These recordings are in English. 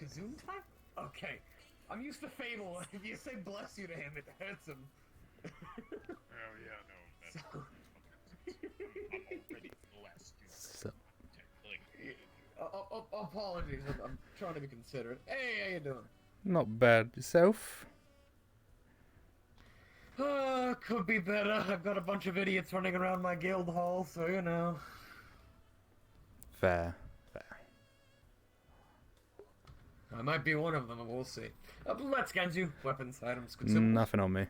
Gazoon time? Okay. I'm used to Fable. If you say bless you to him, it hurts him. Oh yeah, no. That's, So... I'm already blessed. So, Apologies, I'm trying to be considerate. Hey, how you doing? not bad. Yourself? Could be better. I've got a bunch of idiots running around my guild hall, so you know. Fair. I might be one of them, we'll see. Let's Genju. Weapons, items, consumables. Nothing on me.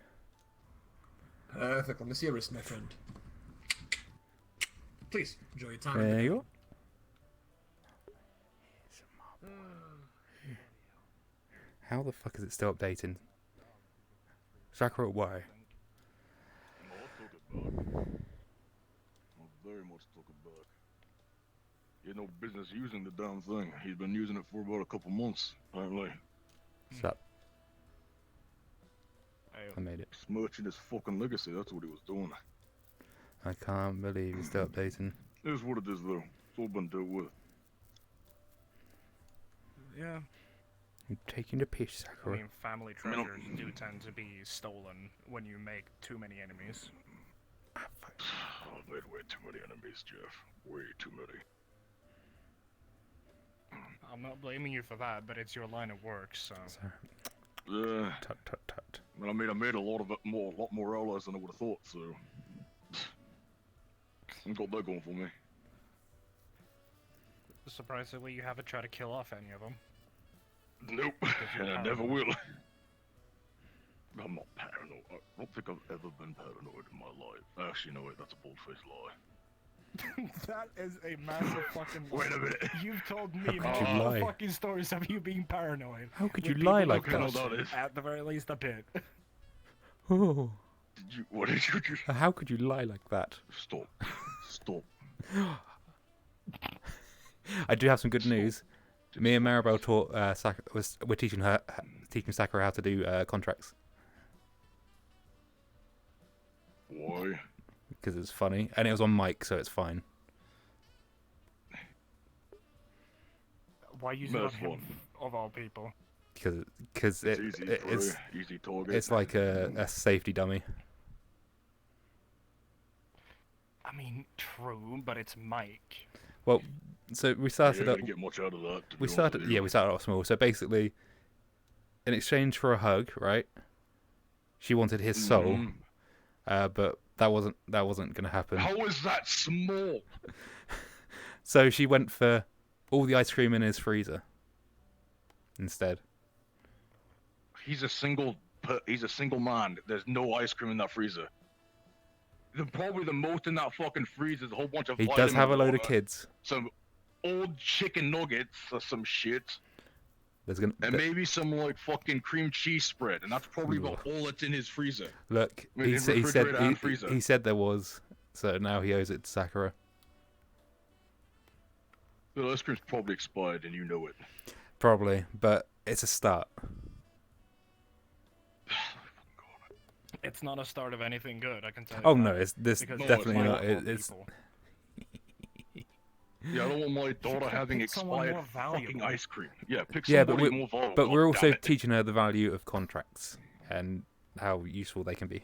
Perfect. Let me see your wrist, my friend. Please, enjoy your time. There you go. How the fuck is it still updating? Sakura, why? No, I took it back. I very much took it back. He had no business using the damn thing. He'd been using it for about a couple months, apparently. What's up? I made it. Smirching his fucking legacy, that's what he was doing. I can't believe it's still updating. It is what it is, though. It's all been dealt with. Yeah. You're taking the piss, I Sakura. mean, family treasures do tend to be stolen when you make too many enemies. I've made way too many enemies, Jeff. Way too many. I'm not blaming you for that, but it's your line of work, so... Sorry. Tut tut tut. I mean, I made a lot more allies than I would have thought, so... I've got that going for me. Surprisingly, you haven't tried to kill off any of them. Nope, and I never will. I'm not paranoid. I don't think I've ever been paranoid in my life. Actually, no, wait, that's a bold-faced lie. That is a massive fucking lie. Wait a minute. You've told me How could you multiple lie? fucking stories of you being paranoid. How could With you lie people like who that? can- that is. At the very least, a bit. Oh. What did you just... How could you lie like that? Stop. Stop. I do have some good news. Me and Maribel taught we're teaching Sakura how to do contracts Why? because it's funny and it was on mic, so it's fine. Why use it on That's him, fun. of all people? Because It's easy, easy target. it's like a safety dummy. I mean, true, but it's Mike. Well, so we You started ain't up. gonna get much out of that. to be We honest started, with you. yeah, we started off small. So basically, in exchange for a hug, right? She wanted his soul, but that wasn't gonna happen. How is that small? So she went for all the ice cream in his freezer instead. He's a single man. There's no ice cream in that freezer. Probably the most in that fucking freezer is a whole bunch of He does have a vitamin load of water, kids. some old chicken nuggets or some shit, There's gonna and maybe some like fucking cream cheese spread, and that's probably Ooh. about all that's in his freezer. look. I mean, in He said refrigerator and freezer. he said there was. So now he owes it to Sakura. The ice cream's probably expired, and you know it. Probably, but it's a start. It's not a start of anything good, I can tell you. Oh that. no, it's this Because No, definitely it's not. not It's people. Yeah, I don't want my daughter having pick someone expired more fucking valuable. ice cream. Yeah, pick yeah, but somebody we more valuable. but we're God also damn it. teaching her the value of contracts and how useful they can be.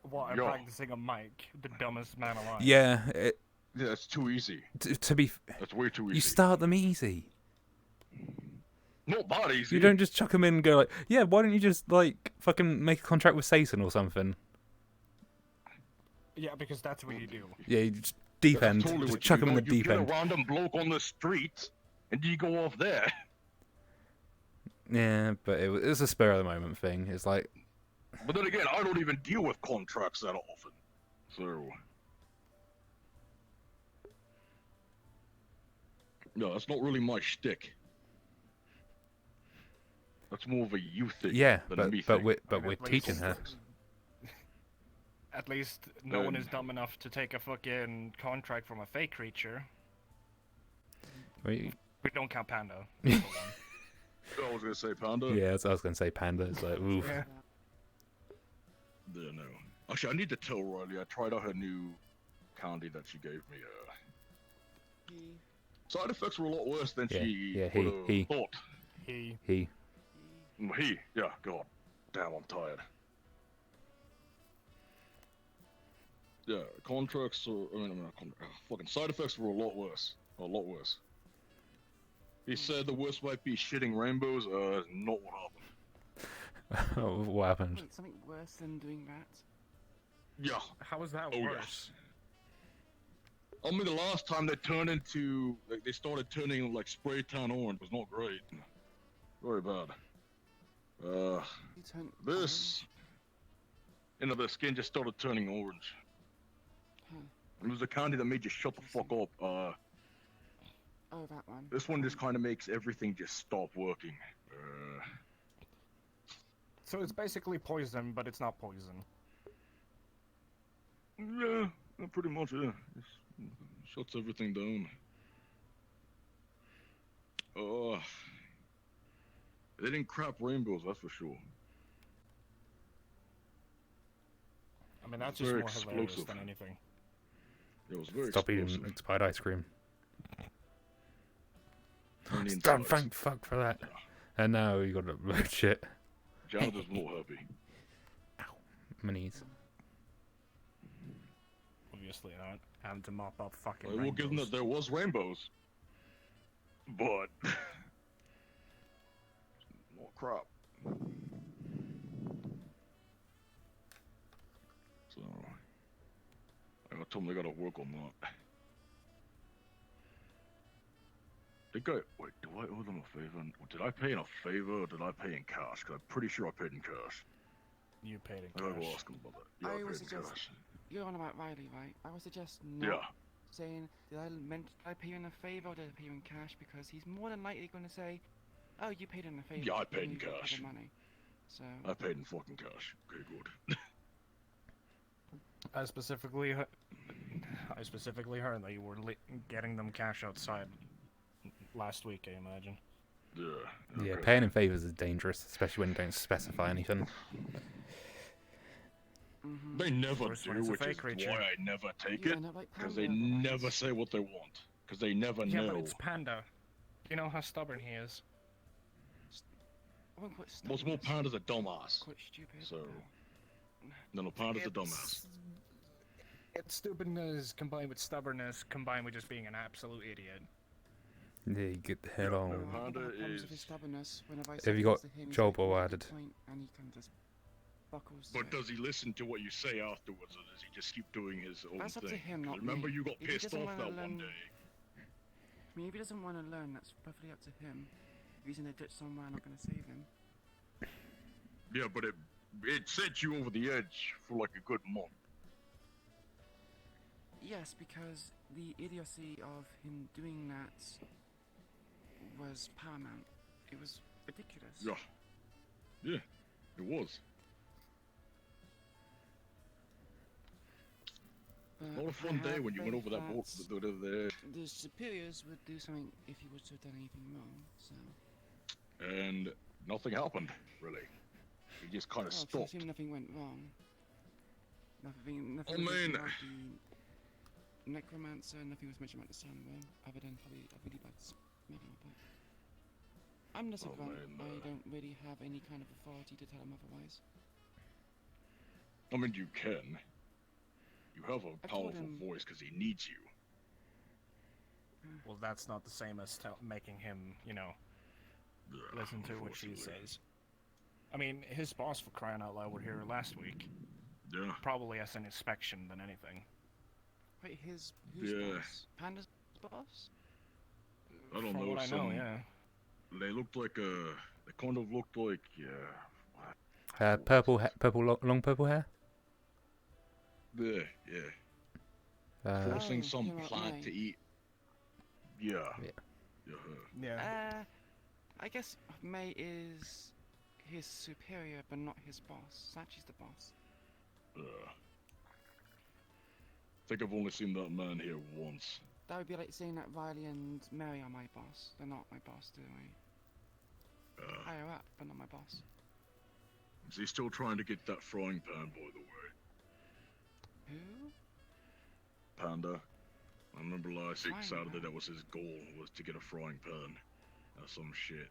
What, I'm Yo. practicing a Mike, the dumbest man alive. Yeah, Yeah, that's too easy. to be, That's way too easy. you start them easy. Not that easy. You don't just chuck them in and go like, yeah, why don't you just like fucking make a contract with Satan or something? Yeah, because that's what you do. Yeah, you just deep That's end, totally just what chuck you them do. in the You deep get end. a random bloke on the street, and you go off there. Yeah, but it was a spur of the moment thing. It's like, But then again, I don't even deal with contracts that often. So... No, that's not really my shtick. That's more of a you thing yeah, than but me but thing. we're At least- teaching her. At least no one is dumb enough to take a fucking contract from a fake creature. We, We don't count Panda. I was gonna say Panda. yeah, I was gonna say panda. It's like, oof. Yeah. Yeah, no. Actually, I need to tell Riley. I tried out her new candy that she gave me. Side effects were a lot worse than Yeah, she yeah, would have he. thought. He. He. Yeah, God damn, I'm tired. Yeah, contracts are, fucking side effects were a lot worse. A lot worse. He said the worst might be shitting rainbows, not what happened. What happened? Wait, something worse than doing that? Yeah. How is that Oh, yeah. worse? I mean, the last time they turned into, like, they started turning, like, spray tan orange was not great. Very bad. You turn This... You know, the skin just started turning orange. Huh. It was the candy that made you shut the fuck up. Oh, that one. This one just kind of makes everything just stop working. So it's basically poison, but it's not poison. Yeah, pretty much, yeah. Just shuts everything down. They didn't crap rainbows, that's for sure. I mean, that's just Very more hilarious explosive. than anything. It was very Stop explosive. eating expired ice cream. On the Damn, insides. thank fuck for that. And now you got to shit. Janitor's not happy. My knees. Obviously not. Having to mop up fucking Well, given rainbows. that there was rainbows, but more crap. So I told them they gotta work on that. Wait, do I owe them a favor? Did I pay in a favor or did I pay in cash? Cause I'm pretty sure I paid in cash. You paid in I gotta go cash. ask them about that. Yeah, I I would paid in suggest- cash. You're on about Riley, right? I would suggest not Yeah. saying, did I pay you in a favor or did I pay you in cash? Because he's more than likely going to say, oh, you paid in a favor. Yeah, I and paid in you got cash. the money. So, I paid in fucking cash. Okay, good. I specifically heard that you were getting them cash outside last week, I imagine. Yeah. Yeah, okay. paying in favours is dangerous, especially when you don't specify anything. mhm. They never Worse do, when it's a which is fake creature. why I never take You it. end up like Because Panda they otherwise. never say what they want. Because they never Yeah, know. but it's Panda. You know how stubborn he is. I won't quite stop Most more this. Panda's a dumbass. Quite stupid. So- but- No, Panda's a dumbass. It's stupidness combined with stubbornness combined with just being an absolute idiot. Yeah, you get the head Yeah, on. no. I've got Panda problems with his is- stubbornness. Whenever I Have say you things got to him, he's Job like, or "What's added?" the point?" And he kind of just buckles to But it. does he listen to what you say afterwards, or does he just keep doing his own That's up thing? to him, 'Cause not remember, me. you got If he pissed doesn't off wanna that one learn- day. I mean, if he doesn't want to learn, that's perfectly up to him. If he's in a ditch somewhere, I'm not going to save him. Yeah, but it set you over the edge for like a good month. Yes, because the idiocy of him doing that was paramount. It was ridiculous. Yeah. Yeah, it was. But What a I fun day have when you went faith over that boat. that the superiors would do something if he was to have done anything wrong. So, And nothing happened, really. He just kind of well, stopped. to assume nothing went wrong. Nothing I was mean- mentioned about the necromancer. Nothing was mentioned about the sandworm, other than probably a really bad smell. But I'm not a Oh, grunt. man, I don't really have any kind of authority to tell him otherwise. I mean, you can. You have a I told powerful him- voice because he needs you. Well, that's not the same as making him, you know, Yeah, listen to what she unfortunately. says. I mean, his boss, for crying out loud, were here last week. Yeah. Probably as an inspection than anything. Wait, who's Yeah. boss? Panda's boss? I don't From know. what I know, some- yeah. They looked like They kind of looked like Long purple hair. Yeah. Forcing Oh, some you're right, plant right. to eat. Yeah. Yeah. Yeah. Yeah. I guess May is his superior, but not his boss. Sachi's the boss. I think I've only seen that man here once. That would be like saying that Riley and Mary are my boss. They're not my boss, do I? Higher up, but not my boss. Is he still trying to get that frying pan, by the way? Who? Panda. I remember last week Frying Saturday pan. that was his goal, was to get a frying pan. Or some shit.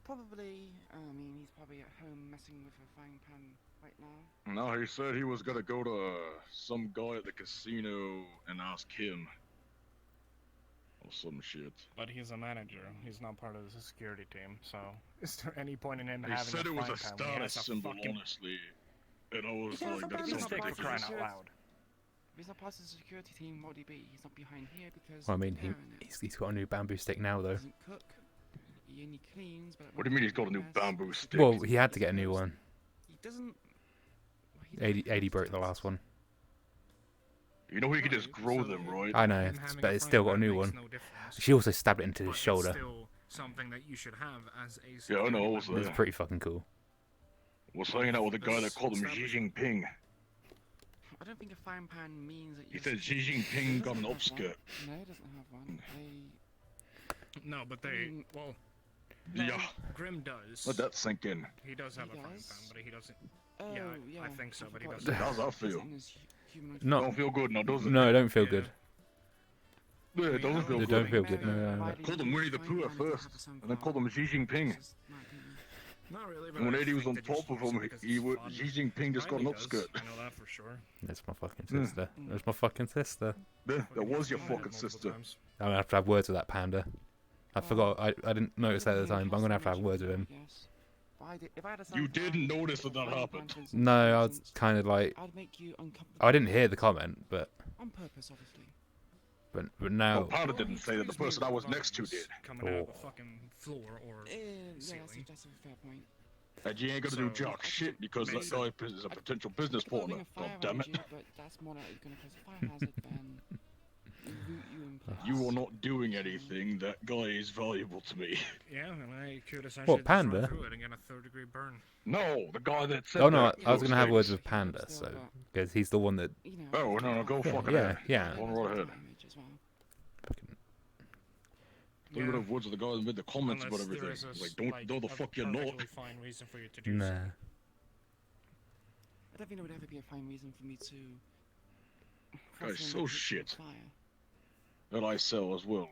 Probably. I mean, he's probably at home messing with a frying pan right now. No, he said he was gonna go to some guy at the casino and ask him. Or some shit. But he's a manager. He's not part of the security team, so is there any point in him He having said a it was a frying pan when he has status a symbol, fucking honestly. And I was Yeah, like, for that's God's not sake, stick Right, for ridiculous. crying out loud? If he's not part of the security team, what would he be? He's not behind here because. Well, I mean, they're in it. he's got a new bamboo stick now, He though. doesn't cook. He only cleans. But What do you mean he's got a new mess. bamboo stick? Well, he had to get a new one. He doesn't. Well, he doesn't 80 have broke the to. last one. You know he could just grow them, right? I know, Him having but a it's still got a frying new pan one. makes no difference, She also stabbed it into but his it's shoulder. still something that you should have as a Yeah, I know, security I was man. It's there. pretty fucking cool. Was hanging out with a guy that called him What's Xi that? Jinping. I don't think a frying pan means that He you're said Xi security. Jinping He got an doesn't have one. upskirt. No, he doesn't have one. No, but they mean- well, no, Yeah, Grim does. let that sink in. He does have He a frying does? pan, but he doesn't. Oh, Yeah, yeah. I think so, but he forgot doesn't. How's that feel? in his humanoid No, Don't feel good now, does it? no, I don't feel Yeah. good. Yeah, it doesn't feel They good. don't feel good, no. Called him Winnie the Pooh at first, and then called him Xi Jinping. Not really. But And when I Eddie was think on they just top of use it him, because he it's was, fun. Xi Jinping just got an Riley does, upskirt. I know that for sure. That's my fucking Yeah. sister. That's my fucking sister. Yeah, that Fucking was your tried it fucking multiple sister. times. I'm gonna have to have words with that panda. I forgot. I didn't notice that at the time, but I'm gonna have to have words with him. You didn't notice that that happened. No, I was kind of like, I'd make you uncomfortable. I didn't hear the comment, but On purpose, obviously. but Well, now, Powder Well, didn't he say that the accused me person I of was next to violence did. Coming out of the Oh. fucking floor or Yeah, ceiling. that's a fair point. And you ain't gonna do So- jack shit because that Maybe- guy is a potential business Put a ring partner. of fire God damn around it. you, but that's more likely going to cause a fire hazard than root you in place. You are not doing anything. That guy is valuable to me. Yeah, and I could essentially just Panda? run through it and get a third-degree burn. No, the guy that said oh no, that. I was gonna have words Those with Panda, so because he's the one that You know, Oh, no, go Yeah, fucking yeah, ahead. yeah. Go right ahead. damage as well. fucking We would have words with the guy that made the comments about Unless there everything. is a Like, don't know the a fuck you're not. perfectly fine reason for you to do nah. so. I don't think there would ever be a fine reason for me to. Guy's force so him to shit. fire. That I sell as well.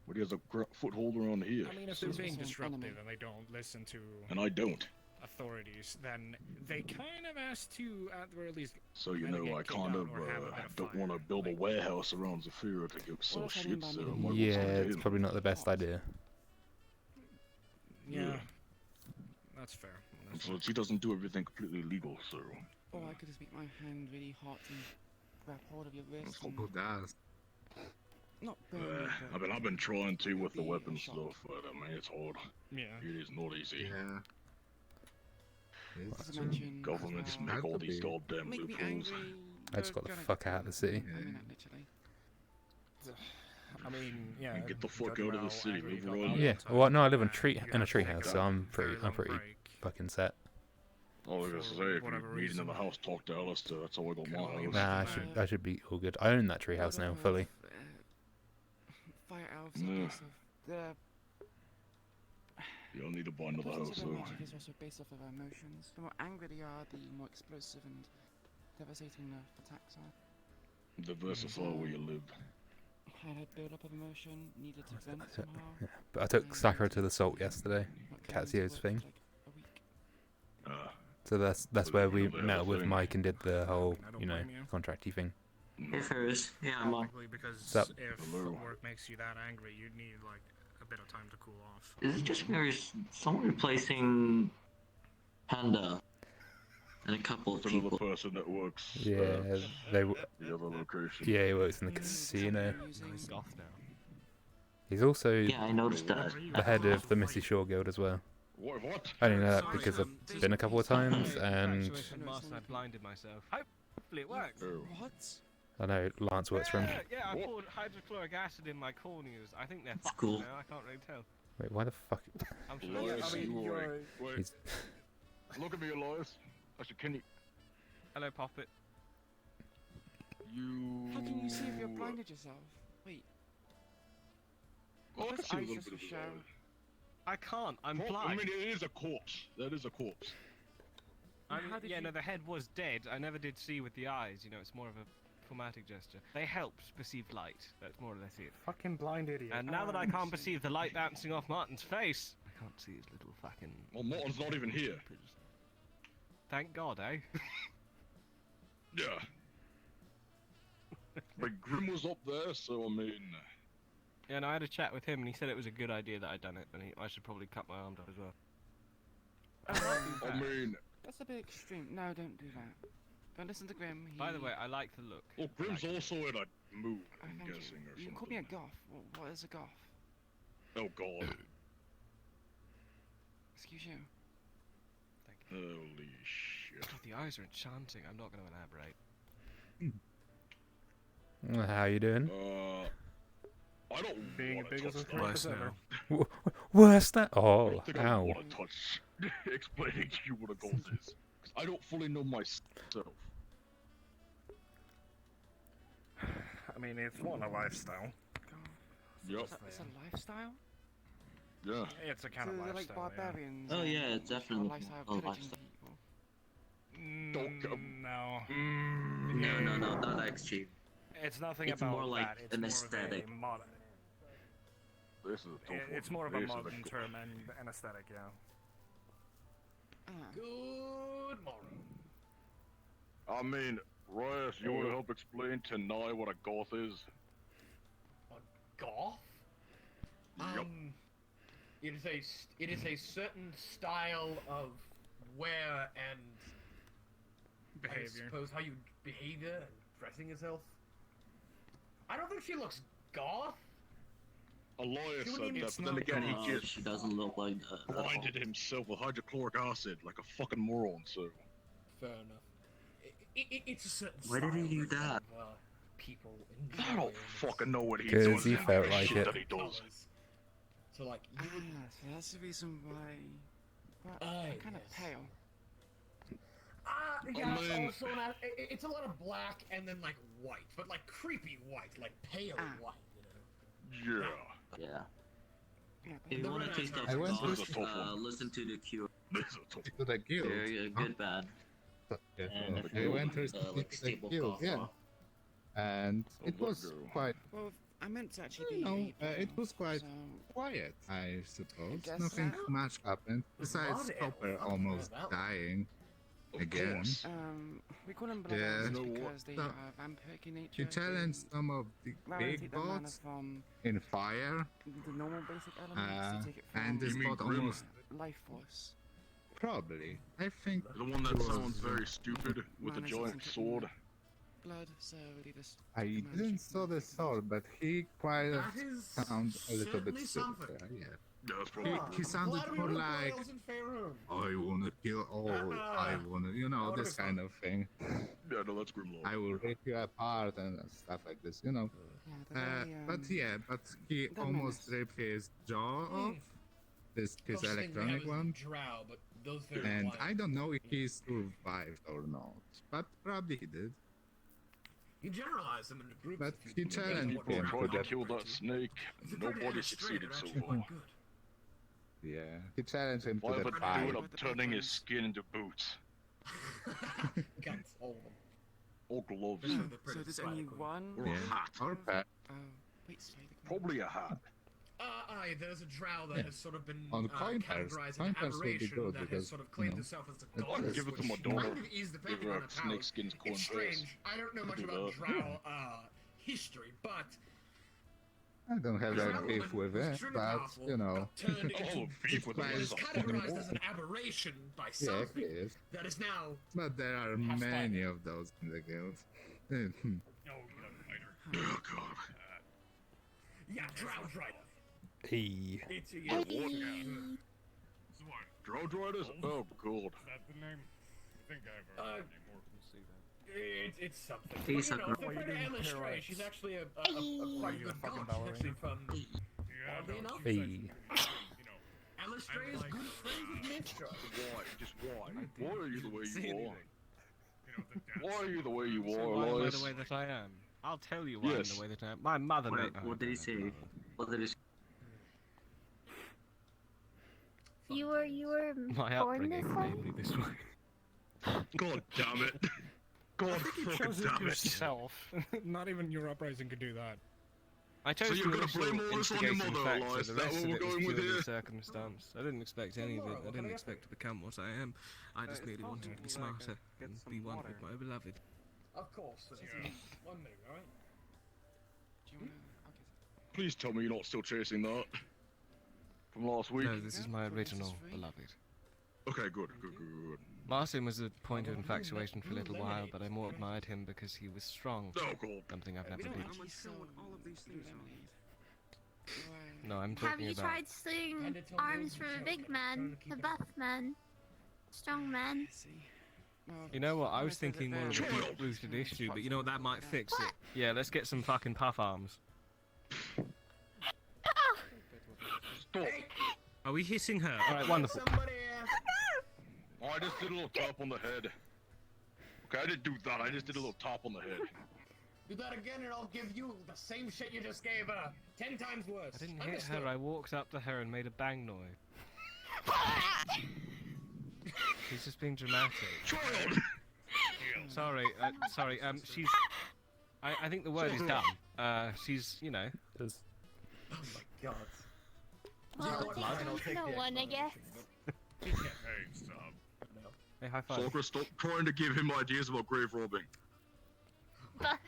But he has a foothold around here. I mean, if so- they're being Someone disruptive enemy. and they don't listen to And I don't. authorities, then they kind of has to, at the very least, So you Kinda know, get I kicked kind out of or have a bit of don't fire, want to build a like- warehouse around Zafira to get sell What if I shit. didn't So buy I me- might Yeah, as well sell to it's him. probably not the best idea. yeah, that's fair. And That's so he doesn't do everything completely legal. So Or I could just make my hand really hot and grab hold of your wrist. And does. not burn you, I but mean, I've been trying to with the be a weapon shock. stuff, but I mean, it's hard. yeah. It is not easy. Yeah. as I mentioned, Governments as well, make Had all to these be. goddamn make me loopholes. angry. I just got the gonna fuck get out of the killed. city. I mean that literally. I mean, yeah. Get the fuck judging out of the how city, angry you move got around. that Yeah. one time, Well, no, I live in you in a have to take treehouse, so I'm very pretty long pretty break. fucking set. All I was For gonna say, if whatever you're meeting in the reason. house, talk to Alistair. That's how I got my Could only house. Nah, imagine. I should be all good. I own that treehouse now fully. Fire elves Yeah. are based off the You don't need to buy another presence house, of their though. magic is also based off of their emotions. The more angry they are, the more explosive and devastating the attacks are. Diversify where you live. I had build up of emotion, needed to vent somehow. Yeah. But I took Sakura to the salt yesterday, not going to Katsuyo's work thing. for like a week. So that's So where you we know they have met a with thing. Mike and did the whole, I don't you know, blame you. contracty thing. Hey Ferris, yeah, I'm on. Technically, because Sup? if Hello. work makes you that angry, you need like a bit of time to cool off. Is it just me or is someone replacing Panda and a couple of It's another people? person that works Yeah, at they. the other location. Yeah, he works in the Mm, casino. something using- Goth now. He's also Yeah, I noticed that. the head of the Missy Shore Guild as well. What? I only know that Sorry, because I've this been a couple of times, and Congratulations, Master, I blinded myself. Hopefully it works. Oh. What? I know Lance works for him. Yeah, I What? poured hydrochloric acid in my corneas. I think they're That's fucked cool. now. I can't really tell. Wait, why the fuck? I'm sure. Elias, I mean, you were. Wait, He's... look at me, Elias. Actually, can you? hello, Poppet. You. How can you see if you're blinded yourself? Wait. Oh, I can Those see a eyes little just bit of for his show. eye. I can't. I'm I blind. mean, it is a corpse. That is a corpse. I'm, How did yeah, you- no, the head was dead. I never did see with the eyes. You know, it's more of a diplomatic gesture. They help perceive light. That's more or less it. Fucking blind idiot. And now that I can't perceive the light bouncing off Martin's face, I can't see his little fucking. Well, Martin's not even here. Thank God, eh? Yeah. But Grim was up there, so I mean. Yeah, and I had a chat with him, and he said it was a good idea that I'd done it, and I should probably cut my arms off as well. I mean. That's a bit extreme. No, don't do that. Don't listen to Grim. By the way, I like the look. Well, Grim's also in a mood, I I'm thank guessing, or you something. call me a goth. What is a goth? Oh god. Excuse you. Holy shit. God, the eyes are enchanting. I'm not going to elaborate. How you doing? I don't Being want a big to as a touch threat that. as ever. Where's that? I Oh, don't think I ow. want to touch explaining to you what a gold is. 'Cause I don't fully know myself. I mean, it's one a lifestyle. Yep. It's a lifestyle? Yeah. It's a kind So of they're like lifestyle. barbarians. Oh, and yeah, it's definitely a lifestyle of a pillaging lifestyle. people. Don't go- No. No, not that extreme. It's nothing It's about more like that. It's an more aesthetic. Of a mod- This is a tough one. it's more of a This is modern term and an aesthetic, yeah. Ah. Good morning. I mean, Reyes, you want to help explain to Nye what a goth is? A goth? Yup. It is a certain style of wear and I Behavior. suppose how you behavior and dressing yourself. I don't think she looks goth. Elias She said wouldn't that, it's but then not again, he just She doesn't look like that. at all. blinded himself with hydrochloric acid like a fucking moron, so. Fair enough. It's a certain Why did he style do that? of, people I enjoy don't and fucking know what he 'Cause does. he and felt the like shit it. that he does. colours. So like you Ah, wouldn't. so that's the reason why. Well, Aye, I'm kind of yes. pale. Yeah, it's mean- also it's a lot of black and then like white, but like creepy white, like pale Ah. white. You know. Yeah. Yeah. Yeah, If you The want red to taste eyes of are went goth, to- listen to the Cure. This is a tough to the guild. They're good bad. Yeah, And I if went you to want, like, the stable guild, yeah, goth, and Oh, it was girl. quite, well, I meant to actually be. you know, April, it was quite so- quiet, I suppose. guess Nothing so. much happened besides Blood Copper elf, almost I've heard that one. dying. Of Again. course. We call them blood Yeah. elves You know what? because they No. are vampiric in nature. He challenged some of the Rather than big take the mana gods from in fire, the normal basic elements, to take it from and this You mean bot Grim? almost life force. probably. I think The one that it was- sounds very stupid with a Mine is giant something sword. Blood, so they just. I command didn't you saw to- the sword, but he quite That is sound a little bit certainly stupid. something. Yeah. Yeah, that's He, probably Ah, he I'm sounded glad we more were like, royals in Faerun. I wanna kill all, I wanna, you know, That this would've been kind of thing. Yeah, no, that's Grimlock. I will rip you apart and stuff like this, you know. Yeah, they're very, But yeah, but he they're almost menace. ripped his jaw off, his Closest thing we have electronic is one. Drow, but those very And quiet. I don't know if he survived or not, but probably he did. You generalize them into groups. But if he you challenged what People him drow to tried to that. kill that snake, It's a and pretty nobody illustrated, succeeded so actually, far. quite good. Yeah, he challenged him If to I ever that do fight. it, I'm turning his skin into boots. Guns, all of them. Or gloves. They're So pretty there's only spider-cool. one. Or a Yeah, hat. or pet. Oh, wait, sorry. the- Probably a hat. Aye, there's a drow that Yeah. has sort of been On coin pairs. categorized Coin as an pairs would be aberration good that because, has sort of you claimed know, itself as the it's- goddess, Give it to my which daughter. kind of is Give depending her on a her snake powers. skin's coin It's purse. strange. I don't know much Do about that. drow history, but I don't have Drow that beef woman with was it, extremely but powerful, you know, got turned Oh, into beef with Why was is- categorized as an aberration by yeah, he something is. that is now But there are Half many spider. of those in the guild. Oh god. yeah, drow drider. Hey. It's a Drow Driders? Oh god. It's something. Hey, But, sucker. compared to Emma Stray, she's actually a quite good fucking god. She's actually ballerina. from, oddly enough, Hey. Emma Stray is good friends with Mistra. Why? Just why? Why are you the way See you are? anything. Why are you the way you So are, why am I Elias? the way that I am? I'll tell you why Yes. I'm the way that I am. My mother made. What did he say? What did he say? You were My born upbringing this way? made me this way. God damn it. God I think you fucking chose it damn it. yourself. Not even your uprising could do that. I chose So you're the gonna blame initial all this on your instigating mother, factor, Elias? the Is that rest what of we're it was going with purely here? circumstance. I didn't expect any of it. I didn't expect to become what I am. I just merely wanted to be smarter and be one with my beloved. Of course. One minute, alright? Do you wanna? Okay. Please tell me you're not still chasing that from last week. No, this is my original beloved. Okay, good, good, good, good. Martin was a point of infatuation for a little while, but I more admired him because he was strong. Oh, God. Something I've never We don't been. actually sell all of these things. Lemonade. Why? No, I'm Have talking you about. tried slinging arms for a big man, a buff man, strong man? See. No, You know what? I was I said that thinking more of a there- deep-rooted issue, but you know what? That might fix it. Yeah, let's get some fucking puff arms. Stop. Are we hitting her? All right, wonderful. Somebody, Oh, I just did a little tap on the head. Okay, I didn't do that. I just did a little tap on the head. do that again and I'll give you the same shit you just gave her. 10 times worse. I didn't hit Understood? her. I walked up to her and made a bang noise. She's just being dramatic. Child! Sorry, sorry. She's. I think the word is dumb. She's, you know. There's- Oh my god. Well, what? I'll take take no the one, I guess. Hey, stop. No. Hey, high five. Soccer, stop trying to give him ideas about grave robbing. But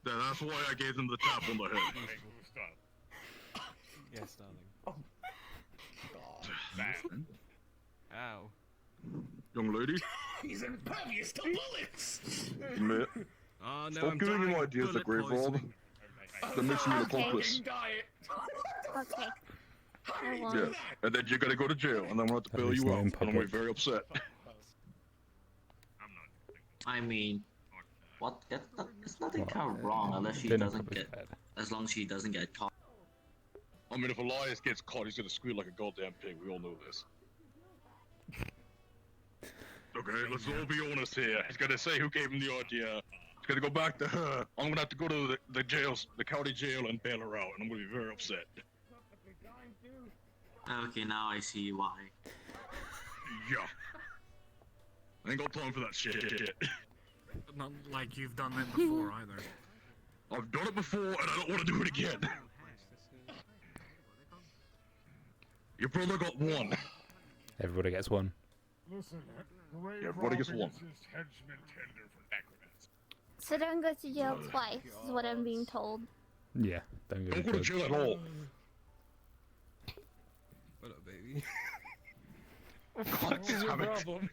That's why I gave him the tap on the head. Yes, darling. God. Ow. Young lady, He's impervious to bullets! admit, Oh no, stop I'm giving dying him of ideas of bullet grave rob. poisoning. That makes you an Okay. accomplice. Diet. okay, I Yeah, won't. and then you're gonna go to jail, and then we'll have to At bail least you not out, in and I'm gonna be public. very upset. I mean, what? It's nothing Well, kind of wrong unless she dinner doesn't probably get, bad. as long as she doesn't get caught. I mean, if Elias gets caught, he's gonna squeal like a goddamn pig. We all know this. Okay, let's all be honest here. He's gonna say who gave him the idea. He's gonna go back to her. I'm gonna have to go to the jails, the county jail, and bail her out, and I'm gonna be very upset. Okay, now I see why. Yeah. I ain't got time for that shit. Not like you've done that before either. I've done it before, and I don't want to do it again. Your brother got one. Everybody gets one. Listen, Everybody gets one. So don't go to jail twice, is what I'm being told. Yeah, don't go Don't to go to jail. jail at all. What up, baby? God damn it. problem?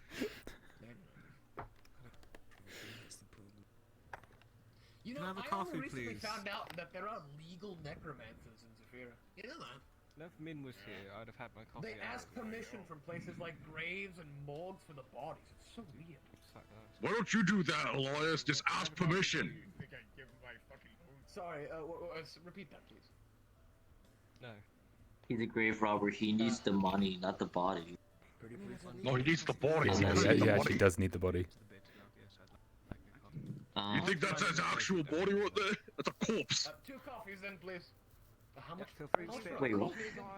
You know, Can I have a I coffee, only recently please? found out that there are legal necromancers in Zafira. You know that? If Min was here, I'd have had my coffee. They ask permission from places like graves and morgues for the bodies. It's so weird. Why don't you do that, Elias? Just ask permission. Sorry, repeat that, please. No. He's a grave robber. He needs the money, not the body. No, he needs the body. Yeah, He no, doesn't need he the actually body. does need the body. You think that's his actual body right there? That's a corpse. 2 coffees then, please. How much? Feel free to spit. Wait, what?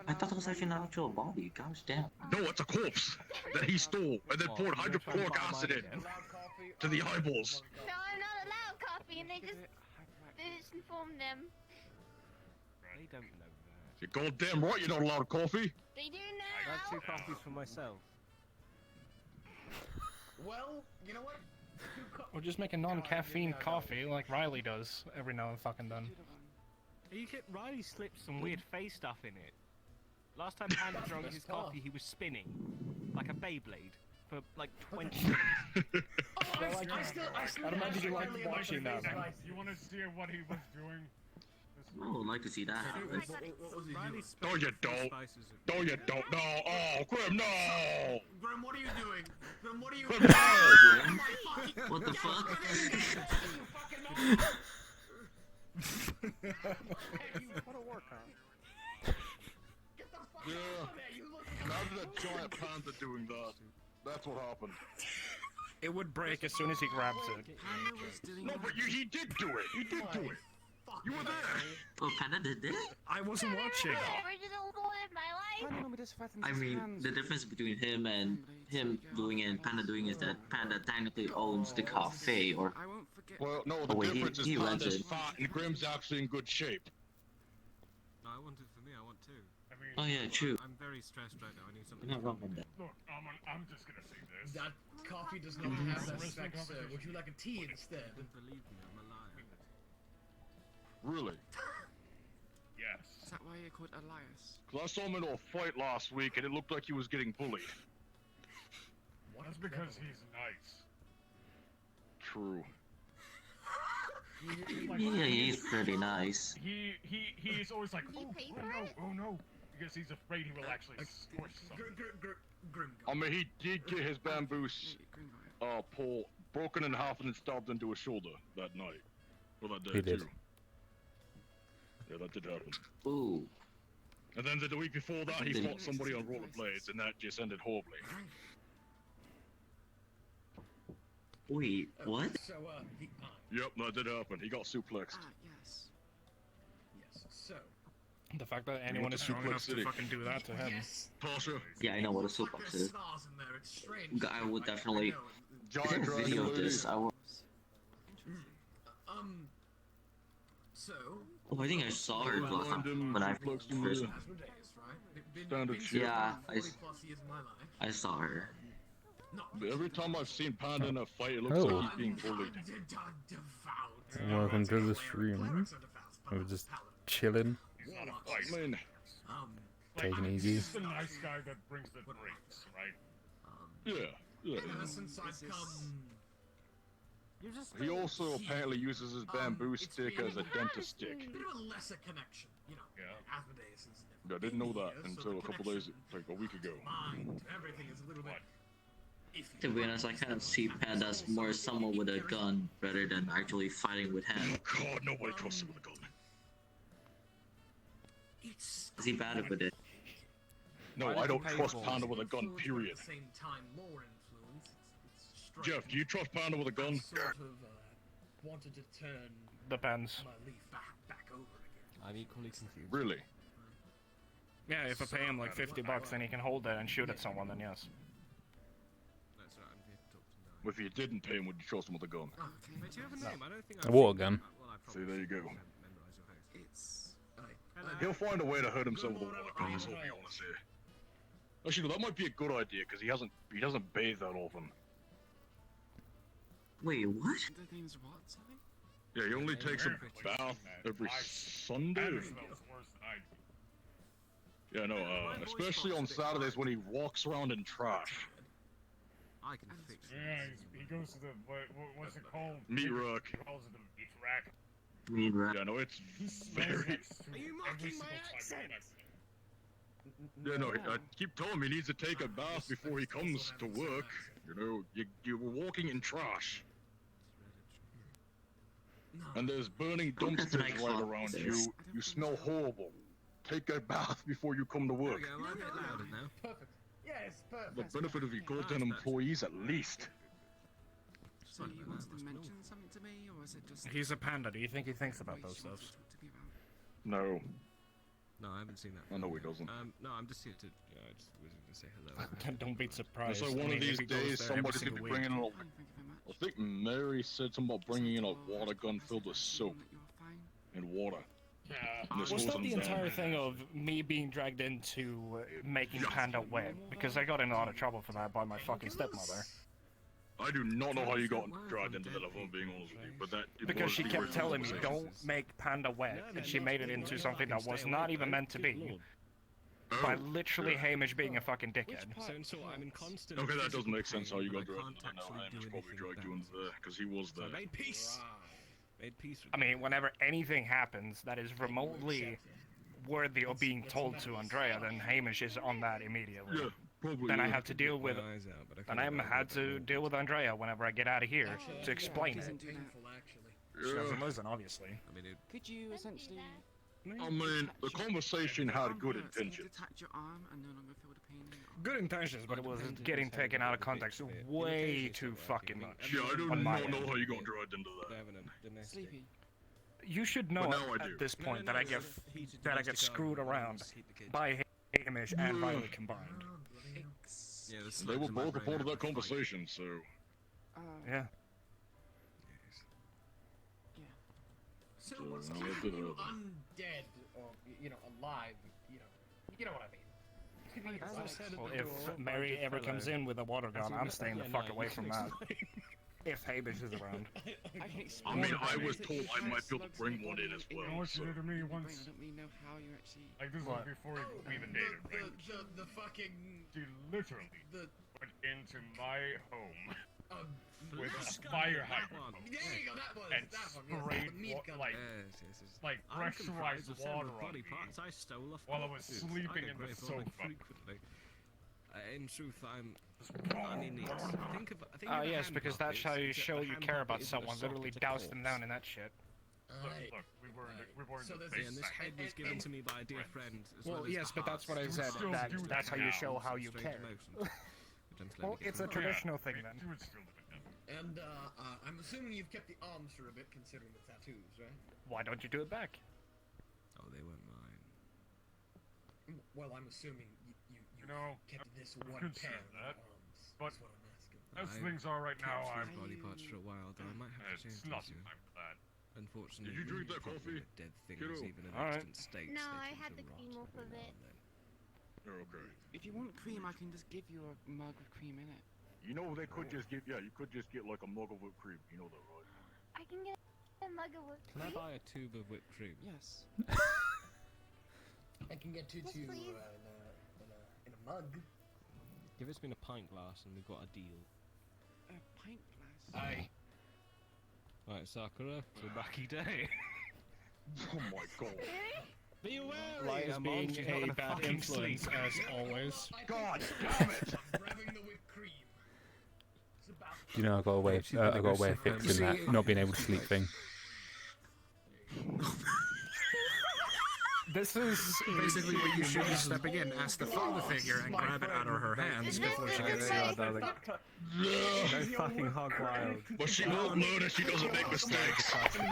I thought that was actually an actual body. Gosh damn. No, it's a corpse that he stole and then poured hydrochloric acid in to the eyeballs. No, I'm not allowed coffee, and they just informed them. They don't know that. You're goddamn right you're not allowed coffee. They do I have 2 now. coffees for myself. Well, you know what? Or just make a non-caffeine coffee like Riley does every now and fucking then. Riley slipped some weird face stuff in it. Last time Panda drank his coffee, he was spinning like a Beyblade for like 20 minutes. I still I'd imagine you like Riley in my watching that, face, man. guys. You want to see what he was doing? I would like to see that happen. Riley No, you don't. No, you don't. No. Oh, Grim, no. Grim, what are you doing? Grim, what are you Grim, doing? no. What the fuck? What a work, huh? Yeah. Imagine a giant panther doing that. That's what happened. It would break as soon as he grabs it. No, but he did do it. He did do it. Fuck You were there. Oh, Panda did it? I wasn't watching. The original boy of my life. Panda normally just threatens I his mean, hands the with difference between him and somebody him to go doing it and off Panda base. doing it is that Panda technically owns the cafe, or I won't forget. Well, no, the Oh, wait, difference he is runs Panda's it. fat and Grim's actually in good shape. No, I want it for me. I want two. I mean, oh yeah, true. I'm very stressed right now. I need something. You're not wrong with that. look, I'm just gonna say this. That coffee does not have that effect, sir. Would you like a tea instead? Don't believe me. I'm a liar. Really? Yes. Is that why you're called Elias? Cause I saw him into a fight last week and it looked like he was getting bullied. That's because he's nice. True. Yeah, he's pretty nice. He's always like, He oh, paid oh for no, it? oh no, because he's afraid he will actually squish something. Grim. I mean, he did get his bamboo pole broken in half and then stabbed into his shoulder that night. Well, that day He did. too. Yeah, that did happen. Ooh. And then the week before that, he Did he? fought somebody on rollerblades, and that just ended horribly. Wait, what? So, Yep, that did happen. He got suplexed. Ah, yes. yes. So, The fact that anyone is strong Suplex enough to City. fucking do that to him. yes. Tasha, Yeah, I know what a Fuck, suplex there's is. stars in there. It's strange. I would I definitely know. giant dragon video lady. this. I will. So. Oh, I think I saw her Oh, last London time when I suplex first. lady. Asmodeus, right? Standard shit. Yeah, I. I 40 plus years of my life. I saw her. Not But every time I've seen Panda in a fight, it looks Oh. like he's being bullied. Welcome to the stream. We're just chilling, He's not a I fighter. mean, taking it easy. He's the nice guy that brings the drinks, right? yeah. Ever since I've come. He also apparently uses his bamboo it's stick been as a dentist stick. Bit of a lesser connection, you know. Yeah. Asmodeus is I never didn't know been that here, so until the a couple days, connection, like a week ago. mind, everything is a little bit iffy. To be honest, I kind of see Panda as more someone with a gun rather than actually fighting with Oh hands. god, nobody trusts him with a gun. It's Is he bad with it? No, Why did I you don't pay trust for it? Panda with a gun, influence, but period. At the same time, more influence. It's strange. Jeff, do you trust Panda with a I gun? sort of wanted to turn Depends. my leaf back over again. I'm equally confused. Really? Yeah, if I pay him like $50 and he can hold it and shoot at someone, then yes. That's right. I'm here to talk to now. If you didn't pay him, would you trust him with a gun? Okay. Wait, do you have a name? I don't think A I've water seen- gun. Well, I See, there you go. memorize your face. It's. He'll find a way to hurt himself with a water gun, that's all we want to say. Actually, no, that might be a good idea, because he doesn't bathe that often. Wait, what? The name's what? Sorry? Yeah, he only takes a bath every Sunday. Panda smells worse than I do. Yeah, no, especially on Saturdays when he walks around in trash. I can fix it. Yeah, he goes to the what's it called? Meat rack. He calls it the meat rack. Mean rat. Yeah, no, it's He smells very. like soup Are you every mocking single my time I accent? see him. Yeah, no, I keep telling him he needs to take a bath before he comes to work. You know, you were walking in trash, and there's burning dumpsters right around you. You smell horrible. Take a bath before you come to There we work. go. I'm a bit louder now. Perfect. Yes, perfect. The benefit of your goddamn employees, at least. So you wanted to mention something to me, or is it just? He's a panda. Do you think he thinks about those stuff? To me about? No, No, I haven't seen that. I know he doesn't. No, I'm just here to. I just was going to say hello. Don't be surprised. So I one mean, of if these he goes days, there every somebody's gonna single be week. bringing in a. Fine, thank you very much. I think Mary said something about bringing in a water gun filled with soap You're fine. and water. Yeah. And this Was that wasn't the done. entire thing of me being dragged into making Panda wet? Because I got in a lot of trouble for that by my fucking stepmother. I do not know how you got dragged into that, if I'm being honest with you, but that it Because was she the kept original telling me, conversation. don't make Panda wet, and she made it into something that was not even meant to be, by Oh, literally yeah. Hamish being a fucking dickhead. So in short, I'm in constant. Okay, that does physical make sense how pain, you but got I dragged can't into that. actually Hamish do probably anything dragged you about into there, because he was So I there. made peace. Made peace with I mean, whenever anything happens that is remotely worthy of being told to Andrea, then Hamish is on that immediately. Yeah, probably. Then I yeah. have to deal with, and I had to deal with Andrea whenever I get out of here to explain it. Doesn't do that. Painful, actually. She doesn't Yeah. listen, obviously. I mean, it, Could you essentially? I mean, the conversation had good Hurts, and you intentions. detach your arm and no longer feel the pain in your arm. Good intentions, but it was getting taken out of context way too fucking much. Yeah, I do On my not know end. how you got dragged into that. Sleepy. You should know now I do. at this No, point no, that I no, get it's a heated that I get domestic screwed argument, around just heat the kitchen. by Hamish and Riley combined. Yeah, the They were slugs in my both a brain part of are that fighting. conversation, so. Yeah. So what's No, keeping they did you it. undead or alive? You know what I mean. Keeping you As I alive. said at Well, the door, if Mary like a ever comes fellow- in with a water gun, I'm staying the Yeah, fuck no, away you from can that. explain. If Hamish is around. I can I explain. mean, it, I but was it's told just I like might be able to slugs bring in your one in body as in well. your You know what you did to me brain. I once? don't really know how you're actually. Like this What? was before we even dated, right? The fucking She literally the went into my home um. with Let's a go fire with that hydrant one. There you go. That was and that one. Yes, sprayed the meat gun. like Yes. like I'm pressurized comprised of several water on body me. parts. I stole off while I was corpses. sleeping I in the get grave robbing sofa. frequently. In truth, I'm uninate. Think of Ah, a yes, hand because that's puppet, how you except show the you hand care puppet about isn't a someone. socket, Literally it's a douse them corpse. down in that shit. Look, we were in So the there's face. And this head was given to me by a dear friend. As Well, well as yes, the but that's what I hearts. said. still That, do that's that how you now. show how Some you strange care. emotions. Which I'm Well, slowly it's a getting traditional thing You then. would still live in that. And I'm assuming you've kept the arms for a bit, considering the tattoos, right? Why don't you do it back? Oh, they weren't mine. Well, I'm assuming you know, kept this I'm one concerned pair of that, arms. but- That's what I'm asking. As I things are right now, kept I'm. these body parts for a while, though I might have to It's change not them soon. time for that. Unfortunately, Did you drink that probably coffee, a dead thing kiddo? is even in Alright. extant state. No, they I tend had to the rot cream off every of now it. and then. You're okay. If you want cream, I can just give you a mug with cream in it. You know they could just get you could just get like a mug of whipped cream. You know that, right? I can get a mug of whipped Can I cream. buy a tube of whipped cream? Yes. I can get to Yes, you please. in a mug. Give us been a pint glass and we've got a deal. A pint glass. Aye. Right, Sakura, it's a lucky day. Oh my god. Be aware, Lies Mom, being she's not a gonna bad fucking influence, sleep. as always. God damn it! I'm grabbing the whipped cream. It's about You know, I've got a way. She's gonna I've go got a way of sleep. fixing that not being able to sleep thing. This is basically what you should be stepping in, ask the father figure, and grab it out of her hands before she gets This Go fucking hog wild. But she won't learn if she doesn't make mistakes. Come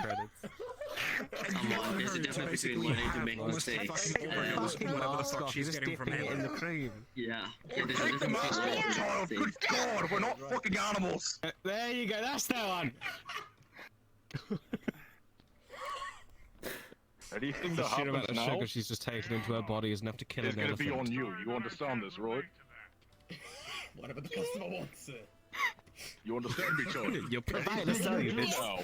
on, there's a difference between learning to make mistakes and Whatever the fuck she's Just getting from dipping it in him. the cream. yeah, there's a difference between learning to Child, make good mistakes. god, we're not fucking animals. There you go, that's the one! Anything The that shit about happens the now sugar she's just taken into her body is enough to kill is an gonna be elephant. on you. You understand this, right? whatever the customer wants. You understand me, child? You're providing a service. Now,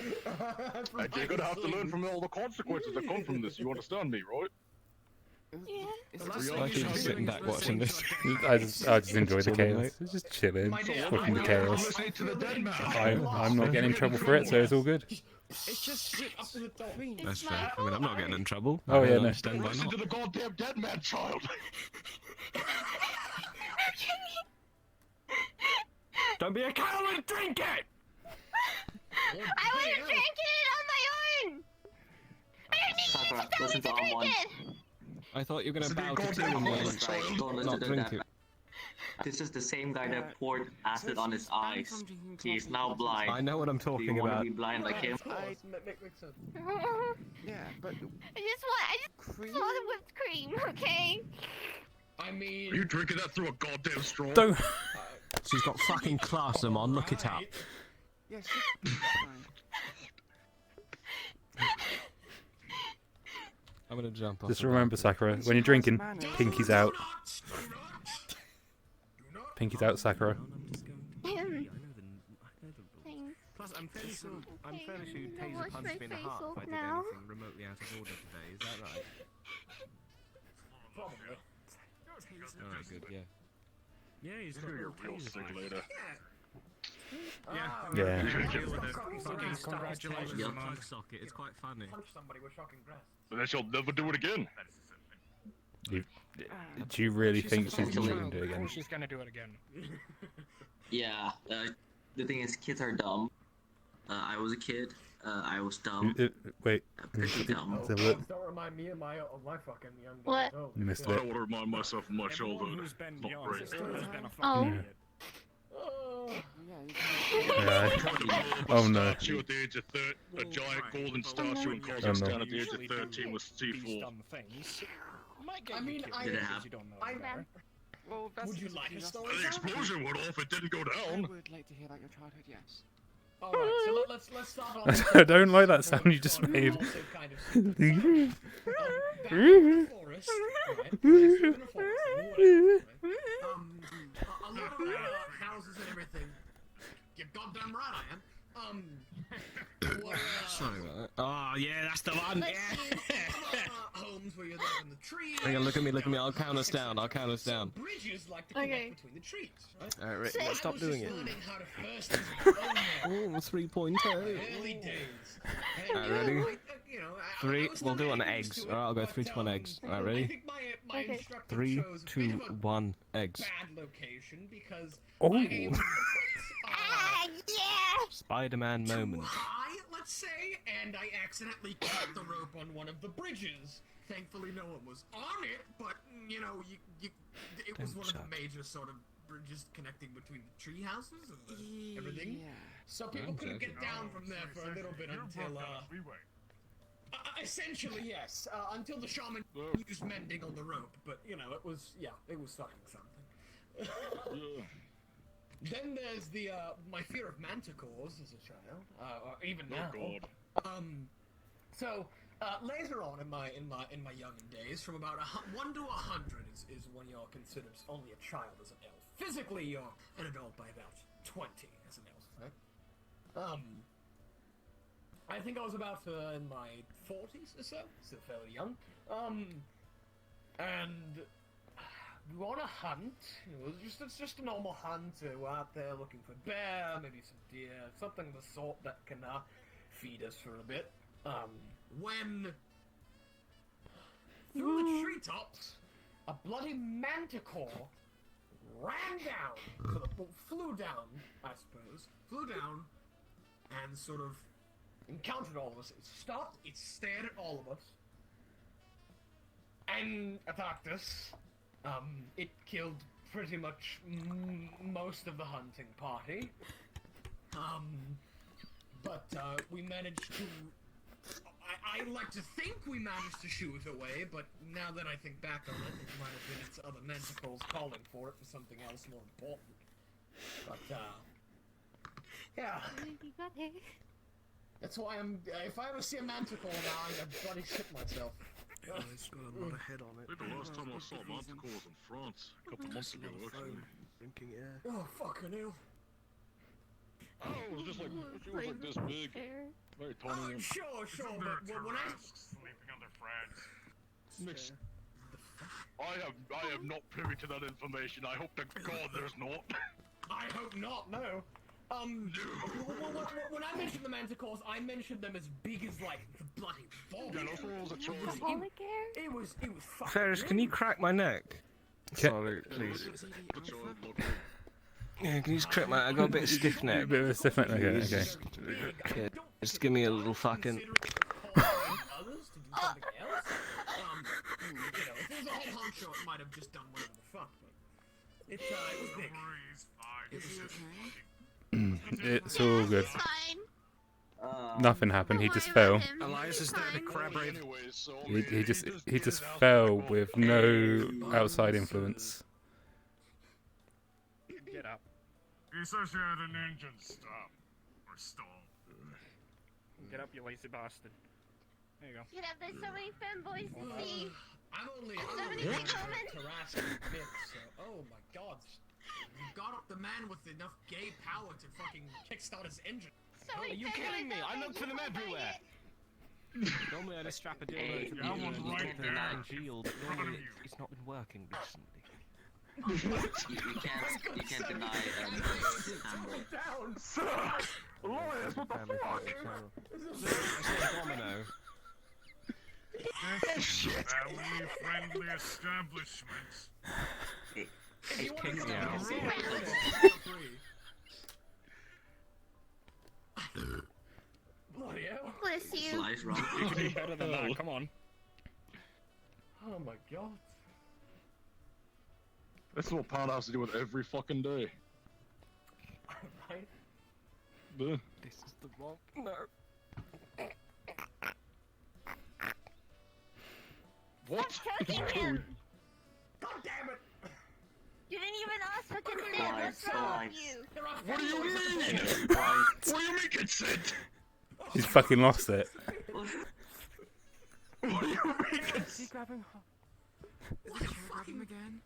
and you're gonna have to learn from all the consequences that come from this. You understand me, right? Yeah. It's Well, just that's like like just sitting back watching this. I just enjoy the chaos. It's just chilling, fucking the chaos. Listening to the dead man. I'm not getting in trouble for it, so it's all good. It's just whipped cream. That's fair. I mean, I'm not getting in trouble. Oh, I yeah, don't no. understand why Listen not. to the goddamn dead man, child. Don't be a coward, drink it! I was drinking it on my own! I didn't need you Sakura, to tell me listen to to drink Amon. it! I thought you were Listen gonna to bow your to goddamn two horse, and Right, don't listen not to drink that. it. This is the same guy that poured acid So on his she's banned eyes. from drinking He is coffee now bottles. blind. I know what I'm Do you talking want to about. be blind like him? Makes sense. Yeah, but I just cream. want the whipped cream, okay? I Are mean, you drinking that through a goddamn straw? Don't. She's got fucking class, Amon. Look it up. Yeah, she's fine. I'm gonna jump off. Just the remember, balcony. Sakura, when you're drinking, pinky's out. Pinky's out, Sakura. No, I'm just going to. I know the rules. Thanks. Plus, I'm fairly sure Okay, Taser I'll wash punched my me in the face heart off if I did now. anything remotely out of order today. Is that right? Alright, good. Yeah. Yeah, he's got You're little real tasers, sick mate. later. Yeah. Fucking Congratulations, Yeah. Amon. plug socket. It's quite funny. punch somebody with shocking breasts. And then she'll never do it again. Do you really think a she's fucking going child. to do it Of again? course she's gonna do it again. Yeah, the thing is, kids are dumb. I was a kid. I was dumb. Wait, Pretty dumb. let's have a look. Don't remind me of my fucking young What? days. Oh, Missed I it. don't want to remind myself of my Everyone childhood. who's been Not young great. has been a fucking Oh. idiot. Oh. Yeah, you can. Oh no. Statue at the age of a giant golden statue in Oh, no. Kazakhstan at the age of 13 with C4. Things. Might get I you mean, killed I- Did it because happen? you don't know I- better. Well, that's Would you just like a curiosity. story? The explosion went off, it didn't go I down. would like to hear about your childhood, yes. All right, so let's start on. I don't like that sound you just made. Also kind of simple. So, back in the forest, right? In the forest, whatever, right? A lot of houses and everything. You're goddamn right, I am. Were, Sorry about that. Oh, yeah, that's the one. Let's see. homes where you live in the trees. Hang on, look at me, look at me. I'll count us down. I'll count us down. Bridges like to connect Okay. between the trees, right? All right, Say- stop I was doing just it. learning how to first use a phone there. Oh, 3.0. Early days. Alright, ready? You know, Three. was We'll not do it on getting used eggs. to Alright, I'll go but, 3, 2, 1 eggs. Alright, I ready? think my Okay. instructor 3, chose a 2, bit of a 1 eggs. bad location because Oh. I aimed Ah, yeah! Spider-Man too moment. high, let's say, and I accidentally cut the rope on one of the bridges. Thankfully, no one was on it, but you know, it was Don't one of suck. the major sort of bridges connecting between the tree houses and everything. Yeah. So people couldn't get down from there for a little bit You're until, working on a freeway. essentially yes, until the shaman used mending on the rope. But you know, it was fucking something. Yeah. Then there's the my fear of manticores as a child, or even Oh now. god. So later on in my younger days, from about 1 to 100 is when you're considered only a child as an elf. Physically, you're an adult by about 20 as an elf, right? I think I was about in my 40s or so, still fairly young. And we were on a hunt. It's just a normal hunt. We're out there looking for bear, maybe some deer, something of the sort that can feed us for a bit. When through the treetops, a bloody manticore ran down, flew down, I suppose, and sort of encountered all of us. It stopped, it stared at all of us, and attacked us. It killed pretty much most of the hunting party. But we managed to... I like to think we managed to shoo it away, but now that I think back on it, it might have been its other manticores calling for it for something else more important. But, yeah. You got it. That's why I'm... if I ever see a manticore now, I'm gonna bloody shit myself. It's got a lot of head on I think the last time I saw manticores in France, a couple months ago actually. Drinking air. Oh, fucking hell. Oh, it was just like, she was like this big, very Oh, tiny. sure, Some but nerds when I... sleeping on their friends. Mixed. I have not privy to that information. I hope to God there's not. I hope not, no. When I mentioned the manticores, I mentioned them as big as, like, the bloody ball. Yeah, those ones are charged. It was fucking Ferris, can you crack my neck? Sorry, please. The child looked Yeah, can you just crack my... I got a bit of stiff A neck. bit of a stiff neck. Okay, okay. Yeah, just give me a little fucking... others to do something else. You know, if it was a head honcho, it might have just done whatever the fuck, but it was big. Worries, fine. Is he okay? It's all good. It's fine. Nothing happened. He Don't just worry fell. about him. Elias He's is doing a fine. crab rave. anyways, so I He mean, he just his house fell back with on. no outside influence. Get up. He says he had an engine stop. Or stall. Get up, you lazy bastard. There you go. You know, there's so many femboys to see. I'm only Somebody a take Omen. Tarrasque bit, so oh my god. You got up the man with enough gay power to fucking kickstart his engine. So Are many you femboys kidding me? out I there, look for them you won't find everywhere. it. Normally I just strap a dildo Hey, to the that one's and right keep the there. nine shield, but In front of normally you. it's not been working recently. You can't deny fanboy. Down. Elias, what the Family fuck? photo, Domino. This is a family-friendly establishment. If you want to Kick come me out out. and see it, feel free. Bloody hell. Bless you. Slice wrong. You can do better than that. Come on. Oh my god. This is what Pound has to do with every fucking day. Right? Yeah. This is the wrong. No. What? Choking him! God damn it! You didn't even ask for consent. Lies, What's wrong lies. with you? There are What do you mean? Why? What do you mean consent? He's fucking lost it. What do you mean consent? Is he grabbing her? Is he grabbing him again?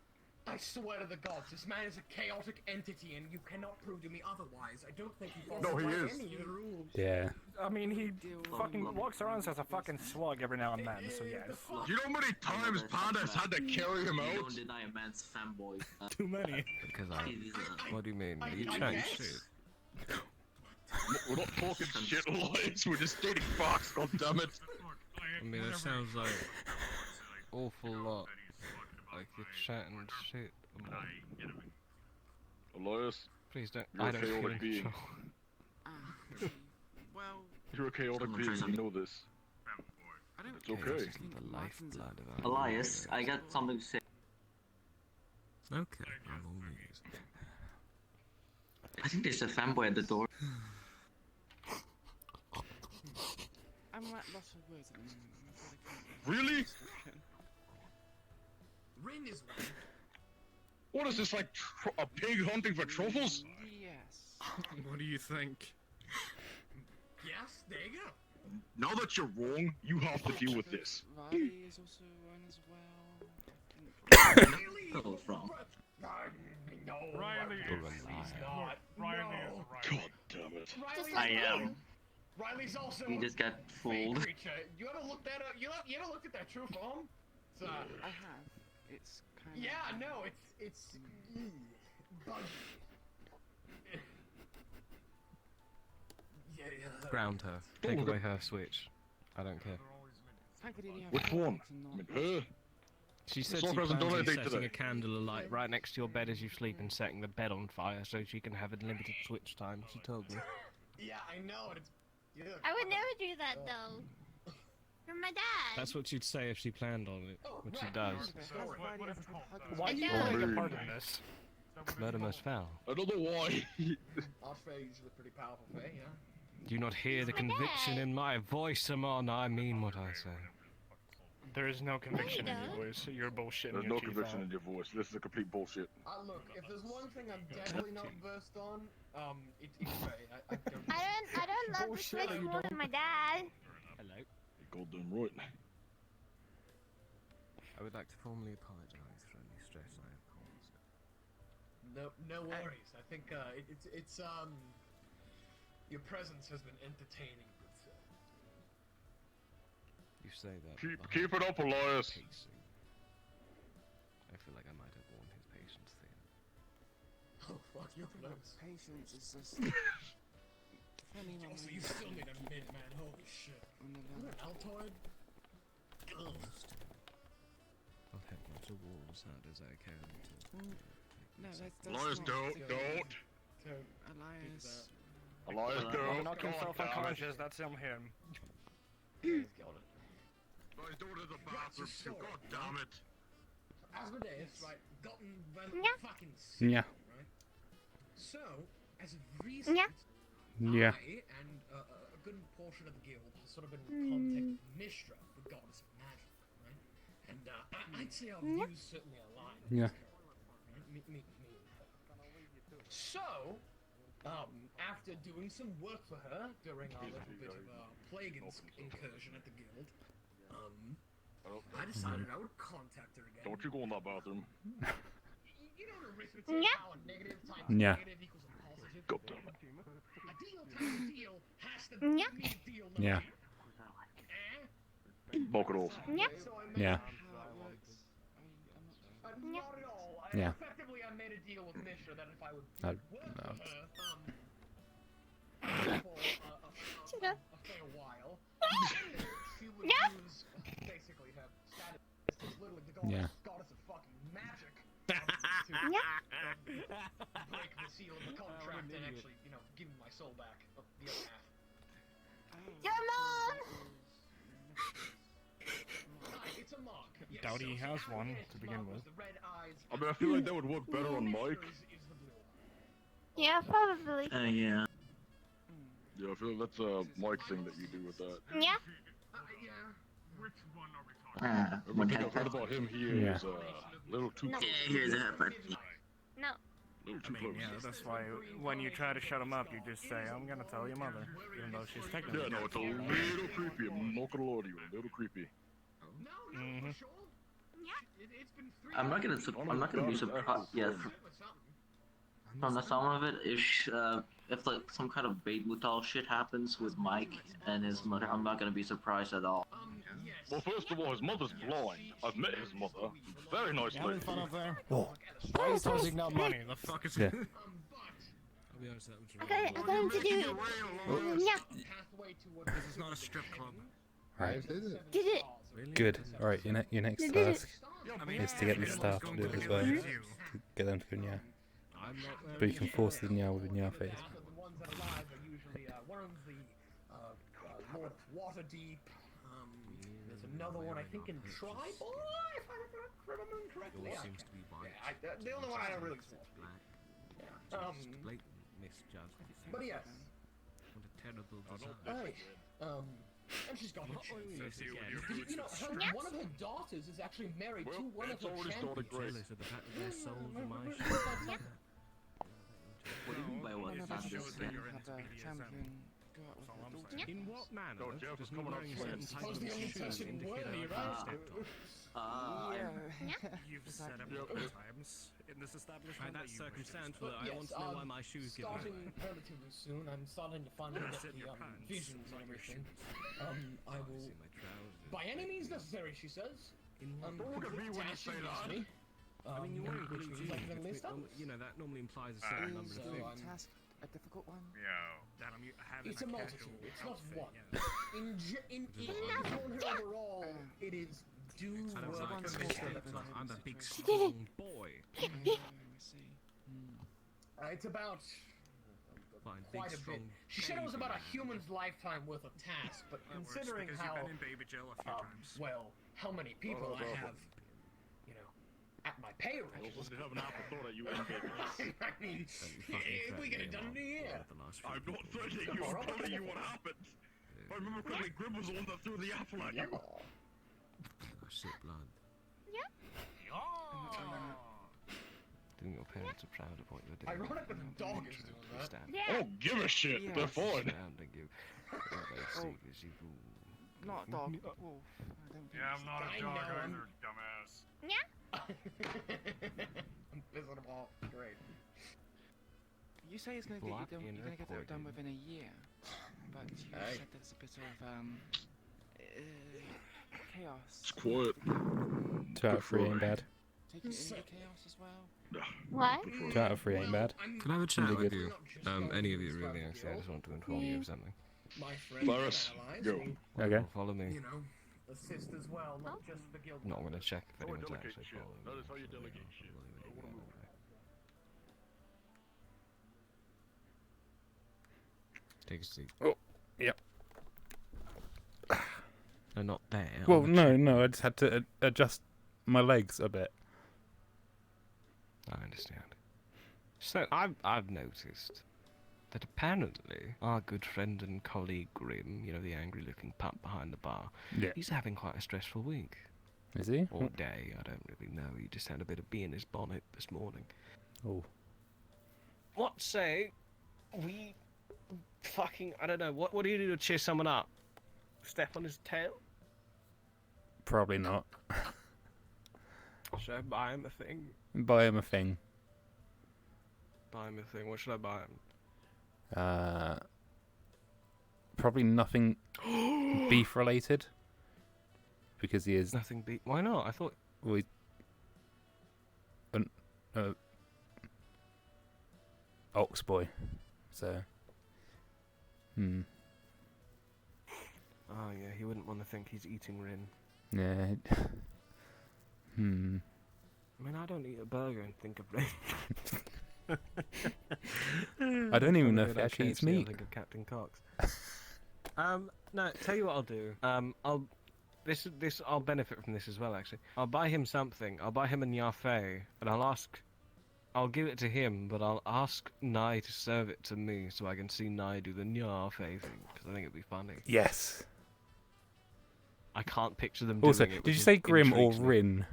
I swear to the gods, this man is a chaotic entity, and you cannot prove to me otherwise. I don't think he follows No, he by is. any of the rules. Yeah. I mean, he fucking walks around as a fucking slug every now and then, so yes. Do you know how many times Panda's had to carry him You out? don't deny a man's fanboy. Too many. Because He's, what do you mean? You I chat guess. shit. We're not talking shit, Elias. We're just stating facts. God damn it. I mean, that sounds like awful lot. Like you're chatting shit. Elias, Please don't. you're I a don't feel chaotic in being. control. Well, You're a chaotic being. You know this. I don't It's care. okay. I This just is think the Martin's a- lifeblood of our Elias, I got universe. something to say. Okay, I'm all ears. I think there's a fanboy at the door. I'm at loss of words at the moment. I'm afraid I can't Really? description. Rin is one. What is this, like a pig hunting for truffles? Yes. What do you think? Yes, there you go. Now that you're wrong, you have to deal with this. Riley is also one as well. Really? Go from. No, Riley he's is. not. Riley No. is right. God damn it. Riley's like I you. am. Riley's also We just got a fake fooled. creature. You ever looked that up? You ever looked at that true form? It's, I have. It's kind of. yeah, no, it's buggy. Yeah. Ground her. Take away her switch. I don't care. Thank God you have Which one? to not- I mean, her? She said Soccer she hasn't plans done on anything setting today. a candle alight right next to your bed as you sleep and setting the bed on fire so she can have unlimited switch time, she told me. Yeah, I know, and it's. Yeah. I would never do that though. You're my dad. That's what she'd say if she planned on it, Oh, which she right. does. Has What- Riley what is ever it tried called? hugging Why are you? you don't. playing a part in this? Murder most foul. I don't know why. Our fae is usually pretty powerful fae, yeah. Do you not hear the He's my conviction dad. in my voice, Amon? I mean what I say. There is no conviction in don't. your voice. You're bullshitting There's your no teeth conviction out. in your voice. This is a complete bullshit. Look, if there's one thing I'm definitely not versed on, it's fae. I don't. I don't love the Bullshit, switch you more than my dad. Hello. You're goddamn right. I would like to formally apologise for any stress I have caused. No worries. I think it's your presence has been entertaining. But, You say that. Keep it up, Elias. Pacing. I feel like I might have worn his patience thin. oh fuck, you're close. Patience is just. Depending on Also, where you you still need a mid, man. Holy shit. on the You're level. an Altoid. Ugh. I'll head onto wall as hard as I can to. No, that's Elias, not don't. So, Elias. Elias, Well, don't. Knock himself God damn it. unconscious, that's him. he's got it. Elias, don't to the bathroom. God damn it. Asmodeus, right, gotten Yeah. fucking sick, Yeah. right? So, as of recent, Yeah. Yeah. I and a good portion of the guild has sort of been in contact with Mishra, the goddess of magic, right? And I'd say our views certainly align. with Yeah. this character, right? Me and her. So, after doing some work for her during our little bit of a plague incursion at the guild, I decided I would contact her again. Don't you go in that bathroom. You know the arithmetic, Yeah. how a negative times Yeah. negative equals a positive? God damn it. A deal times a deal has to Yeah. mean a deal. Yeah. Knock it off. Yeah. So I made Yeah. How it works. I'm not. not at all. Yeah. Effectively, I made a deal with Mishra that if I would No, work no. with her, for Shut up. a fair while, she would Yeah. use basically her status as literally the goddess, Yeah. goddess of fucking magic Yeah. to break the seal of the contract and actually, give me my soul back. The other half. Your mom. It's a mark. Yes, Doubt he so has our one guest to begin mark was with. the red eyes. I mean, I feel like that would work better on Mike. Mishra's is the blue eye. Yeah, probably. Yeah. I feel that's a Mike thing that you do with that. Yeah. Yeah. Which one are we talking When I think I've heard about him. He Yeah. is a little too No. close. Yeah, here's a headbutt. No. Little I too mean, close. yeah, that's why when you try to shut him up, you just say, "I'm gonna tell your mother," even though she's technically Yeah, no, dead. it's a little creepy. I'm not gonna lie to you, a little creepy. No, Mhm. for sure. Yeah. It's been 3 I'm not gonna. hours. I'm not gonna be surprised. Yeah, from the sound of it, if like some kind of bait mutal shit happens with Mike and his mother, I'm not gonna be surprised at all. Yes. Well, first of all, his mother's blind. I've met his mother. Very nice You having lady. fun up there? Oh. Why are you tossing out money? The fuck is Yeah. it? I'll be honest, that was I'm going to do. Yeah. This is not a strip club. Right. Did it? Did it? Good. All right. Your next Did it? task I mean, is to get the staff to do it as well. To get them to go nya. I'm not But you can force the nya with a nya face. The ones that arrive are usually one of the Lord of Waterdeep. There's another one I think in Tribal, if I remember correctly. All seems to be white. Yeah, the only one I don't really Just support. black. Yeah. Just blatant misjudgment. But yes. What a terrible design. Hey, and she's got her children. You know, one of her daughters is actually married to one of it's her already started champions. great. Jealous of the fact that their souls are my Yeah. shit. What do you mean by what? I've Sounds just good. had a champion go out with her daughter. In what manner No, Jeff does is coming wearing up certain first. types Suppose of the only shoes person indicate worthy, a right? stepped on? You've said it Exactly. multiple times in this establishment. Right, that that's you wish to circumstantial. But I yes, want to know why my shoes give starting away. relatively soon, I'm starting to finally get Sit in the your pants. visions and everything. I will, See my trousers. by any means necessary, she says. In what Look at me when you say that. I mean, you're wearing blue which jeans. was like the list up. You know, that normally implies a certain number Is of So, the things. task a difficult one? that I'm having It's a multitude. casual It's not outfit, one. yeah. In overall, it is do I don't work like one's a more mistake. relevant. I'm a big, She did it. strong boy. I see. It's about Fine, quite big, a bit. strong. She said it was about a baby. human's lifetime worth of tasks, but That works considering because how you've been in baby jail a few times. well, how many people I have, you know, at my pay I range. also have an apple thought at you and baby. I mean, if we get it done in a year. I'm not threatening you, I'm telling you what happened. If I remember correctly, Grim was the one that threw the apple at you. I shit blood. Think your parents are proud of what you're doing. Ironic that the dog is doing that. Stand Yeah. I don't give a shit, Yeah. they're fine. surrounding you. What they see is you. Not a dog, but wolf. I don't think Yeah, I'm not I a dog know. either, dumbass. I'm pissing them off. Great. You say it's going to Black get you done, in you're going to get it done reporting. within a year, but you Hey. said there's a bit of chaos. It's quiet. 2 out of 3 ain't bad. Take it into chaos as well. What? 2 out of 3 ain't bad. Can I have a chat Really with good. you? Any of you really, actually. I just want to inform you of something. My friends Varus, and allies go. will, Okay. Follow me. you know, assist as well, not just the guild. I'm not going to check if Oh, anyone's delegate actually shit. following That me. is how you delegate shit. I wanna move. Take a seat. Oh, yep. No, not there. Well, on the no, I just had to adjust my legs a bit. I understand. So I've noticed that apparently our good friend and colleague Grim, you know, the angry-looking pup behind the bar, Yeah. he's having quite a stressful week Is he? or day. I don't really know. He just had a bit of bee in his bonnet this morning. Oh. What say we fucking, I don't know, what do you do to cheer someone up? Step on his tail? Probably not. Should I buy him a thing? Buy him a thing. Buy him a thing. What should I buy him? Probably nothing beef related. Because he is Nothing beat. Why not? I thought. well, ox boy. So. Oh yeah, he wouldn't want to think he's eating Rin. Yeah. I mean, I don't eat a burger and think of Rin. I don't even know if When he I actually eats KFC, I meat. think of Captain Cox. No, tell you what I'll do. I'll benefit from this as well. Actually, I'll buy him something. I'll buy him a Nyafe, and I'll ask I'll give it to him, but I'll ask Nye to serve it to me so I can see Nye do the Nyafe thing, because I think it'd be funny. Yes. I can't picture them Also, doing it. did you which say Grim or intrigues me. Rin?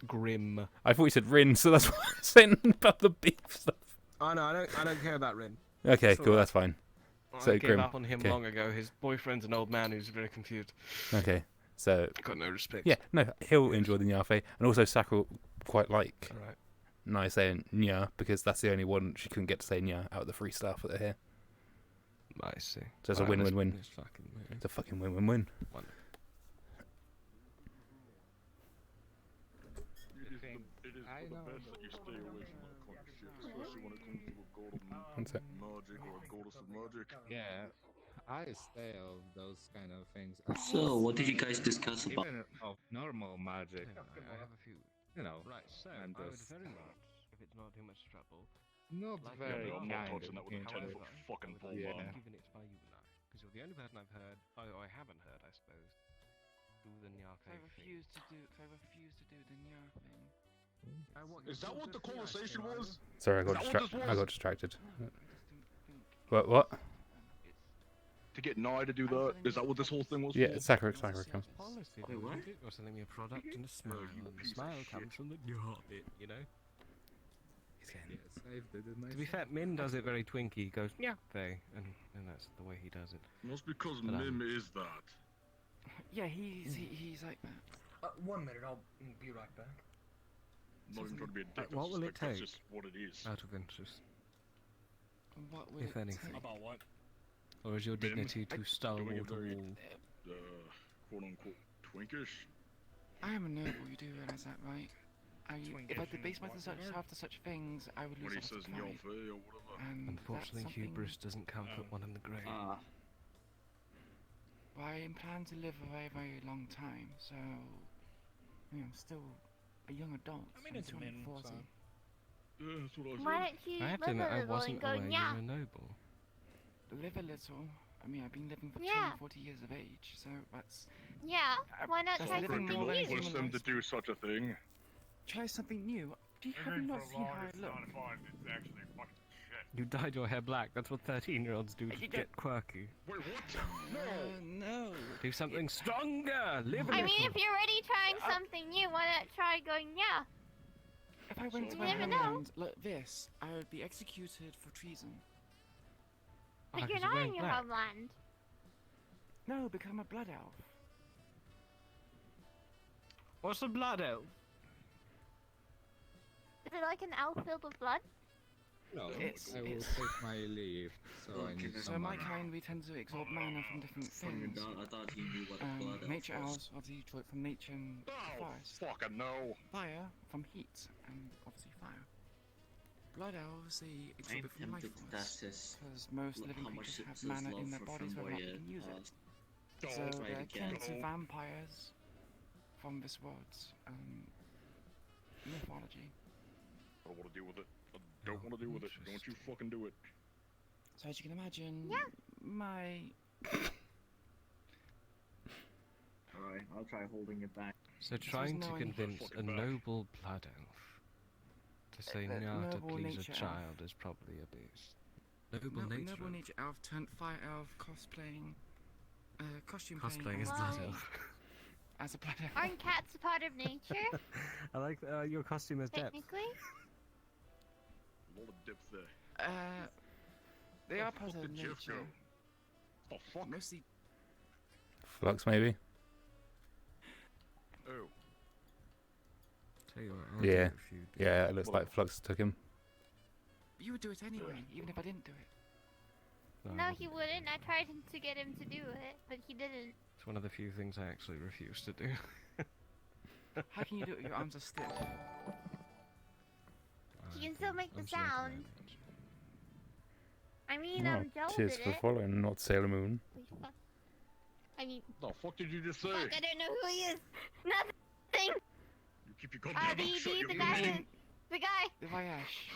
Grim. I thought you said Rin, so that's why I was saying about the beef stuff. Oh no, I don't care about Rin. Okay, It's cool, alright. that's fine. So I gave Grim. up on him Okay. long ago. His boyfriend's an old man who's very confused. Okay, so Got no respect. yeah, no, he'll enjoy the Nyafe, and also Sakura will quite like Alright. Nye saying Nya because that's the only one she couldn't get to say Nya out of the three staff that are here. I see. So it's a Alright, win-win-win. let's fucking move. It's a fucking win-win-win. It is for the best that you stay away from that kind of shit, especially when it comes to a god of One sec. magic or a goddess of magic. Yeah, I stay of those kind of things. So, what did you guys discuss about? Even of normal magic, I have a few. you know, Right, so and I would just very much, if it's not too much trouble, not like very I'm not kind touching of that with a into 10-foot fucking I pole, would Yeah. have given it by you and I, because you're the only person I've heard, or I haven't heard, I suppose, do the Nyafe I thing. refuse to do. I refuse to do the Nya thing. Is that what the conversation was? Sorry, I Is got that what this I was? got distracted. I just don't think What? it's. To get Nye to do that? Is that what this whole thing was Yeah, for? Sakura come. Policy, Wait, what? isn't it? You're selling me a product and a smile, you and the piece of smile shit. comes from the Nya bit, you know? yes, I've did it nice. To be fair, Min does it very twinky, he goes, Nyafe, and that's the way he does it. That's because But, Mim is that. Yeah, he's like that. 1 minute, I'll be right back. I'm not even trying to be a dick. what will it That's take? just what it is. Out of interest. What would If it anything. take? About what? Or is your Min, dignity too doing stalwart it a very- wall? Quote unquote twinkish. I am a noble. You do realize that, right? If I debase myself after such things, I would When lose he all of says pride. Nyofe or whatever. And Unfortunately, that's something hubris doesn't come put one in the grave. I plan to live a very, very long time, so I'm still a young adult. I mean, I'm it's a turning min, 40. so- Yeah, that's what I said. Why don't you I have to live admit, a I little wasn't and go, aware you yeah? were a noble. Live a little. I mean, I've been living for Yeah. 240 years of age, so that's Yeah, why not that's try living something more than new? a Push human them to lifespan. do such a thing. Try something new. Do you have you Living not for seen long how I is look? not fun. It's actually fucking shit. You dyed your hair black. That's what 13-year-olds do to You get quirky. Wait, what? No. Do something stronger. Live a I little. mean, if you're already trying something new, why not try going, yeah? If I went to You my never know. homeland like this, I would be executed for treason. Oh, But 'cause you're you're not wearing in your black. homeland. No, because I'm a blood elf. What's a blood elf? Is it like an elf filled with blood? No, It's- I will it's- take my leave, so I need So my someone. kind, we tend to exalt mana from different things. I thought he knew what a blood elf Nature was. elves obviously draw it from nature and the Oh, forest. fucking no. Fire from heat and obviously fire. Blood elves they I'm exhibit from life tempted to force test this. because most Look living how much creatures it have says mana love in their for bodies whether or not they Flamboyant, can use it. uh, So try they're it again. akin to vampires from this world's mythology. I don't want to deal with it. I don't want to deal with it. Don't you fucking do it. So as you can imagine, Yeah. my Alright, I'll try holding it back. So trying to knowing- convince a Fucking back. noble blood elf to say A no to noble please a nature elf. child is probably a bit. Noble noble nature elf turned fire elf cosplaying, costume Cosplaying playing as Wow. blood elf. as a blood elf. Aren't cats a part of nature, I like your costume as depth. technically? A lot of depth there. They Oh, are part fuck of did Jeff nature. go? Oh, fuck. Mostly Flux, maybe? Oh. Tell you what, I'll Yeah. do it if you do. Yeah, it looks like Flux took him. you would do it anyway, even if I didn't do it. I No, wouldn't. he wouldn't. I tried to get him to do it, but he didn't. It's one of the few things I actually refuse to do. How can you do it? Your arms are stiff. He can still make the I'm sorry, sound. Commander. I mean, Oh, Joel cheers did for it. following, not Sailor Moon. I mean, The fuck did you just say? fuck, I don't know who he is. Nothing. You keep your goddamn mouth shut, you the guy, idiot. the guy, The Vayash.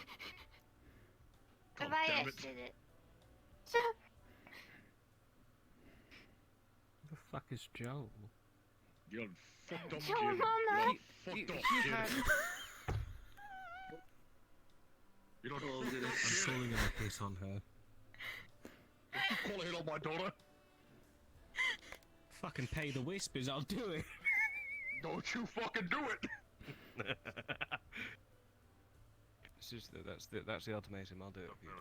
the God damn Vayesh it. did it. Who the fuck is Joel? You fucked up, Joel, kid. Mama. You fucked up, He kid. had You don't Oh, goodness. I'm calling it a hit on her. call a hit on my daughter. Fucking pay the whispers, I'll do it. Don't you fucking do it. It's just that's the ultimatum. I'll do it for you.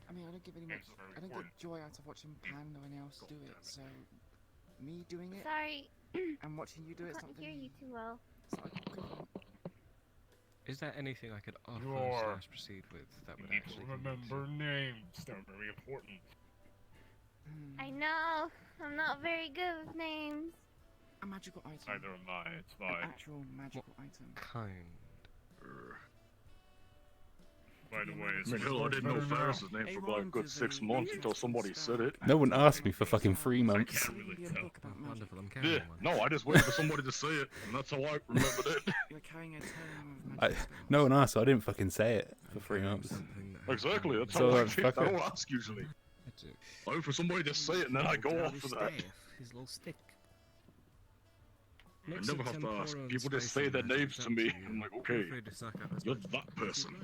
I mean, I don't get joy out of watching Pan or anyone else do it, so me doing it Sorry, and watching you do I it, can't hear you too well. it's not equivalent. Is there anything I could offer You're- / proceed with that would You need to actually remember names. They're very important. I know. I'm not very good with names. A magical item. Neither am I. It's An fine. actual magical item. kind? By the way, I mean, hell, I didn't know Ferris's name for about a good 6 months until somebody said it. No one asked me for fucking 3 months. can't really tell. Wonderful. I'm carrying Yeah, one. no, I just waited for somebody to say it, and that's how I remembered it. You're carrying a tome of magical spells. No one asked, so I didn't fucking say it for 3 months. Something that Exactly, that's So, how I fuck think. I it. don't ask usually. That's it. I wait for somebody to say it, and then I go off for that. His little stick. I never have to ask. People just say their names to me. I'm like, okay, you're that person.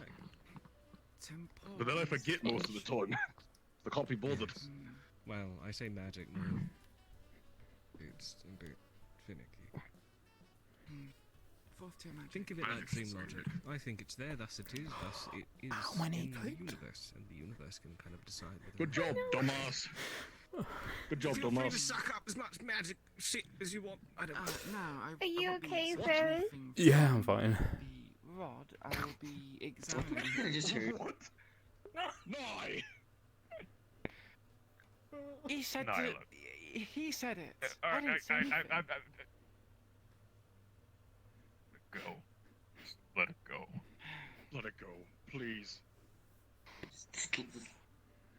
Temple. But then I forget most of the time. I can't be bothered. Well, I say magic now. It's a bit finicky. Fourth tier magic. Think of it like dream logic. I think it's there, thus it is, thus it is in the universe, and the universe can kind of decide whether... Good job, dumbass. Good job, Feel free to dumbass. suck up as much magic shit as you want. I don't know. No, Are you okay, watching Ferris? things Yeah, from I'm fine. The rod, I will be examining. I just heard. What? No! He said No, to, look. he said it. I didn't say anything. Let it go. Just let it go. Let it go, please.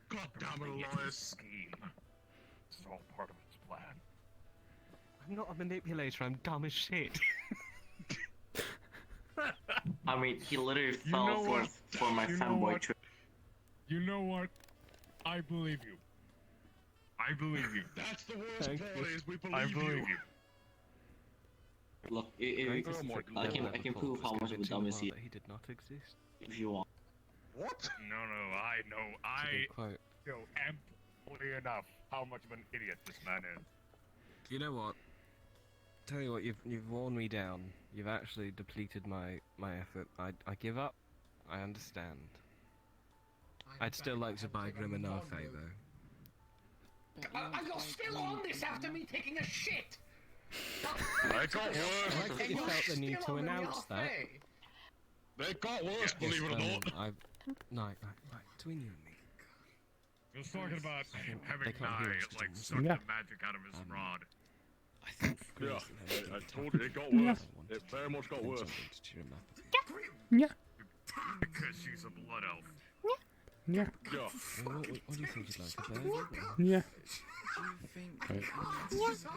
God damn it, Elias. Scheme. It's all part of its plan. I'm not a manipulator, I'm dumb as shit. I mean, he literally You fell know what? for my You know fanboy what? trip. You know what? I believe you. I believe you. That's the worst Thank part you. is we I believe believe you. Look, I can prove how much of a dumb is he He did not exist. if you want. What? No, I know. I Quote. know amply enough how much of an idiot this man is. You know what? Tell you what, you've worn me down. You've actually depleted my effort. I give up. I understand. I'd still like to buy Grim and Narfe though. You're still on this after me taking a shit! They got worse. I like that you felt the need to announce that. They got worse, believe it or not. No, between you and me. He was talking about they having can't hear Nye, us, like, just suck Yeah. the magic out of his rod. I think Yeah, Grace I told you, it got worse. It very much got worse. To cheer him up. Yeah. Because she's a blood elf. Yeah. Yeah. What do you think you'd like, a bird? Yeah. Do you think? Right.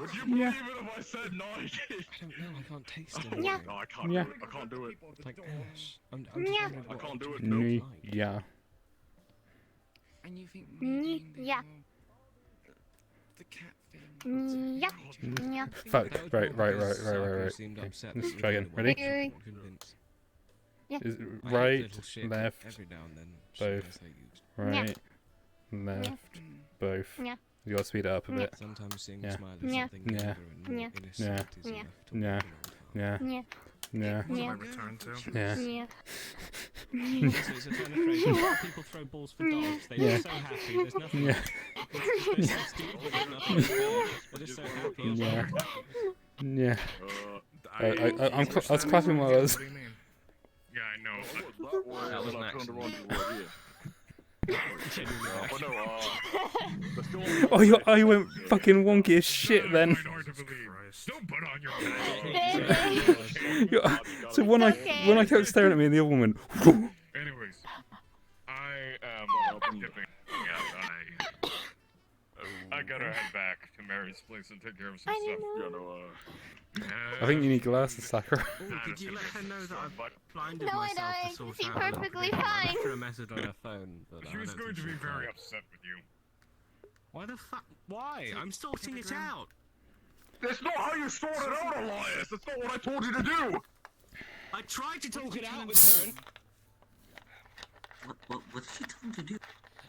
Would you believe it if I said no? I did? I don't know, I can't taste Oh, it. Yeah. no, I can't Yeah. do it. I can't do it. Like ash. I'm just wondering I what can't do it. you No. Me. like. Yeah. And you think me doing the Yeah. the cat thing? Yeah. Yeah. Fuck. That was Right. more because Sako Right. seemed Okay, upset let's that try we again. were Ready? the ones who weren't convinced. Is I hate right, little shit left, every now and then. both. sometimes they use. right, left, both. Yeah. You gotta speed it up a Yeah. bit. Sometimes seeing Yeah. a smile is Yeah. something Yeah. younger and more Yeah. innocent Yeah. is Yeah. enough to Yeah. wake an old heart. Yeah. Yeah. Yeah. What Yeah. have I returned to? Yeah. Yeah. So it's a turn of phrase. When people throw balls for dogs, they're Yeah. so happy. There's nothing. Yeah. They're so stupid, but there's nothing. They're just so happy. as Yeah. well. Yeah. I was clapping while I was. What do you mean? Yeah, I know. was that way, That was and an I turned accident. around to right here. But no, there's still Oh, you went fucking wonky as shit then. Quite hard to believe. Christ. Don't put on your mask. You- So when I kept staring at me, and the other one went. Anyways, I am dipping. Yeah, I gotta head back to Mary's place and take care of some I stuff. don't Yeah, know. no, I think you need glasses, Sakura. Did you let her know that I've But blinded No, I myself to don't. sort She's out a little perfectly bit? I left fine. her a message on her phone, but she I was don't going think to be she'll very reply. upset with you. Why the fuck? Why? I'm sorting it out. that's not how you sort it out, Elias. That's not what I told you to do. I tried to talk it out with her. What did you tell him to do?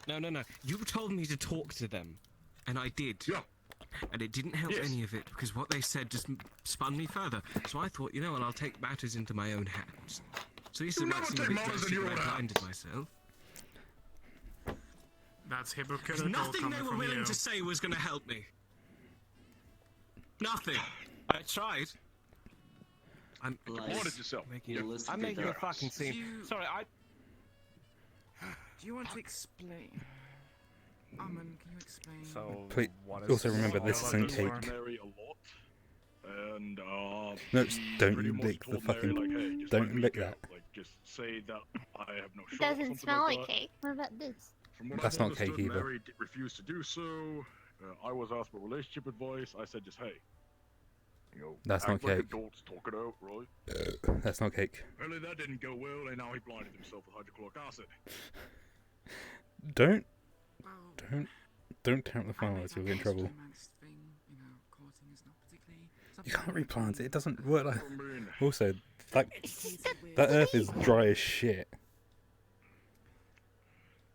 No. You told me to talk to them, and I did. Yeah. And it didn't help Yes. any of it because what they said just spun me further. So I thought, you know what, I'll take matters into my own hands. So you never might seem a take bit matters drastic, in your but I own blinded myself. That's There's hypocritical nothing coming they were from willing you. to say was going to help me. Nothing. I tried. I'm Wanted yourself. I'm making a fucking scene. Sorry, Do you want to explain? Amen, can you explain? So, Please, what is also remember this isn't cake. Mary a lot, and No, just she don't pretty much lick the told Mary, fucking. like, hey, just Don't let me lick go. that. Like, just say that I have no It shot or doesn't something smell like like that. cake. What about this? From what That's I've not cake understood, either. Mary refused to do so. I was asked for relationship advice. I said just, hey, you know, That's act not like cake. adults, talk it out, right? That's not cake. Apparently that didn't go well, and now he blinded himself with hydrochloric acid. Don't Well, count the I know flowers. that You'll get in trouble. romance thing, you know, courting is not particularly You something can't I replant do. it. It doesn't work like. I mean, Also, that It's just a, that earth is dry as shit.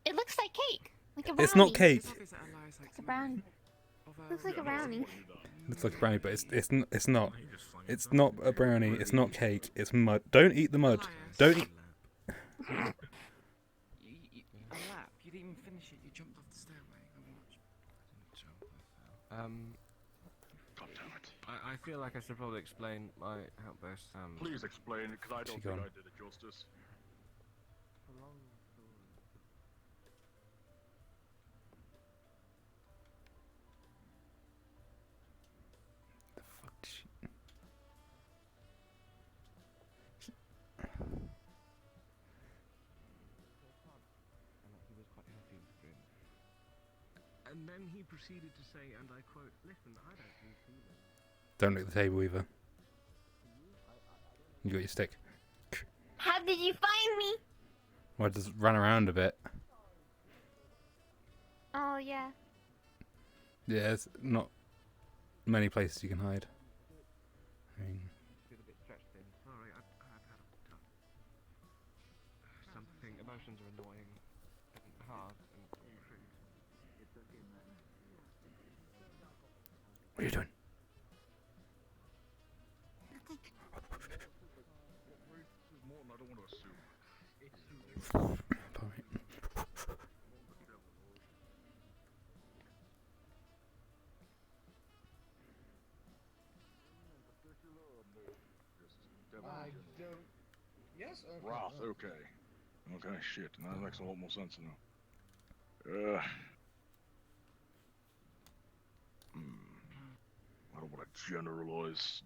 it looks like cake. Like a brownie. It's not cake. It's obvious that Elias likes It's a brownie. Looks like a brownie. It's like a brownie, but it's not. It's not a brownie. It's not cake. It's mud. Don't eat the mud. Don't eat. A lap. You didn't even finish it. You jumped off the stairway. God damn it. I feel like I should probably explain my outburst. Please explain, because I don't She think gone. I did it justice. Fuck shit. He was quite happy with the grin. And then he proceeded to say, and I quote, "Listen, I don't need feelings." Don't lick the table either. You got your stick. How did you find me? Well, just run around a bit. Oh yeah. Yeah, there's not many places you can hide. I mean, Feel a bit stretched thin. Sorry, I've had a tough. Something. Emotions are annoying and hard and true. what are you doing? Morton, I don't want to assume. Pardon me. I don't. Yes. Okay. Roth, okay. Okay, shit. Now that makes a lot more sense now. I don't want to generalize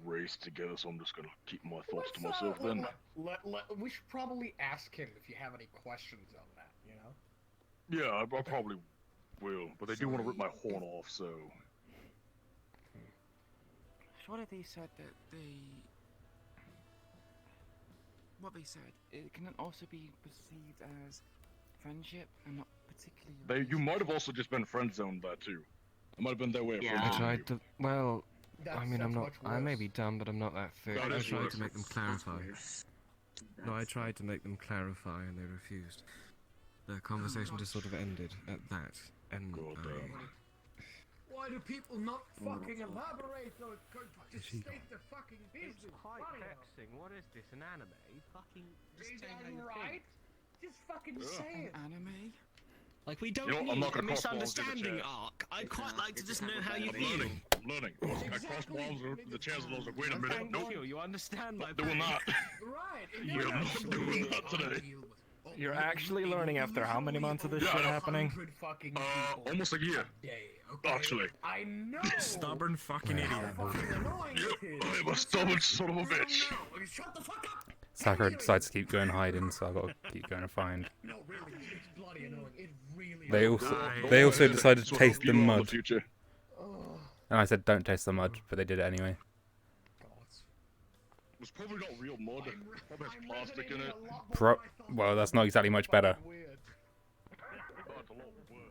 race together, so I'm just gonna keep my thoughts to myself then. We should probably ask him if you have any questions on that. You know. Yeah, I probably will, but they do want to rip my horn off, so. Surely they said that what they said, it can also be perceived as friendship and not particularly. You might have also just been friend zoned that too. It might have been their way of Yeah. friend I zoning tried you. to. Well, I mean, I'm not. much I may worse. be dumb, but I'm not that thick. That I is tried worse. to make them clarify. No, I tried to make them clarify, and they refused. The conversation just sort of ended at that, and God I- damn. Why do people not fucking elaborate or just she state the fucking business? Quite Funny. vexing. What is this? An anime? Fucking. Just Is saying that how you right? think. Just fucking Yeah. say it. Anime? like we don't You know, I'm need not a gonna cross balls in the misunderstanding chat. arc. I'd quite like to just know how you I'm feel. learning. I'm learning. I crossed balls with the chairs and I was like, wait a minute, Thank nope. you. You understand my Not doing pain. that. Right. You're not doing that today. You're actually learning after how many months of this shit happening? Almost a year. Actually. I know. Stubborn fucking How idiot. fucking annoying Yep, it is. I am a stubborn son of a bitch. No, shut the fuck up. Sakura decides to keep going hiding, so I've got to keep going to find. No, really, it's bloody annoying. It really. They is. also decided to Sort of taste the appeal on mud, future. Oh, and I said don't taste the mud, but they did it anyway. God. It was probably not real mud. Probably has plastic in it. Well, that's not exactly much better. Weird. Oh, it's a lot worse.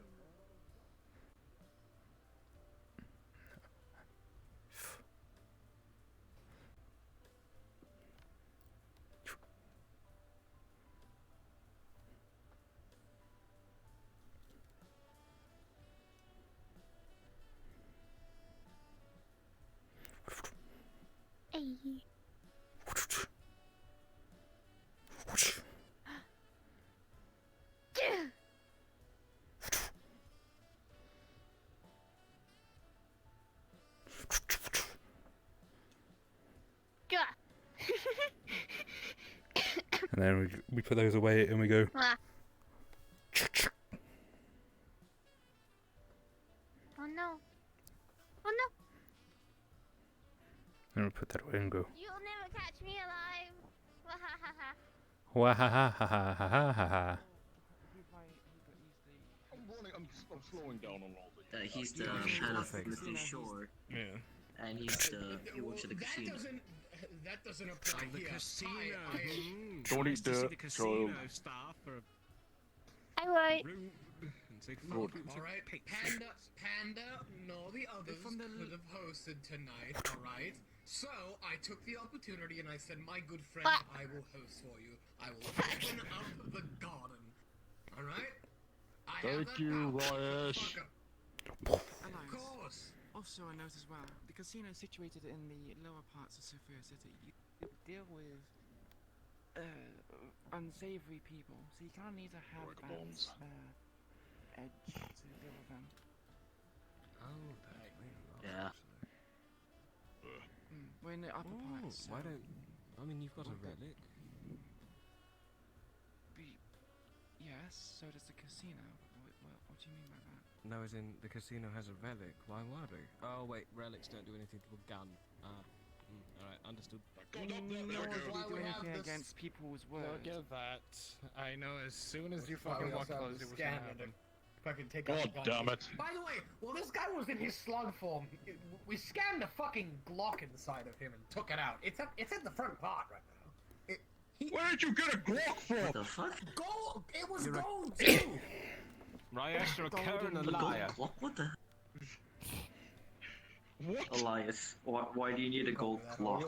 And then we put those away and we go. Ah. Oh no. Oh no. And we put that away and go. You'll never catch me alive. Wahahaha. Wah ha ha ha ha ha ha ha ha. I'm slowing down on all the. He's the head of Mr. Shore. Yeah. And he works at the casino. That doesn't apply The here. casino. Don't eat Nice to see dirt, the casino child. staff for I won't. room and take Good. photos All right, of pics. Panda, and all the others from the could have hosted tonight. All right. So I took the opportunity and I said, "My good friend, Ah. I will host for you. I will open up the garden. All right." I have Thank that you, power. Ryesh. Of Allies. course. Also, a note as well. The casino is situated in the lower parts of Sophia City. You deal with unsavory people, so you kind of need to have Like that bombs. edge to deal with them. Oh, that's weird. Yeah. We're in the upper Oh, parts. why so don't? I mean, you've got a relic. Yes, so does the casino. What do you mean by that? No, as in the casino has a relic. Why worry? Oh wait, relics don't do anything to a gun. Alright, understood. God, up there, Nor there we do go. we do we have anything this- against people's words. Look at that. I know as soon as you Why we fucking walk also have close, the it was gonna scanner happen. to fucking take out God the gun. damn it. By the way, while this guy was in his slug form, we scanned the fucking Glock inside of him and took it out. It's at the front part right now. Where did you get a Glock What from? the fuck? Gold! It was You're a- gold too! Ryesh, you're a coward and a The gold liar. clock? What the? What? Elias, why do you need a gold clock?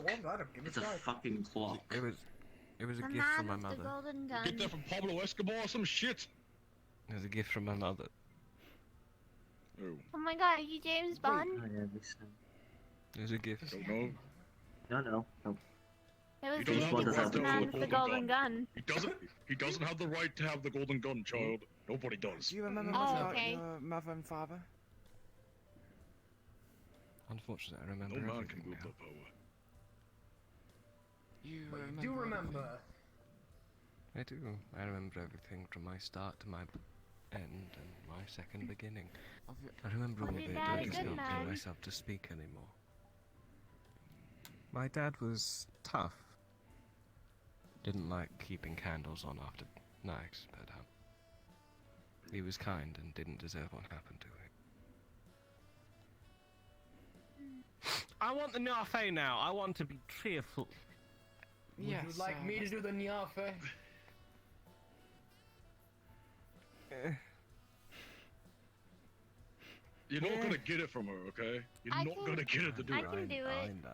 It's a fucking clock. It was a The gift from man my with the mother. golden Get gun. that from Pablo Escobar or some shit? It was a gift from my mother. Oh, Oh my god, are you James Bond? It was a gift. don't know. No. It was You don't have the the right to man have with the the golden gun. He doesn't have the right to have the golden gun, child. Nobody does. Do you remember Oh, much about okay. your mother and father? Unfortunately, I remember No man everything can wield now. that power. You But remember you do everything? remember. I do. I remember everything from my start to my end and my second beginning. Of your, I remember all Was of your it, dad but a I just good don't man? get myself to speak anymore. My dad was tough. Didn't like keeping candles on after nights, but he was kind and didn't deserve what happened to him. I want the Nyafe now. I want to be cheerful. Would yes, you like me to do the Nyafe? You're not gonna get it from her, okay? You're I not can- gonna get it to do I it. can do it. I know.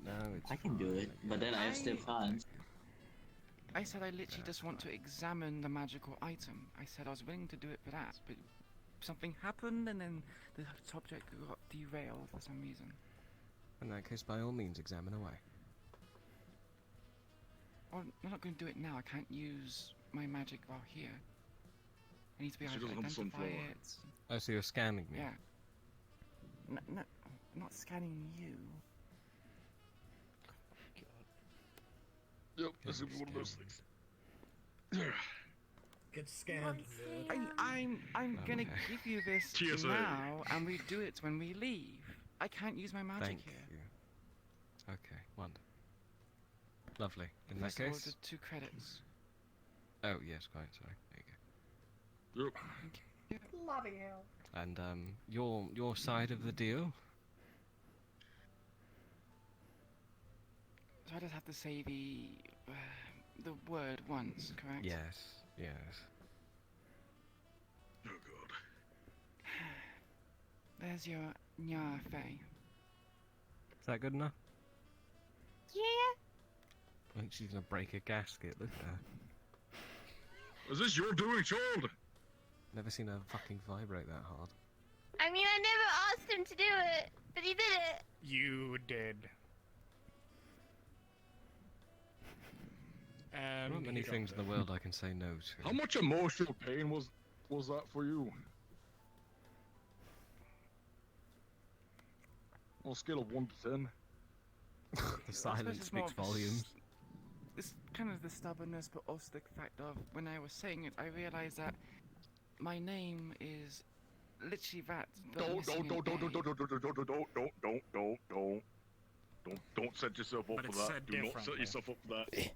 No, it's I can do it, but then I have still fines. I said I literally just want to examine the magical item. I said I was willing to do it for that, but something happened and then the subject got derailed for some reason. In that case, by all means, examine away. Well, I'm not going to do it now. I can't use my magic while here. I need to be She able to doesn't have identify sunflower. it. Oh, so you're scanning me? Yeah. No, I'm not scanning you. Yep, this is one of those things. Get scanned. Once dude. they, I'm gonna Okay. give you this TSA. now, and we do it when we leave. I can't use my magic Thank here. you. Okay, wonderful. Lovely. In that First of all, case. the 2 credits. Oh yes, quite. Sorry. There you go. Yep. Bloody hell. And your side of the deal. So I just have to say the word once, correct? Yes. Yes. Oh god. There's your Nyafe. Is that good enough? yeah. I think she's gonna break a gasket. Look at her. Is this your doing, child? Never seen her fucking vibrate that hard. I mean, I never asked him to do it, but he did it. You did. There aren't many things in the world I can say no to. How much emotional pain was that for you? On a scale of 1 to 10. The silence it's more speaks of a volumes. this kind of the stubbornness, but also the fact of when I was saying it, I realized that my name is literally that. but Don't missing an A. Don't set yourself up But for it's that. said Do not set differently. yourself up for that.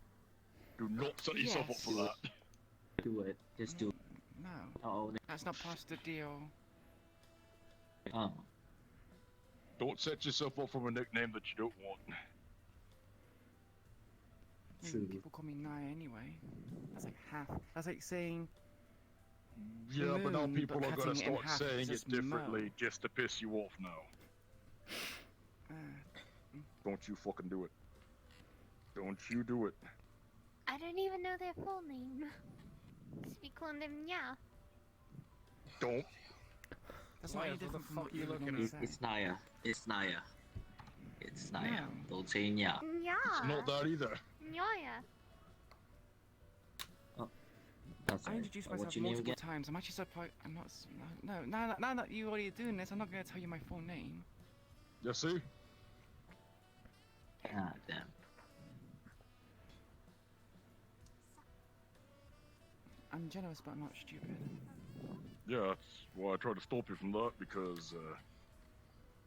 Do not set yourself up Yes. for that. Do it. Just do it. No, Oh, that's not part of the deal. oh. Don't set yourself up for a nickname that you don't want. I mean, True. people call me Naya anyway. That's like half. That's like saying. Yeah, but now Moon, people but are gonna cutting it in start half, saying it's it just Mo. differently just to piss you off now. Don't you fucking do it. Don't you do it. I don't even know their full name. Just be calling them yeah. Don't. That's not Why, any what the different from fuck what are you you would looking normally at? say. It's Naya. It's Naya. It's Naya. No. Don't say yeah. Yeah. It's not that either. Yeah. That's I right. introduced What's myself your name multiple again? times. I'm actually surprised. I'm not. No, now that you already doing this, I'm not going to tell you my full name. You see? God damn. I'm generous, but I'm not stupid. Yeah, that's why I tried to stop you from that because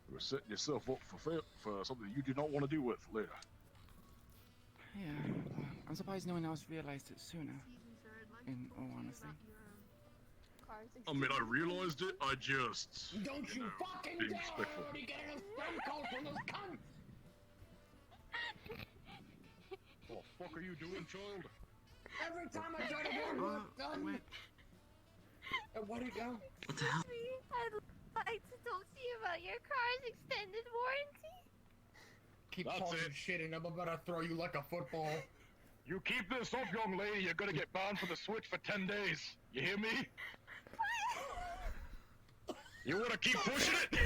you were setting yourself up for something you do not want to deal with later. Yeah. I'm surprised no one else realized it sooner. In all honesty. I mean, I realized it. I just Don't you fucking being dare respectful. already get a friend call from this cunt! What the fuck are you doing, child? Every time I try to get work done. Where'd it go? What the hell? I'd like to talk to you about your car's extended warranty. Keep That's talking it. shit and I'm about to throw you like a football. You keep this up, young lady, you're gonna get banned for the Switch for 10 days. You hear me? You wanna keep pushing it?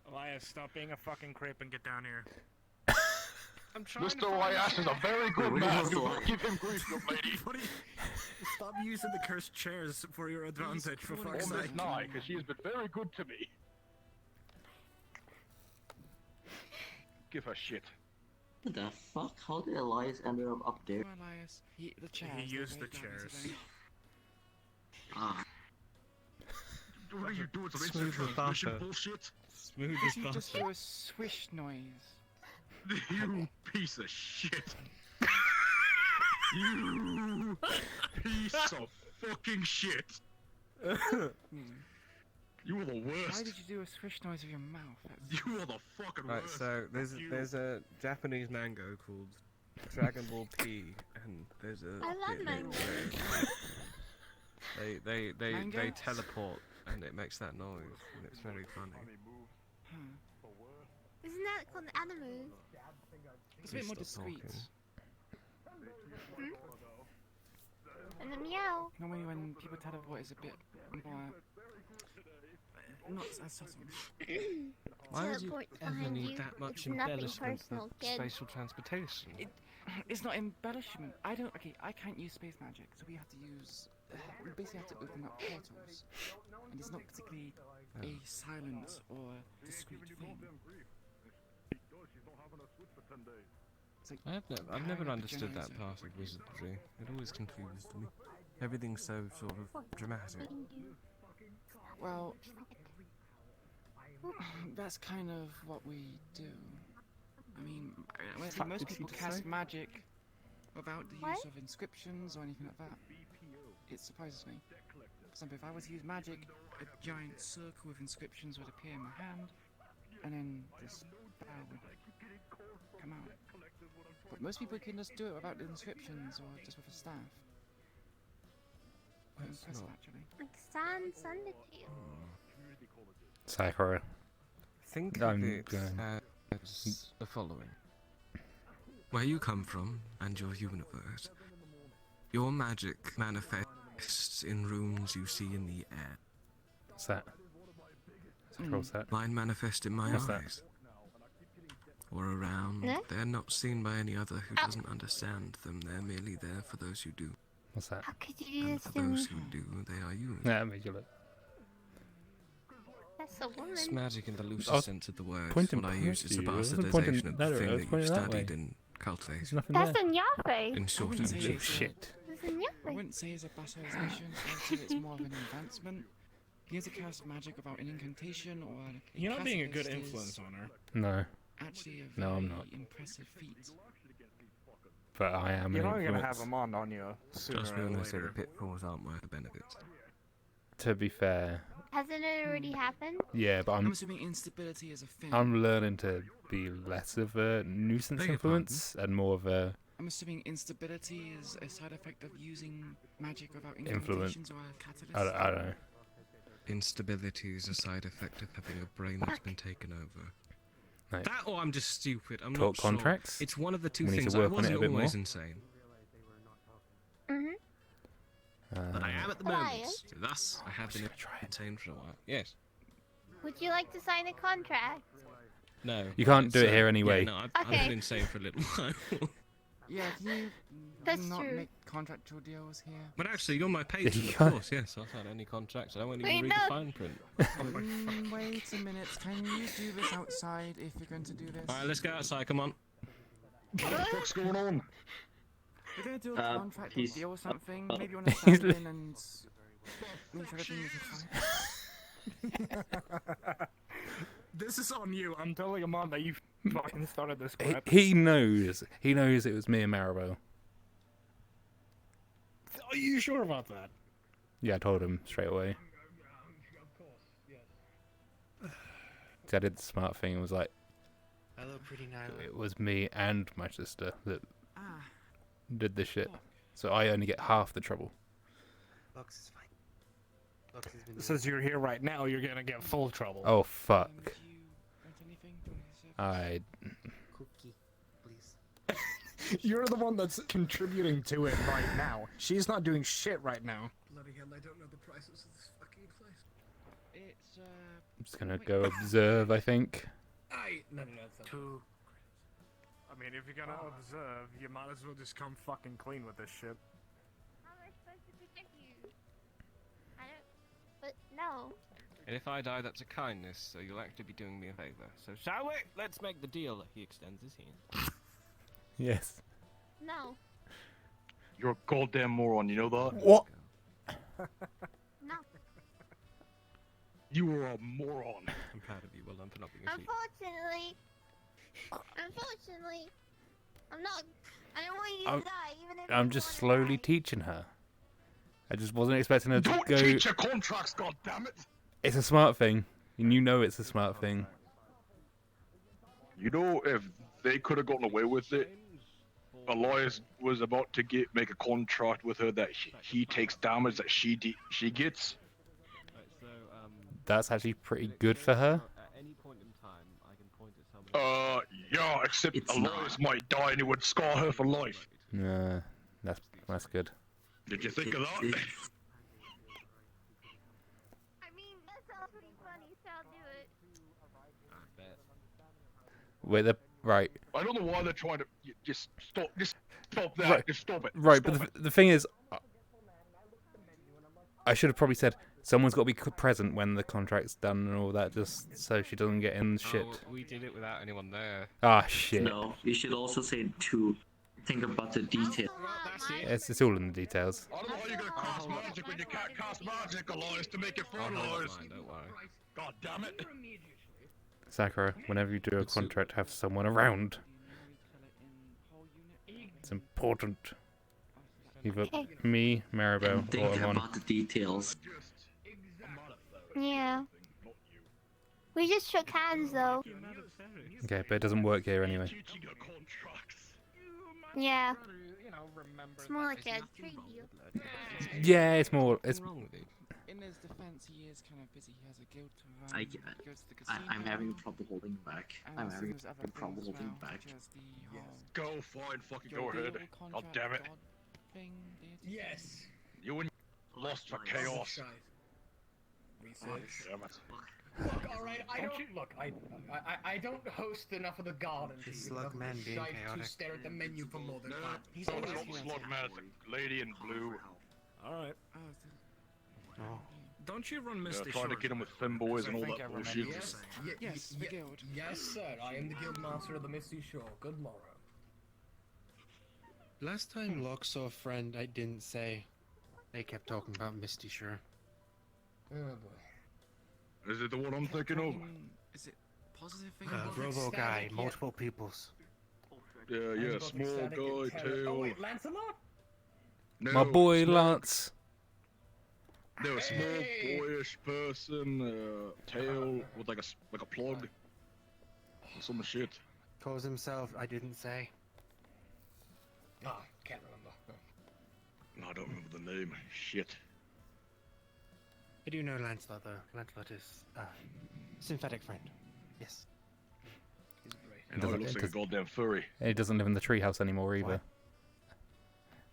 Elias, stop being a fucking creep and get down here. I'm trying to Mr. find Elias is a very good man. Do not give him grief, young lady. Stop using the cursed chairs for your advantage, for fuck's Or Miss sake. Nye, because she has been very good to me. Give her shit. What the fuck? How did Elias end up there? Elias, the chairs. He they're used the very lovely chairs. today. Ah. What are you doing? Some Smooth instant as transmission butter. bullshit? Smooth Did as you just butter. do a swish noise? You piece of shit. You piece of fucking shit. You are the Why worst. did you do a swish noise with your mouth? That's... You are the fucking Right, worst. so Fuck you. there's a Japanese mango called Dragon Ball P, and there's a I love bit mango. where they Mango? teleport, and it makes that noise, and it's very funny. Huh. Isn't that called animal? It's a bit more Please stop discreet. talking. And the meow. Normally when people teleport, it's a bit more... not as subtle. Why would you Teleport ever behind need you. that much It's nothing embellishment personal, for kid. spatial transportation? It's not embellishment. I can't use space magic, so we have to use... we basically have to open up portals. And it's not particularly a silent or discreet thing. It's like I've never powering up a understood that generator. part of wizardry. It always confused me. Everything's so sort of dramatic. Well, that's kind of what we do. I mean, Fuck most did she people just cast say? magic without the What? use of inscriptions or anything like that. It surprises me. For example, if I was to use magic, a giant circle with inscriptions would appear in my hand, and then this spell would come out. But most people can just do it without the inscriptions or just with a staff. Quite That's impressive, not- actually. Like Stan send it to you. Sakura. Think I'm of it going. as the following. Where you come from and your universe, your magic manifests in runes you see in the air. What's that? Scroll set. Mine manifest in my What's that? eyes. Or around. Yeah? They're not seen by any other who doesn't understand them. They're merely there for those who do. What's that? How could you do And this for to me? those who do, they are used. Yeah, made you look. That's a woman. It's magic in the I loosest was sense of the word. pointing What I past use is a you. I wasn't pointing bastardization of that the way, I thing was that you pointing that studied way. in faculty. There's nothing That's there. in your face. In short wouldn't say English. it's Shit. That's in your I face. wouldn't say it's a bastardization. I'd say it's more of an advancement. He has to cast magic without an incantation or You're not being a good pacifist influence is on her. No, actually a No, I'm very not. impressive feat. but I am You're an only gonna have influence. them on you sooner Trust me or when I say the later. pitfalls aren't worth the benefits. To be fair, Hasn't it already happened? yeah, but I'm I'm assuming instability is a thing. learning to be less of a nuisance Beg your influence and more of a I'm assuming instability is a side effect of using magic without Influence. incantations or a catalyst. I don't know. Instability is a side effect of having a brain that's been taken over. Like, That or I'm just stupid. I'm talk not contracts? sure. It's one of the two We need to things. work I on it a wasn't bit always more. insane. Mhm. But I am at the But I moment. am. So thus, I have been insane for a while. Yes. Would you like to sign a contract? No. You can't it's, do it here anyway. Yeah, no, I've Okay. been insane for a little while. Yeah, can you That's not true. make contractual deals here? But actually, you're my patron, You of can't- course. Yes, I'll sign any contracts. I won't Wait, even read no. the fine print. Wait a minute. Can you do this outside if you're going to do this? All right, let's go outside. Come on. What the fuck's going on? We're going to do a contract or he's- deal or something. oh. Maybe you want to stand in and make sure everything is fine. This is on you. I'm telling him on that you fucking started this He, crap. he knows. He knows it was me and Maribel. Are you sure about that? Yeah, I told him straight away. Of course, yes. 'Cause I did the smart thing and was like, Hello, pretty Nyla. it was me and my sister that Ah, did this shit. So I only get half the trouble. Lux is fine. Lux has been. Since you're here right now, you're gonna get full trouble. Oh, fuck. would you want anything? Do you want any service? I... Cookie, please. You're the one that's contributing to it right now. She's not doing shit right now. Bloody hell, I don't know the prices of this fucking place. It's I'm just gonna go observe, I think. No, that's not. Two. I mean, if you're gonna observe, you might as well just come fucking clean with this shit. How am I supposed to protect you? I don't. But no. And if I die, that's a kindness, so you'll actually be doing me a favor. So shall we? Let's make the deal. He extends his hand. Yes. No. You're a goddamn moron, you know that? What? No. You are a moron. I'm proud of you. Well done for not being a sheep. Unfortunately, I'm not. I don't want you I'm- to die, even if I'm you just wanna slowly die. teaching her. I just wasn't expecting her to Don't go... teach your contracts, goddammit! It's a smart thing. And you know it's a smart thing. You know, if they could have gotten away with it, Elias was about to make a contract with her that he takes damage that she gets. Right, so, That's actually pretty good for her. At any point in time, I can point at someone. Yeah, except It's Elias might die and it would scar her for life. That's good. Did you think of that? I mean, that sounds pretty funny, so I'll do it. I bet. Wait, right. I don't know why they're trying to just stop that. Right. Just stop it. Right, Stop but the thing is, I should have probably said someone's got to be present when the contract's done and all that, just so she doesn't get in shit. Oh, we did it without anyone there. Ah, shit. No, you should also say to think about the detail. That's it. It's all in the details. I don't know how you're gonna cast magic when you can't cast magic, Elias, to make it Oh, no, fertilized. mine, don't worry. God damn it. Sakura, whenever you do a contract, have someone around. It's important. Either me, Maribel, Think or Amon. about the details. Yeah. We just shook hands, though. Okay, but it doesn't work here anyway. Teaching her contracts. Yeah. You know, remember. It's more like a trade deal. Yeah, it's more. It's What's wrong with it? in his defense, he is kind of busy. He has a guild to run. I he get it. goes to the casino. I'm having trouble holding back. and I'm there's having those other trouble things as holding well, back. such as the whole Go fine, fucking go your ahead. deal God contract damn it. god thing, deity Yes. You and lost for chaos. Shite. God damn it. Look, alright, I don't host enough of the garden to Is even know Slugman who's being shite to chaotic? stare at the menu for more than No, 5 He's no, always it's not here. Slug Man, it's a lady in blue. Alright. Oh, Oh. Don't you run Misty Trying to Shores, get him with by the way, femboys 'cause and I all think that I remember bullshit. you Yes, saying. y- Yes, the y- guild. Yes, sir. I am the guild master of the Misty Shore. Good morrow. Last time Locke saw a friend, I didn't say. They kept talking about Misty, sure. Oh boy. Is it the one I'm thinking of? Is it positive thing? Robo guy, multiple peoples. Yeah, small guy, tail. Oh wait, Lancelot? No, My boy small, Lance. No, a small boyish person, tail with like a plug. Some shit. Calls himself, I didn't say. Oh, can't remember. No, I don't remember the name. Shit. I do know Lancelot, though. Lancelot is synthetic friend. Yes. He's great. And he looks like a goddamn furry. He doesn't live in the treehouse anymore either.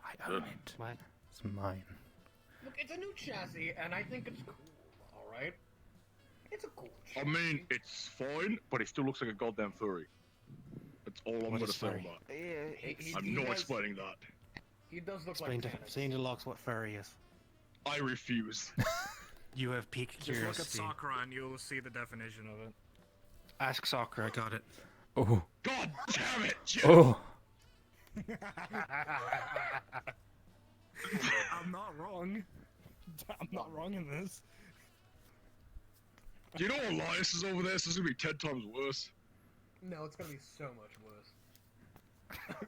What? I own it. What? It's mine. Look, it's a new chassis, and I think it's cool. All right. It's a cool chassis. I mean, it's fine, but he still looks like a goddamn furry. That's all I'm gonna say on that. Yeah, I'm not explaining that. He does look Explain like to Locks what furry is. I refuse. You have piqued Just look at curiosity. Sakura and you'll see the definition of it. Ask Sakura, I got it. Oh. God damn it, Jim! Oh. I'm not wrong. I'm not wrong in this. Do you know Elias is over there? So it's gonna be 10 times worse. No, it's gonna be so much worse.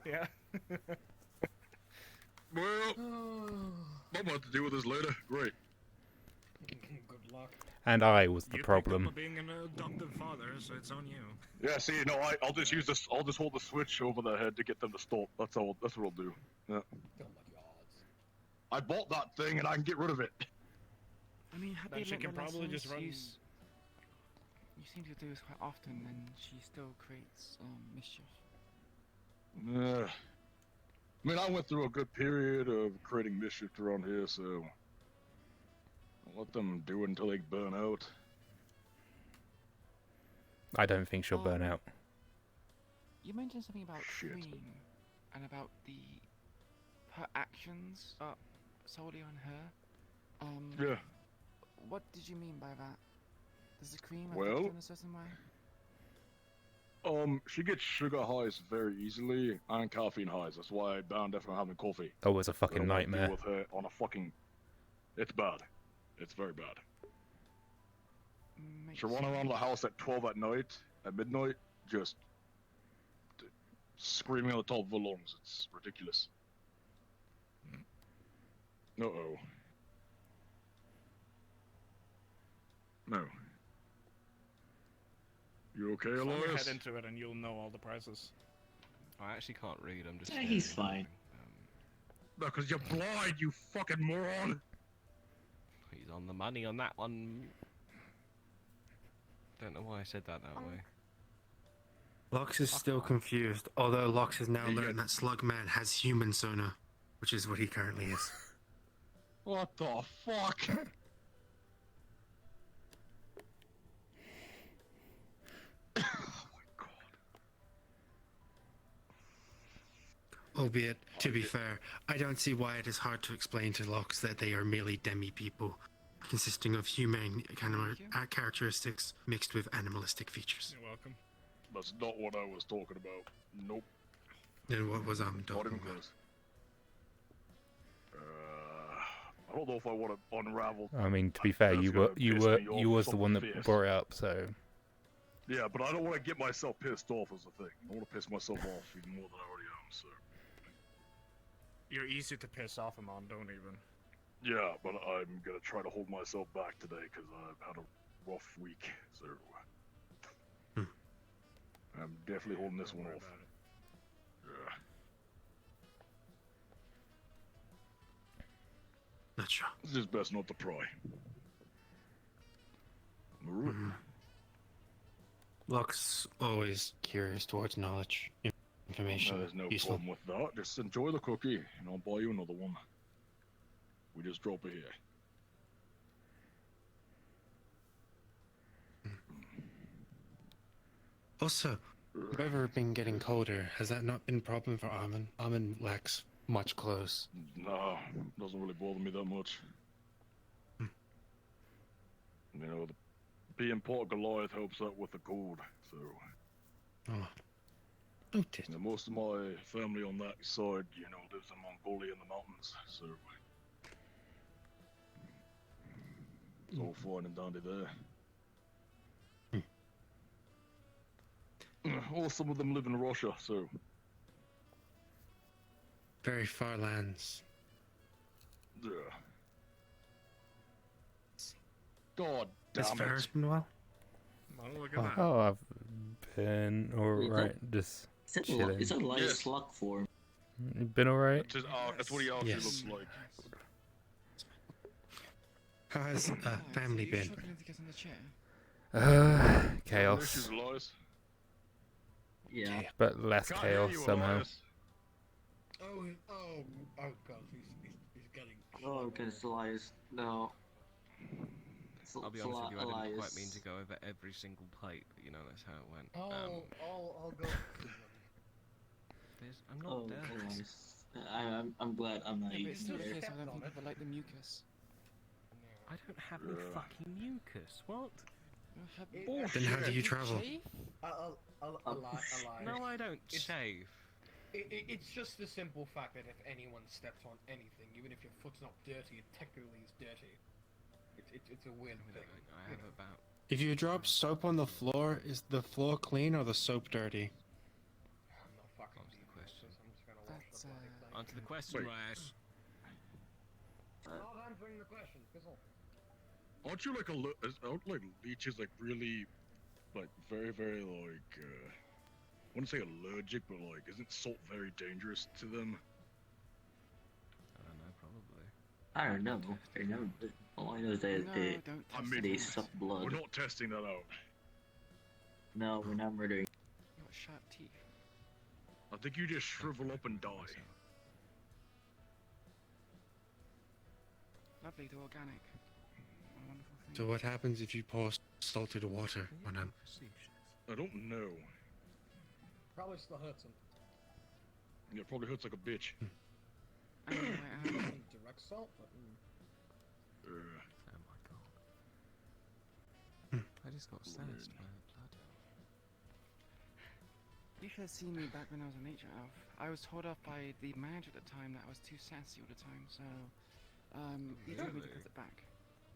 Yeah. Well, I'm about to deal with this later. Great. Good luck. And I was the You problem. picked up being an adoptive father, so it's on you. Yeah, see, no, I'll just use this. I'll just hold the switch over their head to get them to stop. That's what I'll do. Yeah. Don't like your odds. I bought that thing and I can get rid of it. I mean, had Then they she learnt can their probably just lessons, run. You seem to do this quite often, and she still creates mischief. Yeah. I mean, I went through a good period of creating mischief around here, so I'll let them do it until they burn out. I don't think she'll burn out. You mentioned something about Shit. Cream and about her actions are solely on her. Yeah. What did you mean by that? Does the cream affect Well- her in a certain way? She gets sugar highs very easily and caffeine highs. That's why I banned her from having coffee. That was a I fucking don't wanna nightmare. Deal with her on a fucking. It's bad. It's very bad. She'll run around the house at 12 at night, at midnight, just screaming at the top of her lungs. It's ridiculous. Uh-oh. No. You okay, Slam your Elias? head into it and you'll know all the prices. I actually can't read. I'm just. Yeah, he's fine. No, because you're blind, you fucking moron! He's on the money on that one. Don't know why I said that way. Lox is still confused, although Lox has now learned that Slugman has human sonar, which is what he currently is. What the fuck? Albeit, to be fair, I don't see why it is hard to explain to Lox that they are merely demi-people, consisting of human characteristics mixed with animalistic features. You're welcome. That's not what I was talking about. Nope. Then what was I Not talking even about? close. I don't know if I want to unravel. I mean, to be fair, That's you gonna were piss me you off was the one that fucking fierce. brought it up, so Yeah, but I don't want to get myself pissed off as the thing. I want to piss myself off even more than I already am, so. You're easy to piss off him on, don't even. Yeah, but I'm gonna try to hold myself back today because I've had a rough week, so. I'm definitely holding this one off. Yeah. Not sure. It's just best not to pry. Lox always curious towards knowledge, information, There's no useful. problem with that. Just enjoy the cookie, and I'll buy you another one. We just drop it here. Also, weather been getting colder. Has that not been a problem for Armin? Armin lacks much clothes. No, doesn't really bother me that much. You know, being Port Goliath helps out with the cold, so. Oh. Noted. You know, most of my family on that side, you know, lives in Mongolia in the mountains, so it's all fine and dandy there. Or some of them live in Russia, so Very far lands. yeah. God Has damn Ferris it! been well? Oh, look at that. Oh, I've been alright. Just chilling. Is that like Yes. slug form? You been alright? That's, that's what he actually Yes. looks like. How has family You're been? struggling to get on the chair. Chaos. Issues, Elias. Yeah. But less Can't hear chaos you, somehow. Elias. Oh, God, he's getting. Oh, okay, it's Elias. No. I'll be honest with you, I didn't quite mean to go over every single plate, but you know, that's how it went. I'll go. I'm not Oh, there. Elias. I'm glad I'm not Yeah, but it's still even the there. case I don't think people like the mucus. I don't have any fucking mucus. What? Then how do you travel? A lie. No, I don't It's- shave. It's just the simple fact that if anyone steps on anything, even if your foot's not dirty, it technically is dirty. It's a weird thing. I have about. If you drop soap on the floor, is the floor clean or the soap dirty? I'm not fucking Answer the deep question. into this, I'm just gonna wash That's, the bloody thing. Onto the question, Wait. Rash. Not answering the question, piss off. Aren't you like aren't like leeches like really, like very like I wouldn't say allergic, but like isn't salt very dangerous to them? I don't know, probably. I don't know. I never. All I know is that No, they don't I test mean, they it. suck We're blood. not testing that out. No, we're not murdering. You got sharp teeth. I think you just shrivel up and die. Lovely, they're organic. What a wonderful thing. So what happens if you pour salted water on them? I don't know. Probably still hurts him. Yeah, it probably hurts like a bitch. Anyway, Direct salt, but. Oh my god. I just got sensed by the blood. you should have seen me back when I was a nature elf. I was told off by the manager at the time that I was too sassy all the time, so he told me to Really? cut it back.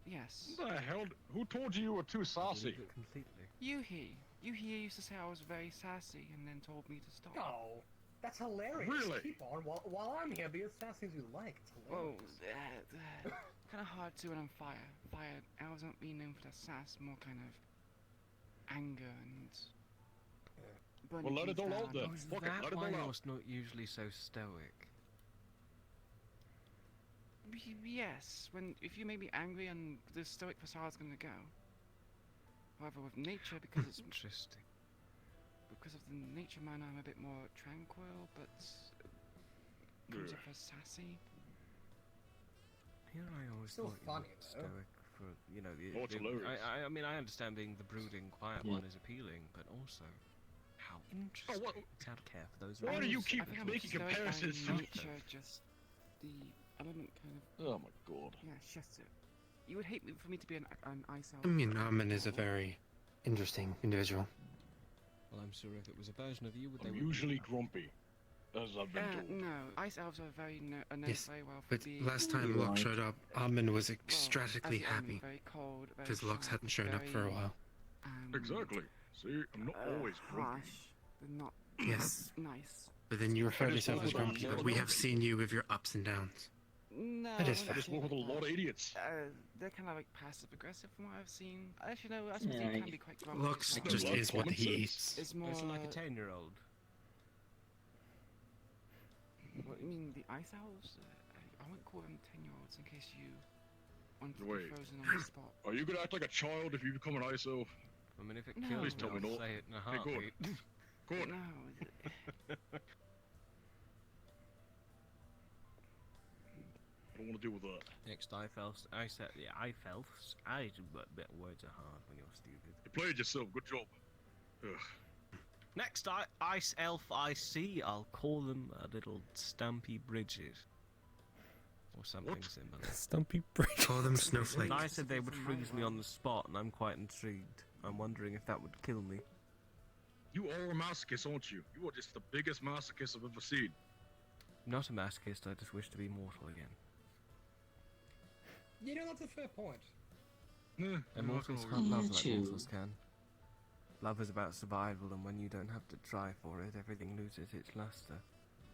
Yes. What the hell? Who told you you were too saucy? Completely. Yuhi used to say I was very sassy and then told me to stop. No, that's hilarious. Really? Keep on while I'm here. Be as sassy as you like. It's Whoa, hilarious. kind of hard to when I'm fire. Fire, elves don't be known for their sass, more kind of anger and. burning Well, let it things all out down. then. Oh, is Fuck it, that let it why all out. you're not usually so stoic? Yes, if you make me angry and the stoic facade's gonna go. However, with nature, because it's Interesting. because of the nature man, I'm a bit more tranquil, but comes Yeah. off as sassy. Here I always Still thought you funny, were though. stoic for, you know, Oh, it's hilarious. I mean, I understand being the brooding, quiet Yeah. one is appealing, but also how interesting. what- Child care for those. Why do you keep I think I'm making stoic by comparisons? nature, just the element kind of Oh my god. shifts it. You would hate me for me to be an ice elf. I mean, Armin is a very interesting individual. Well, I'm sure if it was a version of you, they I'm would usually grumpy, as I've been told. No, ice elves are very known Yes, very well for but being last time You're Locke right. showed up, Armin was well, ecstatically as in happy very cold, very because Lux sharp, hadn't shown up for a very, while. Exactly. See, I'm not always grumpy. harsh, but not Yes, nice. but then you refer to just yourself as walk with a grumpy. lot But of we have grumpy. seen you with your ups and downs. No, That is I'm fair. I just work with a lot of idiots. They're kind of like passive aggressive from what I've seen. Actually, no, I suppose Yeah, you can be quite grumpy. Lux as No, well. just like is what common he sense. eats. It's more. It's like a 10-year-old. What you mean, the ice elves? I won't call them 10-year-olds in case you want to Wait. be frozen on the spot. Are you gonna act like a child if you become an ISO? I mean, if it No. kills Please me, tell me I'll not. say it in a Okay, good. heartbeat. Good. No, I don't want to deal with that. Next, I felt, words are hard when you're stupid. You played yourself. Good job. Ugh. Next, ice elf I see, I'll call them a little Stumpy Bridget. Or something What? similar. Stumpy Bridge. Call them snowflakes. I said they would freeze me on the spot, and I'm quite intrigued. I'm wondering if that would kill me. You are a masochist, aren't you? You are just the biggest masochist I've ever seen. Not a masochist, I just wish to be mortal again. You know, that's a fair point. Immortals can't love like mortals can. Love is about survival, and when you don't have to try for it, everything loses its luster,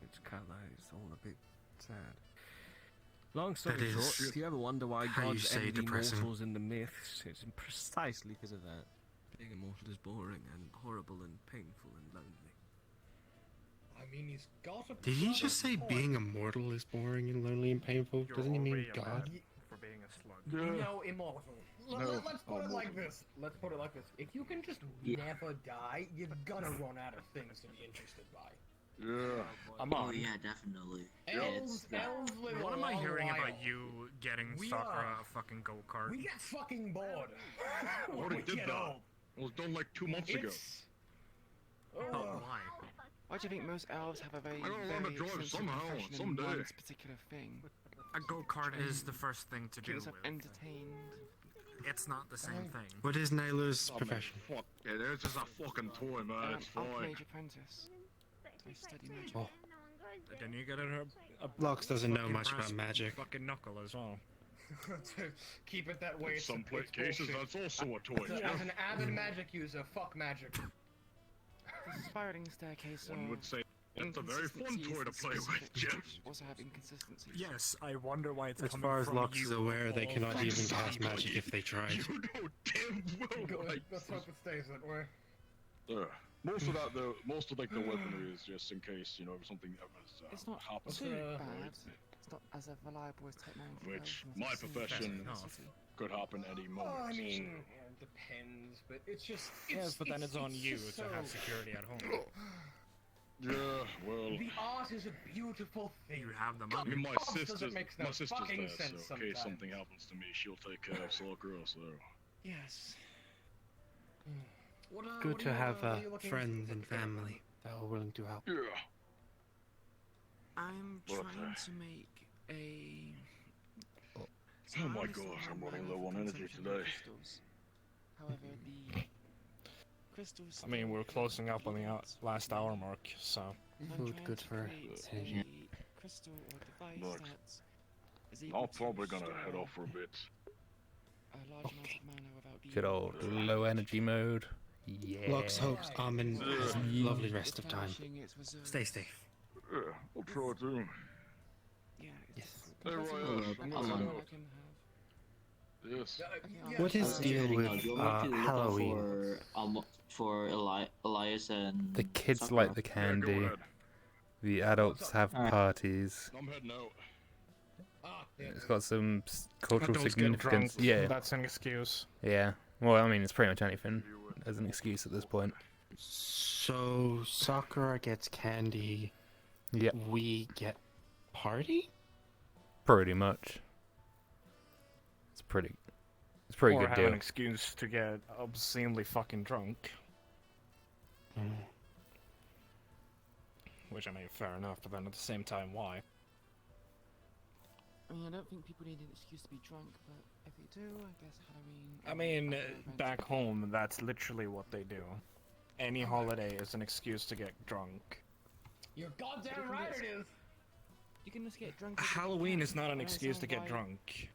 its colour. It's all a bit sad. Long story That is short, if you ever wonder why how you gods say envy depressing. mortals in the myths, it's precisely because of that. Being immortal is boring and horrible and painful and lonely. I mean, he's got a. Did he just say point. being immortal is boring and lonely and painful? Doesn't he mean God? For being a slug. No, immortal. Let's put it like this. Let's put it like this. If you can just never die, you're gonna run out of things to be interested by. Yeah. I'm on. Oh yeah, definitely. Elves live What a am I long hearing while. about you getting We Sakura are- a fucking go-kart? We get fucking bored. I when already we did get that. old. It was done like 2 months ago. It's... Oh, Ugh. why? Why do you think most elves have a very, I gotta learn to very drive sense of somehow, profession in someday. one particular thing? A go-kart is the first thing to Keep do yourself with. entertained. It's not the same thing. What is Nyla's Oh, man, profession? fuck it, it's just a fucking toy, man. It's fine. Alchemage apprentice. I study magic. Oh. Then you get a Lux doesn't know fucking much brass about magic. fucking knuckle as well. To keep it that way. In It's some it's cases, bullshit. that's also a toy. As an avid magic user, fuck magic. The spiraling staircase One would say it's a very fun inconsistencies toy to that play with, specific Jeff. features also have inconsistencies. Yes, I wonder why it's As coming far as from Lux you is aware, they of all cannot fucking even cast people. magic if they tried. You know damn well Go, right. let's hope it stays that way. Most of that, though, most of like the weaponry is just in case, you know, if something ever It's not happens. too bad. It's not as reliable as technology. Which, versions my of some profession in the city. could happen any moment. Well, I mean, so. yeah, it depends, but it's just. Yes, but then it's on you just to so... have security at home. Yeah, well. The art is a beautiful thing. You have the I money. mean, my Cost sister's doesn't make no there, fucking so sense in case sometimes. something happens to me, she'll take care of Sakura. So. Yes. What, Good what are to you, have what are you looking friends for? and family that are willing to help. Yeah. I'm What, trying to make a. Oh my gosh, I'm running low on energy today. However, the crystals. I mean, we're closing up on the last hour mark, so. Food good for energy. A crystal or device Look, that is able I'm to probably gonna store head off for a bit. a large amount of mana without being Good old low energy mode. Yeah. Lux hopes Armin has a lovely rest of time. replenishing its reserves. Stay safe. Yeah, I'll try to. Yeah, Yes. Hey, compared to Ryan. most I'm ones on. I can have. Yes. What is Okay, deal anyhow, with do you want me to look out Halloween? for Elias and The kids Sakura? like the Yeah, go candy. ahead. The adults have Alright. parties. I'm heading out. Ah, yeah. It's got some cultural Adults get significance. drunk, Yeah, that's an excuse. yeah. Well, I mean, it's pretty much anything as an excuse at this point. So Sakura gets candy. Yep, We get party. pretty much. It's pretty Or good have deal. an excuse to get obscenely fucking drunk. Which, I mean, fair enough, but then at the same time, why? I mean, I don't think people need an excuse to be drunk, but if they do, I guess Halloween. I or mean, other events back are- home, that's literally what they do. Any holiday is an excuse to get drunk. You're goddamn right it is. You can just get drunk. every Halloween weekend. is not I an excuse to understand get why- drunk.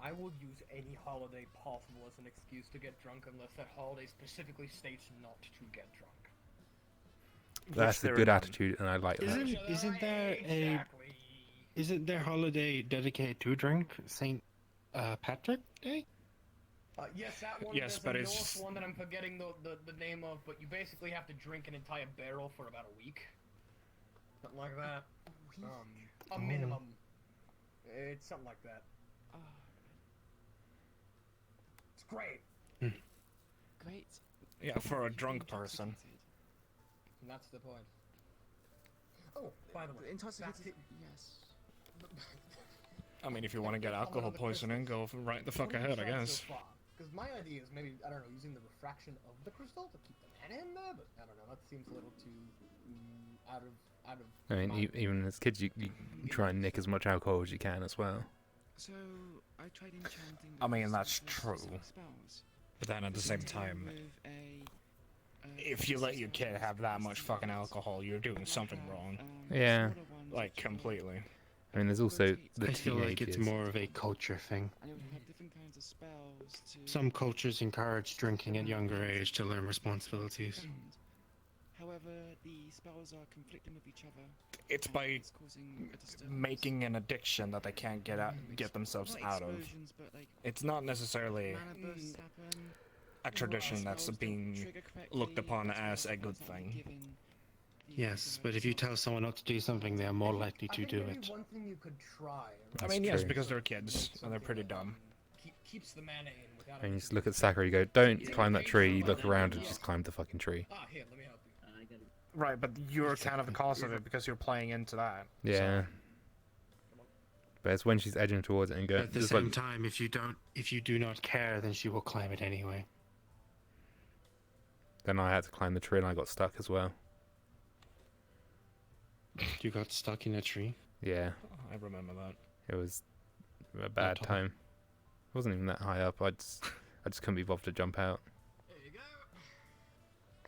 I will use any holiday possible as an excuse to get drunk unless that holiday specifically states not to get drunk. That's a Which good they're- attitude, and I like that. Isn't there a Exactly. isn't there holiday dedicated to drink? Saint Patrick Day? Yes, that one. Yes, there's but a it's- Norse one that I'm forgetting the name of, but you basically have to drink an entire barrel for about a week. Something like that. A minimum. It's something like that. Ah, It's great. great. Yeah, for a drunk person. Intoxicated. And that's the point. Oh, by the way, Intoxicated. Yes. I mean, if you want to get alcohol poisoning, go right the fuck ahead, I guess. Because my idea is maybe, I don't know, using the refraction of the crystal to keep the mana in there, but I don't know, that seems a little too out of I mean, my- even as kids, you try and nick as much alcohol as you can as well. So I tried enchanting. I mean, the that's crystals with true. spells. But then at the This same in turn time, with a if you let your kid have that much fucking alcohol, you're doing something wrong. Yeah. Like, completely. I mean, there's also the I feel like it's teenagers. more of a culture thing. And it would have different kinds of spells to. Some cultures encourage drinking at younger age to learn responsibilities. However, the spells are conflicting with each other. It's and by it's causing a disturbance. making an addiction that they can't get themselves Not out of. explosions, but, like, It's not necessarily mana bursts happen, a tradition that's spells don't being trigger correctly, looked upon that's as why a good spells aren't thing. given the Yes, but if you tell someone not to do something, they are more likely to do it. One thing you could try. I mean, yes, because they're kids and they're pretty dumb. Keeps the mana in without. And you just look at Sakura, you go, don't climb that tree. You look around and just climb the fucking tree. Ah, here, let me help you. Right, but you're kind of the cause of it because you're playing into that. Yeah. But it's when she's edging towards it and going. At the just same like, time, if you do not care, then she will climb it anyway. then I had to climb the tree and I got stuck as well. You got stuck in a tree? Yeah. I remember that. It was a bad tall. time. It wasn't even that high up. I just couldn't be bothered to jump out. There you go.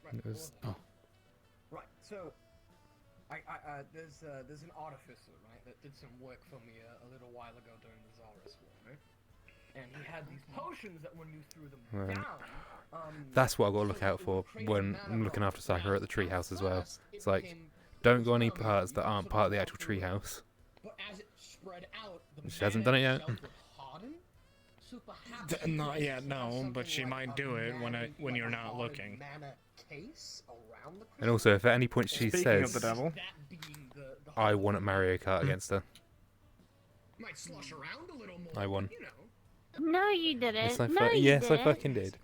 Right. It was. Oh. Right. So, there's an artificer, right, that did some work for me a little while ago during the Zaris War, right? And he had these potions that when you threw them Right. down, That's what I've got to look out for when I'm looking after Sakura at the treehouse as well. It's like, don't go any parts that aren't part of the actual treehouse. But as it spread out, the She hasn't done it yet. mana itself would harden. So perhaps Not you yet, could no, have but she something might like do a it when mana- when like you're a not hardened looking. mana case around the And also, if at any point she Speaking says, of the devil, that being the I won at Mario Kart against her, might slush around a little more. I won. You know. No, you didn't. Yes, I, no, you yes, I didn't. fucking did.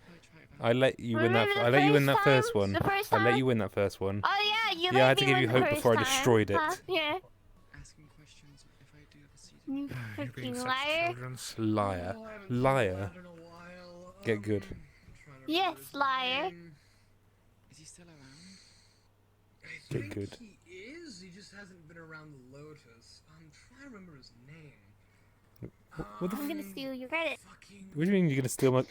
I let you win that. Remember the I let you win that first first time? one. The first I let time? you win that first one. Oh yeah, you Yeah, let I had to me give win you the hope first before I time. destroyed it. Huh? Yeah. Asking questions if I do the seed. You you're being freaking such liar. children. Liar, Oh, I haven't seen liar. Vlad in a while. Get good. I'm trying to Yes, remember his liar. name. Is he still around? I Get think good. he is. He just hasn't been around the Lotus. I'm trying to remember his name. What the I'm gonna steal your credit. Fucking. What do you mean you're gonna steal my?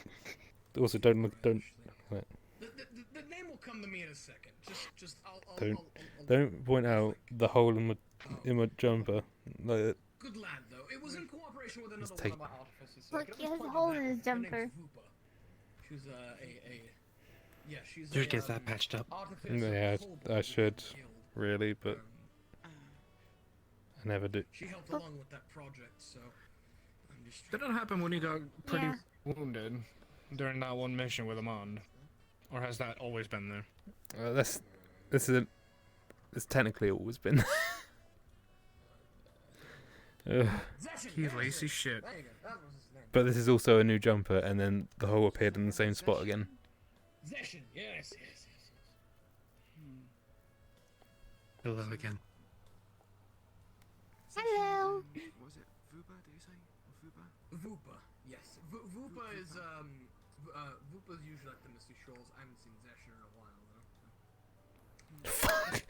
Also, don't look. Don't. Wait, The name will come to me in a second. Just I'll don't point out the hole in my jumper. Like, Good lad though. It was in cooperation with another take- one of my artificers. so Look, I can he at has least a point hole out in that his her jumper. name's Vupa. She's yeah, she's Should get that patched up. artificer yeah, pulled I with should the guild. really, but I never do. She helped along with that project, so I'm just Did that happen when you got pretty Yeah. wounded during that one mission with Amand? Or has that always been there? It's technically always been. Ugh. He's lazy shit. There you go. That was his name. But this is also a new jumper, and then the hole appeared in the same spot again. Zeshin, yes. Hello again. Hello. What was it? Vuba, did you say? Or Vuba? Vupa, yes. Vupa is Vupa's usually like the Misty Shoals. I haven't seen Zeshin in a while though. Fuck.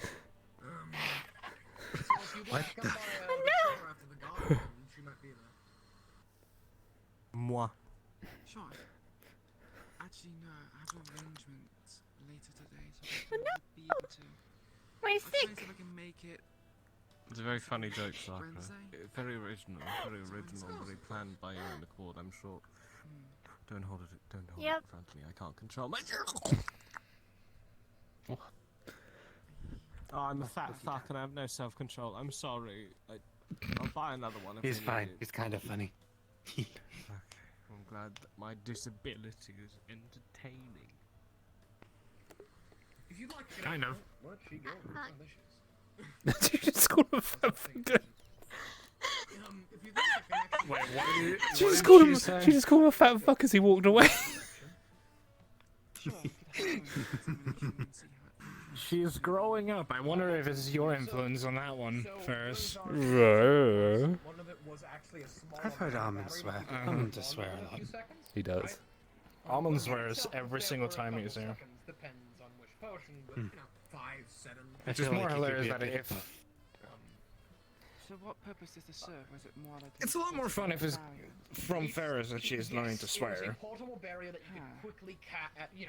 So if you want to come by the shore after the garden, she might be there. Moi. Sure. Actually, no. I have arrangements later today, so I won't be able to. We're I'll try sick. and see if I can make it. It's a very funny joke, Sakura. Wednesday? Very original, very planned by your own accord, I'm sure. Don't hold it in Yep. front of me, I can't control my... Oh, I'm a fat fuck and I have no self-control. I'm sorry. I'll buy another one if He's I need fine. it. He's kind of funny. Okay, I'm glad that my disability is entertaining. If you'd like to get Kind out- of. Where'd she go? Hi. Oh, there she is. Did you just call him a fat fucker? If you'd like to connect- Wait, what did you, She what just did called you him. say? She just called him a fat fuck as he walked away. Sure. I could have an examination and see how it She's growing up. I wonder if it's your influence on that one So, first. one of it was actually a small I've heard amount of Almond battery swear. that was Almond does on swear within a lot. few seconds, He does. right? Almond Well, swears itself every is single there for a time couple he's there. seconds, depends on which potion, but you know, 5, 7. I It's feel just more like he could hilarious be a that bit if tough. So what purpose does this serve? Or is it more like It's a lot more fun if it's from Ferris that she's learning to It was a swear, portable barrier that you could quickly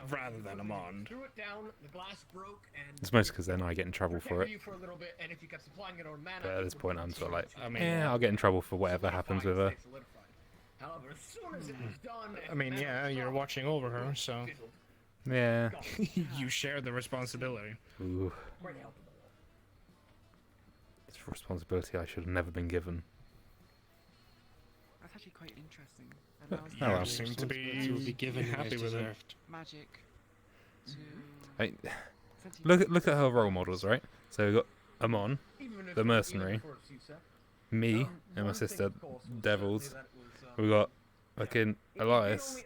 rather than a Mond. threw it down, the glass broke, and It's mostly because then I get in trouble for it. you for a little bit, and if you kept supplying it on mana, But at this point, I'm sort of like, I mean, I'll get in trouble for whatever happens with her. However, as soon as it was done, I mean, yeah, you're watching over her, so Yeah. you share the responsibility. Ooh. It's a responsibility I should have never been given. That's actually quite interesting. But- Allows oh well. you Seem to be will be given happy as with it. deserved. magic to I, essentially look at her role models, right? So we got Amon, the mercenary, me and my sister, Devils. We got fucking Elias,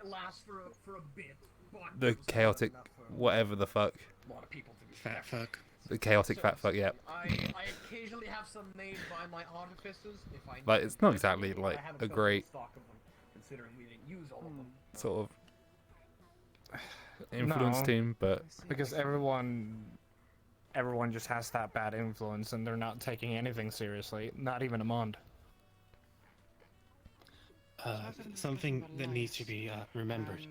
the chaotic whatever the fuck, Fat fuck. the chaotic fat fuck. Yeah, I occasionally have some made by my artificers. If I like need it's them. not exactly I like have a physical great stock of them, considering we didn't use all of them. sort of influence No. team, but Because everyone just has that bad influence, and they're not taking anything seriously. Not even a Mond. Something that needs to be remembered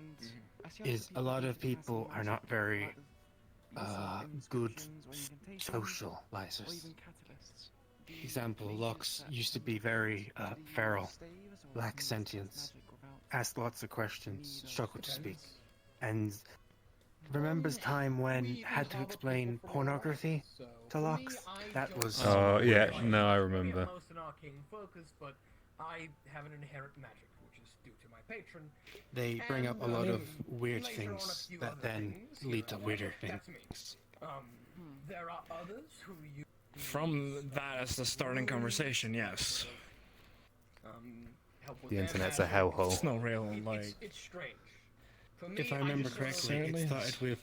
is a lot of people are not very good socializers. Example, Lux used to be very feral, lack sentience, asked lots of questions, struggled to speak, and remembers time when had to explain pornography to Lux. That was yeah, no, I remember. Most in arcane focus, but I have an inherent magic, which is due to my patron. They bring up a lot of weird later on a things few that other then things, lead to weirder that's me. things. There are others who use From that as the starting conversation, yes. help with The their internet's a magic. hellhole. It's no real, like... It's strange. For me, If I remember just sort of- correctly, it started with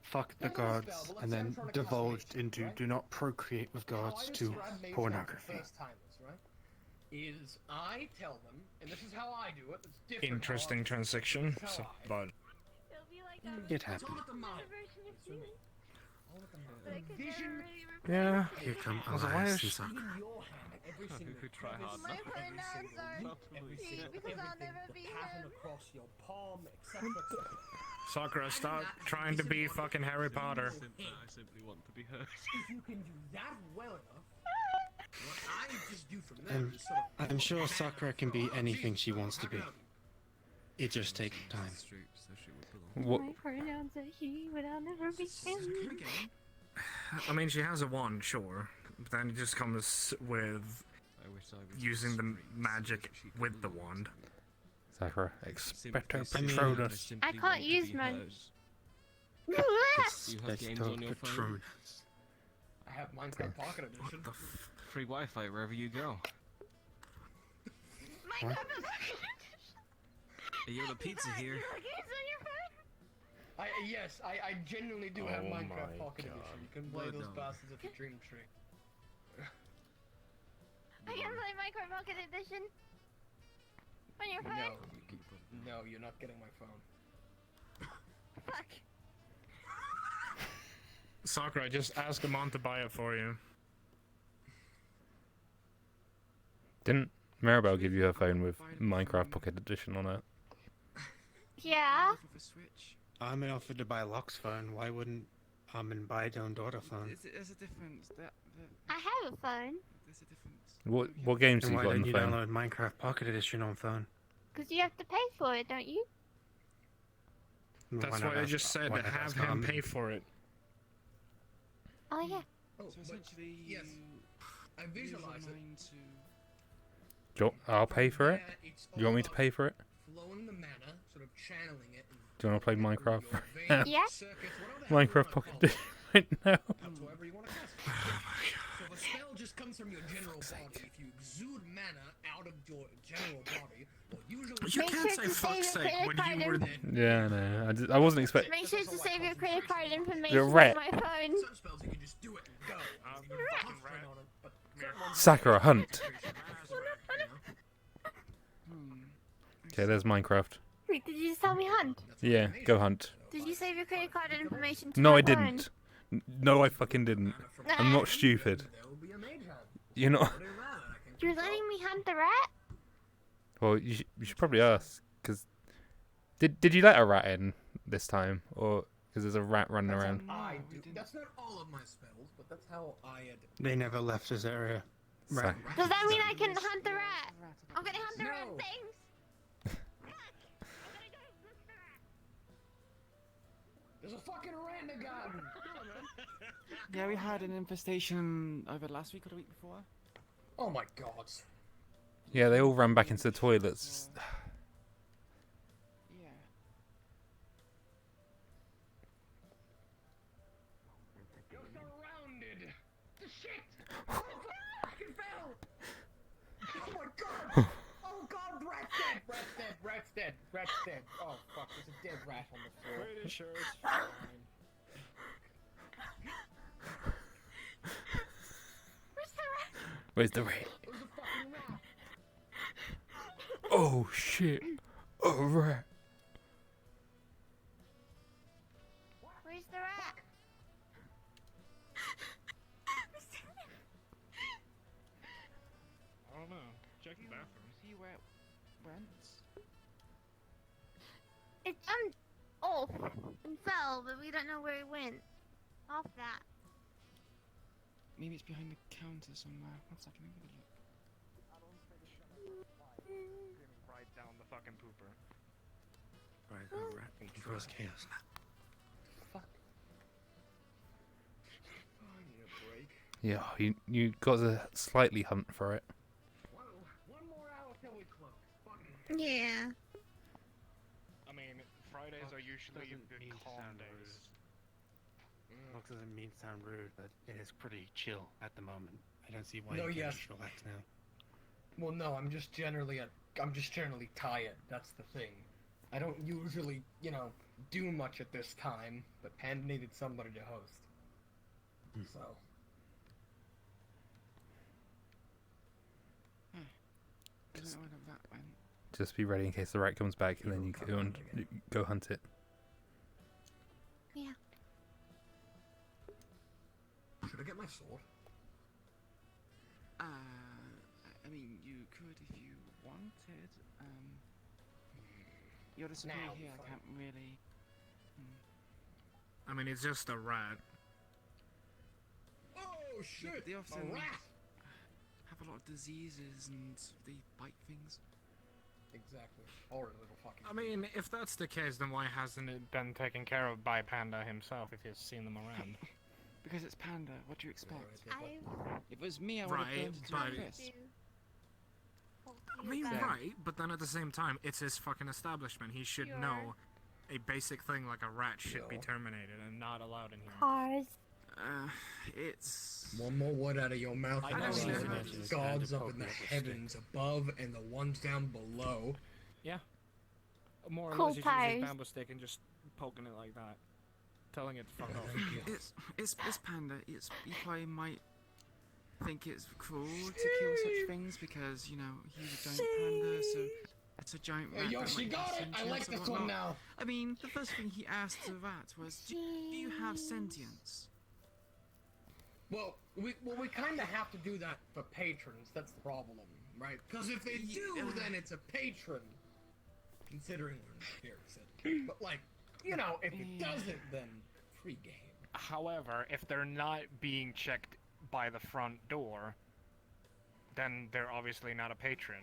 fuck the gods and then divulged into do not procreate with gods to pornography. Is I tell them, and this is how I do it. It's different. Interesting transition, so, but... It happened. Vision. Yeah. Here come Was it Elias Elias? and Sakura. Every single Who try hard crevice, enough. every single loop, everything, the pattern across your palm, etc. Sakura, stop trying to be fucking Harry Potter. I simply want to be heard. If you can do that well enough, what I just do from there And is sort of I'm sure Sakura can be anything she wants to be. It just takes time. What? My pronouns are he, but I'll never be him. I mean, she has a wand, sure. But then it just comes with using the magic with the wand. Sakura, expecto I mean- patronus. I can't use mine. You have games Expecto on your phone? patronus. I have Minecraft Pocket Edition. Free Wi-Fi wherever you go. What? Hey, yo, the pizza here. Yes, I genuinely do have Oh Minecraft my Pocket God. Edition. You can play Well those done. bastards at the Dream Tree. I can play Minecraft Pocket Edition on your phone. No, you're not getting my phone. Fuck. Sakura, just ask Amon to buy it for you. Didn't Maribel give you her phone with Minecraft Pocket Edition on it? Yeah. I'm offered to buy Locke's phone. Why wouldn't Armin buy his own daughter phone? There's a difference. I have a phone. There's a difference. What games And have you why got on don't the you phone? download Minecraft Pocket Edition on phone? Because you have to pay for it, don't you? That's Why why not I ask- just said why to not have ask him Armin? pay for it. Oh, yeah. Oh, So but essentially, yes, I visualize it. I'll pay for it. Yeah, it's Do you want me to all pay for it? flowing the mana, sort of channeling it. Do you want to play Minecraft Your right now? veins, Yeah. circuits, whatever the hell you Minecraft wanna Pocket call it. Edition right now. Up to whoever you want to cast. So the spell just comes from your general body. If you exude mana out of your general body, well, usually You Make can't sure say to fuck's save your sake when credit you card were... Yeah, no, I wasn't expecting. Make sure to save your credit card information You're on right. my phone. some spells you can just do it and go. You can concentrate on it, but certain ones- Sakura Hunt. Hmm. Okay, there's Minecraft. Wait, did you just tell me hunt? Yeah, go hunt. Did you save your credit card information to No, my I phone? didn't. No, I fucking didn't. I'm not stupid. There will be a mage hand. You're not. Put it around, and I You're letting me hunt the rat? Well, you should probably ask, because did you let a rat in this time, or because there's a rat running around? That's not all of my spells, but that's how I had. They never left this area. Right. Does that mean I can hunt the rat? I'm gonna hunt the rat. Thanks. There's a fucking rat in the garden. Yeah, we had an infestation over last week or the week before. Oh my god. Yeah, they all ran back into the toilets. Yeah. You're surrounded. The shit. Oh, fucking fell. Oh my god. Oh god, rat's dead. Rat's dead. Rat's dead. Rat's dead. Oh fuck, there's a dead rat on the floor. Pretty sure it's fine. Where's the rat? There's a fucking rat. Oh shit! A rat. Where's the rat? I don't know. Check the bathroom. See where it went? It jumped off and fell, but we don't know where it went. Off that. Maybe it's behind the counter somewhere. One second, let me have a look. Right down the fucking pooper. Right, a rat cause chaos. Fuck. Oh, I need a break. Yeah, you got to slightly hunt for it. One more hour till we close. Fuck. Yeah. I mean, Fridays are usually good calm days. Looks doesn't mean to sound rude, but it is pretty chill at the moment. I don't see why No, you can't yes. just relax now. Well, no, I'm just generally tired. That's the thing. I don't usually, do much at this time, but Panda needed somebody to host. So. I don't know where the rat went. Just be ready in case the rat comes back, and then you go hunt it. Yeah. Should I get my sword? I mean, you could if you wanted. You're the superior Now, here. I can't really. I mean, it's just a rat. Oh shit! They A often rat! have a lot of diseases and they bite things. Exactly. Or a little fucking. I mean, if that's the case, then why hasn't it been taken care of by Panda himself if he's seen them around? Because it's Panda. What do you expect? I If it was me, I would have Right, burnt it to but- a crisp. I mean, right, but then at the same time, it's his fucking establishment. He should know a basic thing like a rat should be terminated and not allowed in here. Cars. It's. One more word out of your mouth, I and know I'll you see never the mentioned this gods kind of up in the poke with a heavens above and the ones down below. Yeah. More or Cool less, he's using tires. his bamboo stick and just poking it like that. Telling it to fuck off. It's Panda. You probably might think it's cool to kill such things because he's a giant panda, so it's a giant rat. Hey, that Yoshi might got have it! I sentience like or this one whatnot. now. I mean, the first thing he asked the rat was, "Do you have sentience?" Well, we kind of have to do that for patrons. That's the problem, right? Because if they do, then it's a patron. Considering we're here, but if it doesn't, then free game. However, if they're not being checked by the front door, then they're obviously not a patron.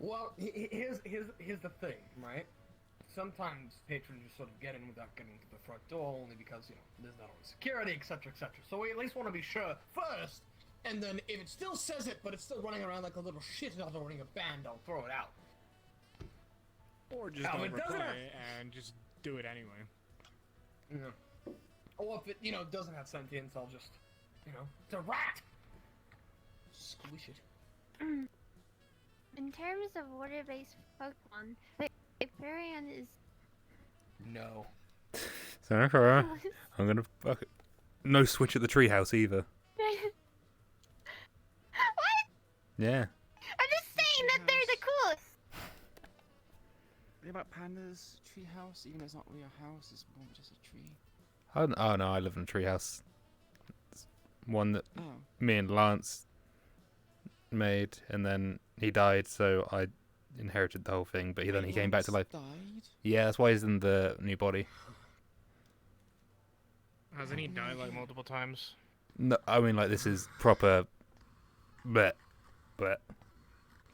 Well, here's the thing, right? Sometimes patrons just sort of get in without getting to the front door, only because there's not always security, etc., etc. So we at least want to be sure first, and then if it still says it, but it's still running around like a little shit running a band, I'll throw it out. Or just Oh, don't it doesn't reply have- and just do it anyway. Yeah. Or if it doesn't have sentience, I'll just it's a rat. Squish it. In terms of water-based Pokemon, Vaporeon is. No. Sorry, I'm gonna fuck it. No switch at the treehouse either. What? Yeah. I'm just saying that they're the coolest. What about Panda's treehouse? Even though it's not really a house, it's more just a tree. Oh no, I live in a treehouse. It's one that Oh. me and Lance made, and then he died, so I inherited the whole thing. But then he came back to life. Died? Yeah, that's why he's in the new body. Hasn't he died like multiple times? No, I mean like this is proper. But.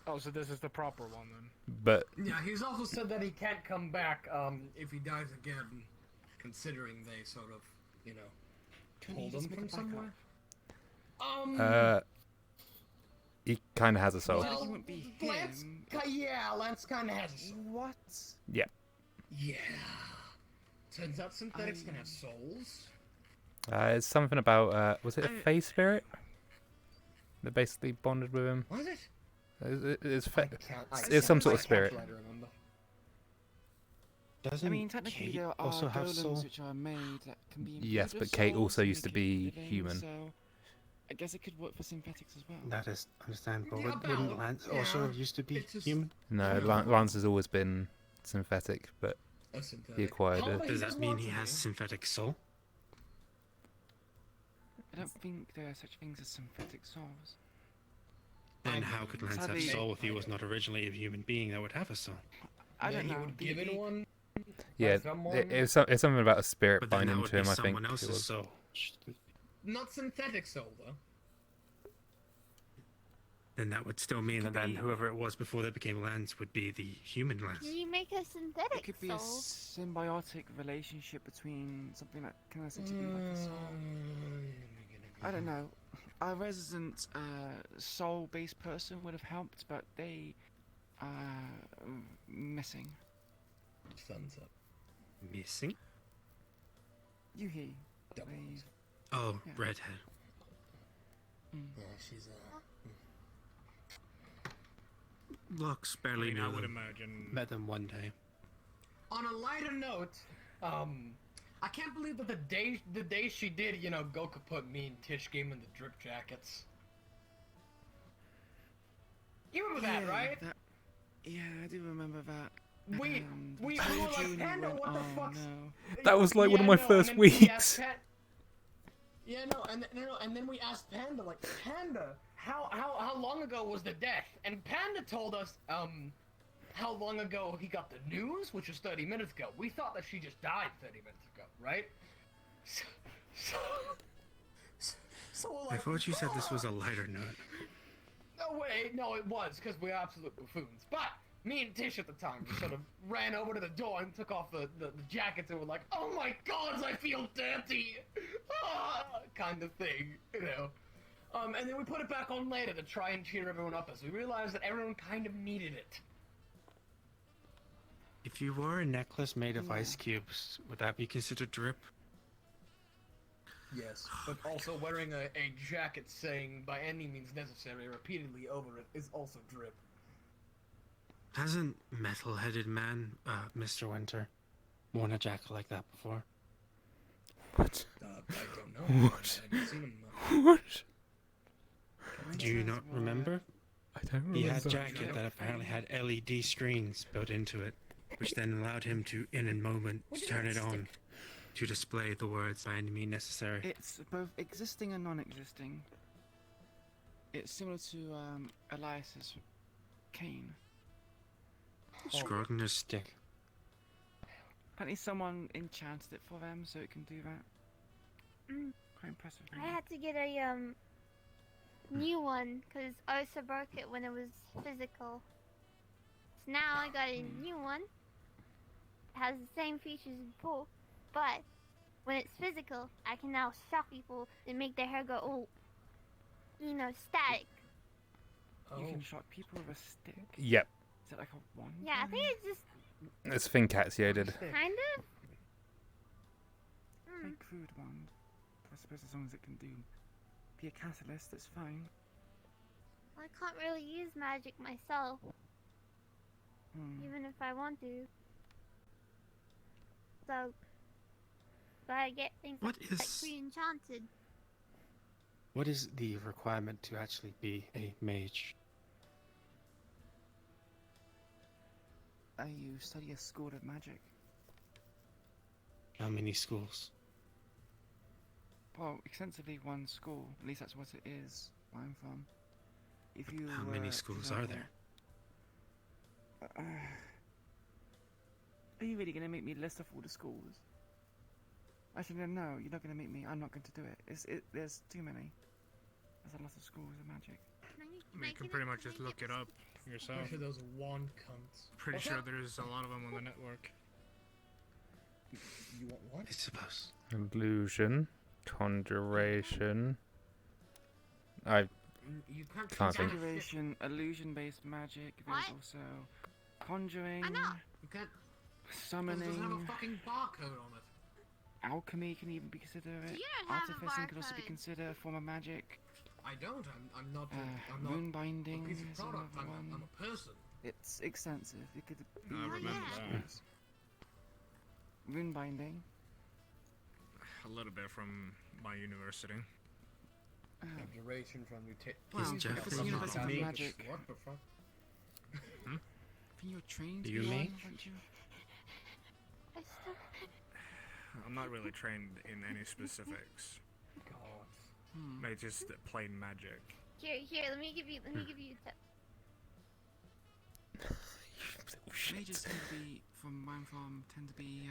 Oh, so this is the proper one then. But Yeah, he's also said that he can't come back if he dies again, considering they sort of, you know, pulled him from somewhere. he kind of has a soul. Well, Lance kind of has a soul. What? Yeah. Yeah. Turns out synthetics can have souls. It's something about was it a Fey spirit that basically bonded with him? Was it? It's some sort of spirit. Doesn't I mean, technically Kate there are also have golems soul? which are made that can be Yes, imbued but with Kate souls, also and used they to can be living, human. So I guess it could work for synthetics as well. That is understandable. Yeah, Wouldn't Lance also used to be human? No, Lance has always been synthetic, but he acquired it. Does that mean he has synthetic soul? I don't think there are such things as synthetic souls. Then how could Lance have Sadly- soul if he was not originally a human being that would have a soul? I don't He know. would give it one. Yeah, it's something about a spirit But then binding that would to be him. I think. someone it else's was. soul. Not synthetic soul, though. Then that would still mean that then whoever it was before they became Lance would be the human Lance. Can you make a It synthetic could be a soul? symbiotic relationship between something that can I say to be like a soul. I don't know. A resident soul-based person would have helped, but they are missing. Thumbs up. Missing? Yuhi. Oh, Yeah. redhead. Yeah, she's Looks barely I knew would them. imagine. Met them one day. On a lighter note, I can't believe that the day she did, you know, go kaput, me and Tish gave him the drip jackets. You remember that, right? Yeah, I do remember that. We were told like, you and you Panda, went, what the "Oh, fuck's... no." That was like one of my no, and first then we weeks. asked and then we asked Panda, like, Panda, how long ago was the death? And Panda told us, how long ago he got the news, which was 30 minutes ago. We thought that she just died 30 minutes ago, right? So we're like, I thought you said this was a lighter note. No way, no, it was, because we're absolute buffoons. But me and Tish at the time just sort of ran over to the door and took off the jackets and were like, oh my god, I feel dirty! Kind of thing, you know. And then we put it back on later to try and cheer everyone up as we realized that everyone kind of needed it. If you wore a necklace made of ice cubes, would that be considered drip? Yes, but also wearing a jacket saying by any means necessary repeatedly over it is also drip. Hasn't metal-headed man, Mr. Winter, worn a jacket like that before? What? I don't know. What? I haven't seen him. What? Do you not remember? I don't remember. He had a jacket that apparently had LED screens built into it, which then allowed him to, in a moment, turn it on to display the words by any means necessary. It's both existing and non-existing. It's similar to Elias's cane. Scrogging a stick. Apparently someone enchanted it for them so it can do that. Quite impressive. I Really. had to get a new one because I also broke it when it was physical. So now I got a new one. It has the same features as before, but when it's physical, I can now shock people and make their hair go all, you know, static. You can shock people with a stick. Yep. Is it like a wand? Yeah, I think it's just It's a thing Katsio did. kind of. Like a crude wand. I suppose as long as it can do be a catalyst, that's fine. I can't really use magic myself, even if I want to. So, gotta get things What like is- pre-enchanted. What is the requirement to actually be a mage? You study a school of magic. How many schools? Well, extensively one school. At least that's what it is where I'm from. if you How many schools are there? Are you really gonna make me list off all the schools? Actually, no, you're not gonna make me. I'm not going to do it. There's too many. There's a lot of schools of magic. You can pretty much just look it up yourself. Pretty sure those wand cunts. Pretty What's sure that? there's a lot of them on the network. You want what? I suppose. Illusion, conjuration. You can't think. Conjuration, illusion-based magic. There's What? also conjuring, I know. You can't. summoning, It doesn't have a fucking barcode on it. alchemy can even be considered. You don't have a Artificing can also be barcode. considered a form of magic. I don't. I'm not. I'm not Rune binding a piece is of product. another I'm one. a person. It's extensive. It could be I remember yeah. that. rune binding. A little bit from my university. Conjuration from mutation. Well, He's Jeff. for the That's University not of me. Magic. What the fuck? You're trained to You be me? one, aren't you? I still... I'm not really trained in any specifics. Hmm. They just plain magic. Here, let me give you a tip. Mages tend to be, from where I'm from, tend to be,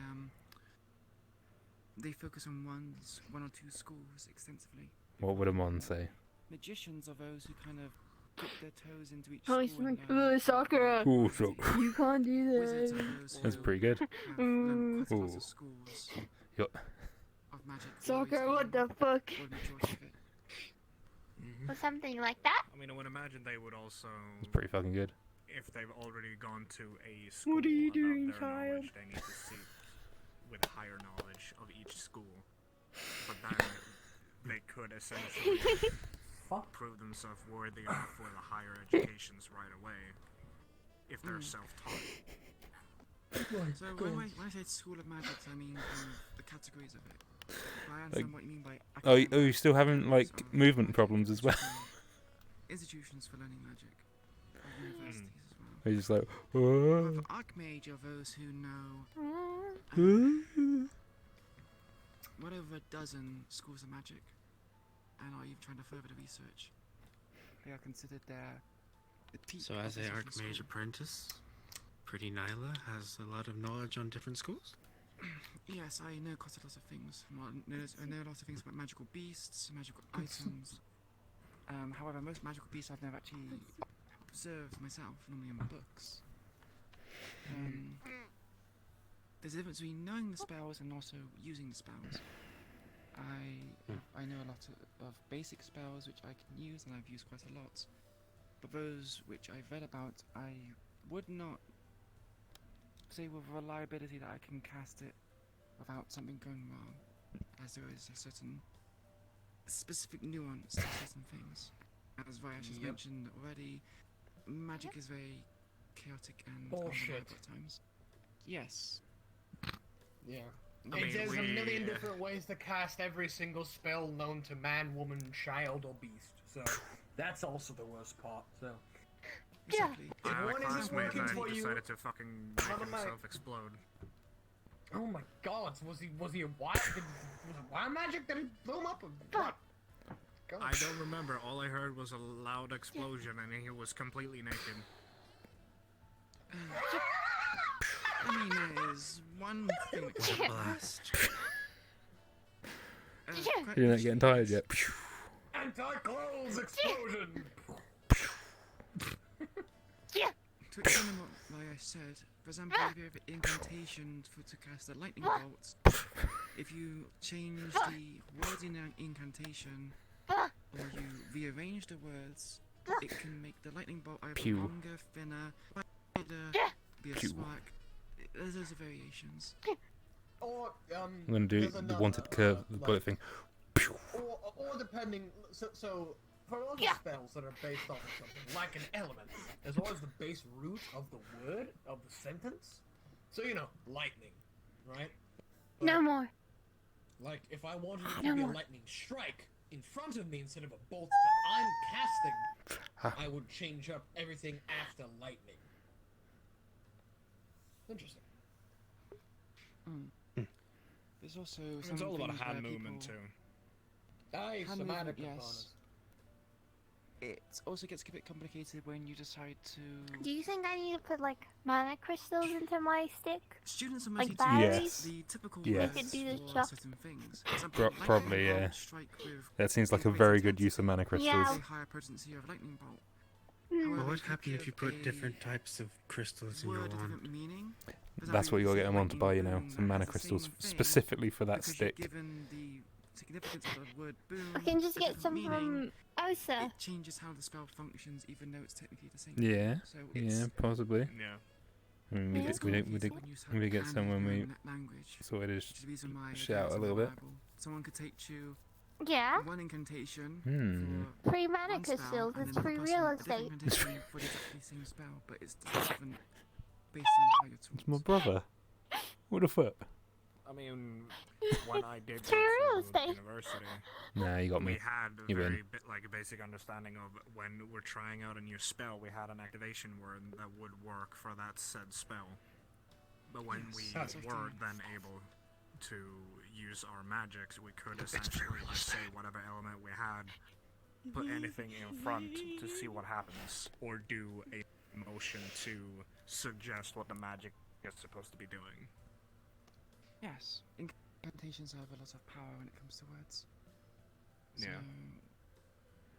they focus on one or two schools extensively. What would a mon say? Magicians are those who kind of dip their toes into each Oh, school and learn. Sakura. Ooh, so You can't do Wizards are that. those that's who pretty good. have learned quite a lot Ooh. of schools Yup. of magic. Sakura, what the fuck? Or the choice of it. Or something like that? I mean, I would imagine they would also, It's pretty fucking good. if they've already gone to a school What are you about doing, their child? knowledge, they need to seek with higher knowledge of each school. But then they could essentially prove themselves worthy enough for the higher educations right away if they're self-taught. So when I say school of magic, I mean the categories of it. I understand what you mean by Oh, academic you still having like or movement magic problems as well? institutions for learning magic, or universities as well. He's just like, However, Archmage are those who know well over a dozen schools of magic, and are even trying to further the research. They are considered the peak So of as the a social Archmage school. apprentice, Pretty Nyla has a lot of knowledge on different schools? Yes, I know quite a lot of things. Well, I know a lot of things about magical beasts, magical items. However, most magical beasts I've never actually observed myself, normally in books. There's a difference between knowing the spells and also using the spells. I know a lot of basic spells which I can use, and I've used quite a lot. But those which I've read about, I would not say with reliability that I can cast it without something going wrong, as there is a certain specific nuance to certain things. As Vayash has mentioned already, magic is very chaotic and unreliable at times. Yes. Yeah. I mean, There's a million different ways to cast every single spell known to man, woman, child, or beast. So that's also the worst part. So. Yeah. Exactly. I had a one isn't classmate working that for you, decided to fucking make how am I- himself explode. Oh my God! Was he a wild? Was it wild magic that he blew him up? Or what? God. I don't remember. All I heard was a loud explosion, and he was completely naked. I mean, there is one thing which What a blast. You're not getting tired yet. Anti-clothes explosion. To explain what I said, for example, if you have an incantation to cast a lightning bolt, if you change the words in an incantation, or you rearrange the words, it can make the lightning bolt either Pew. longer, thinner, wider, be a Pew. spark. There's loads of variations. Or I'm gonna do there's the another, wanted curve, the bullet thing. or depending. So for all the spells that are based off of something, like an element, there's always the base root of the word of the sentence. So lightning, right? No more. Like if I wanted it to be a lightning strike in front of me instead of a bolt that I'm casting, I would change up everything after lightning. Interesting. There's also It's some all about things hand where movement people- too. Aye, Hand somatic movement, components. yes. it also gets a bit complicated when you decide to. Do you think I need to put like mana crystals into my stick? Students are Like mostly batteries? the typical Yes. They could do the for stuff. certain things. For example, lightning Probably, bolt yeah. strike with That seems like a great very good intensity, use of mana crystals. Yeah. a higher potency of lightning bolt. Hmm. What However, would if you happen if you give put a different types of crystals in your word a wand? different meaning, for That's what example, you gotta say get them on to lightning buy, you know, boom some that mana has the crystals same thing, specifically for that because stick. you've given the significance of the word boom I can just a get different some meaning, from Osa. it changes how the spell functions, even though it's technically the same. Yeah, So yeah, it's, possibly. Yeah. I mean, we Yeah. did, we did, we did, when you we did get can some when learn we that language, sorted his which is the reason why shit out a it's little bit. reliable. Someone could take you Yeah. one incantation Hmm. Free mana one spell, crystals. and It's another free person real a different estate. incantation for the exactly same spell, but it's different based on how you're taught. It's my brother. What the fuck? I mean, when I did It's go free real to estate. university, Nah, you got we me. had a You win. very like a basic understanding of when we're trying out a new spell, we had an activation word that would work for that said spell. But when Yes, we that's were okay. then able to use our magics, we could essentially just say whatever element we had, put anything in front to see what happens, or do a motion to suggest what the magic is supposed to be doing. Yes, incantations have a lot of power when it comes to words. So, Yeah.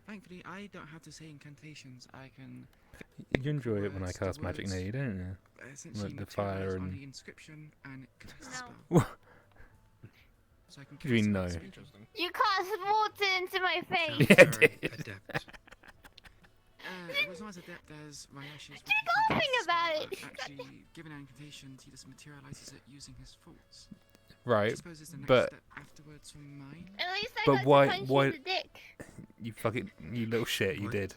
thankfully, I don't have to say incantations. I can You enjoy it when I words to cast magic words, now, you don't you? essentially Like the fire materialize on and- the inscription and it casts the No. spell. So I can What do you cast it know? without speaking. Interesting. You cast water into my face. Yeah, I Very did. adept. It was not as adept as Ryashi's. Keep laughing about it. Actually, given an incantation, he just materializes it using his thoughts. I Right, suppose it's the next but step afterwards from mine. At least I But got why- to punch why- you in the dick. you fucking, you little shit, you What? did.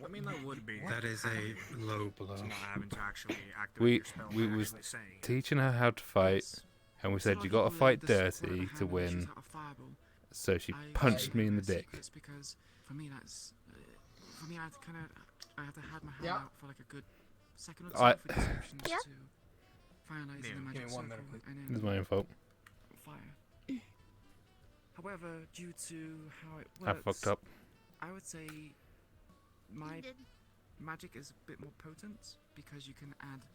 I mean, that would be That is a low blow. to not having to actually activate We- your spell, we but was actually saying. Teaching her how to fight, Yes. and we So a said lot you of gotta people fight just hold up dirty a to hand and win. shoot out a fireball. So she I punched me in the wear dick. secrets because for me that's for me I had to kind of I had to have my hand Yeah. out for like a good second or two I- for the descriptions Yeah. to finalize Yeah. the magic Give me 1 circle minute, please. and It's then my own fault. fire. However, due to how it I works, fucked up. I would say my You did. magic is a bit more potent because you can add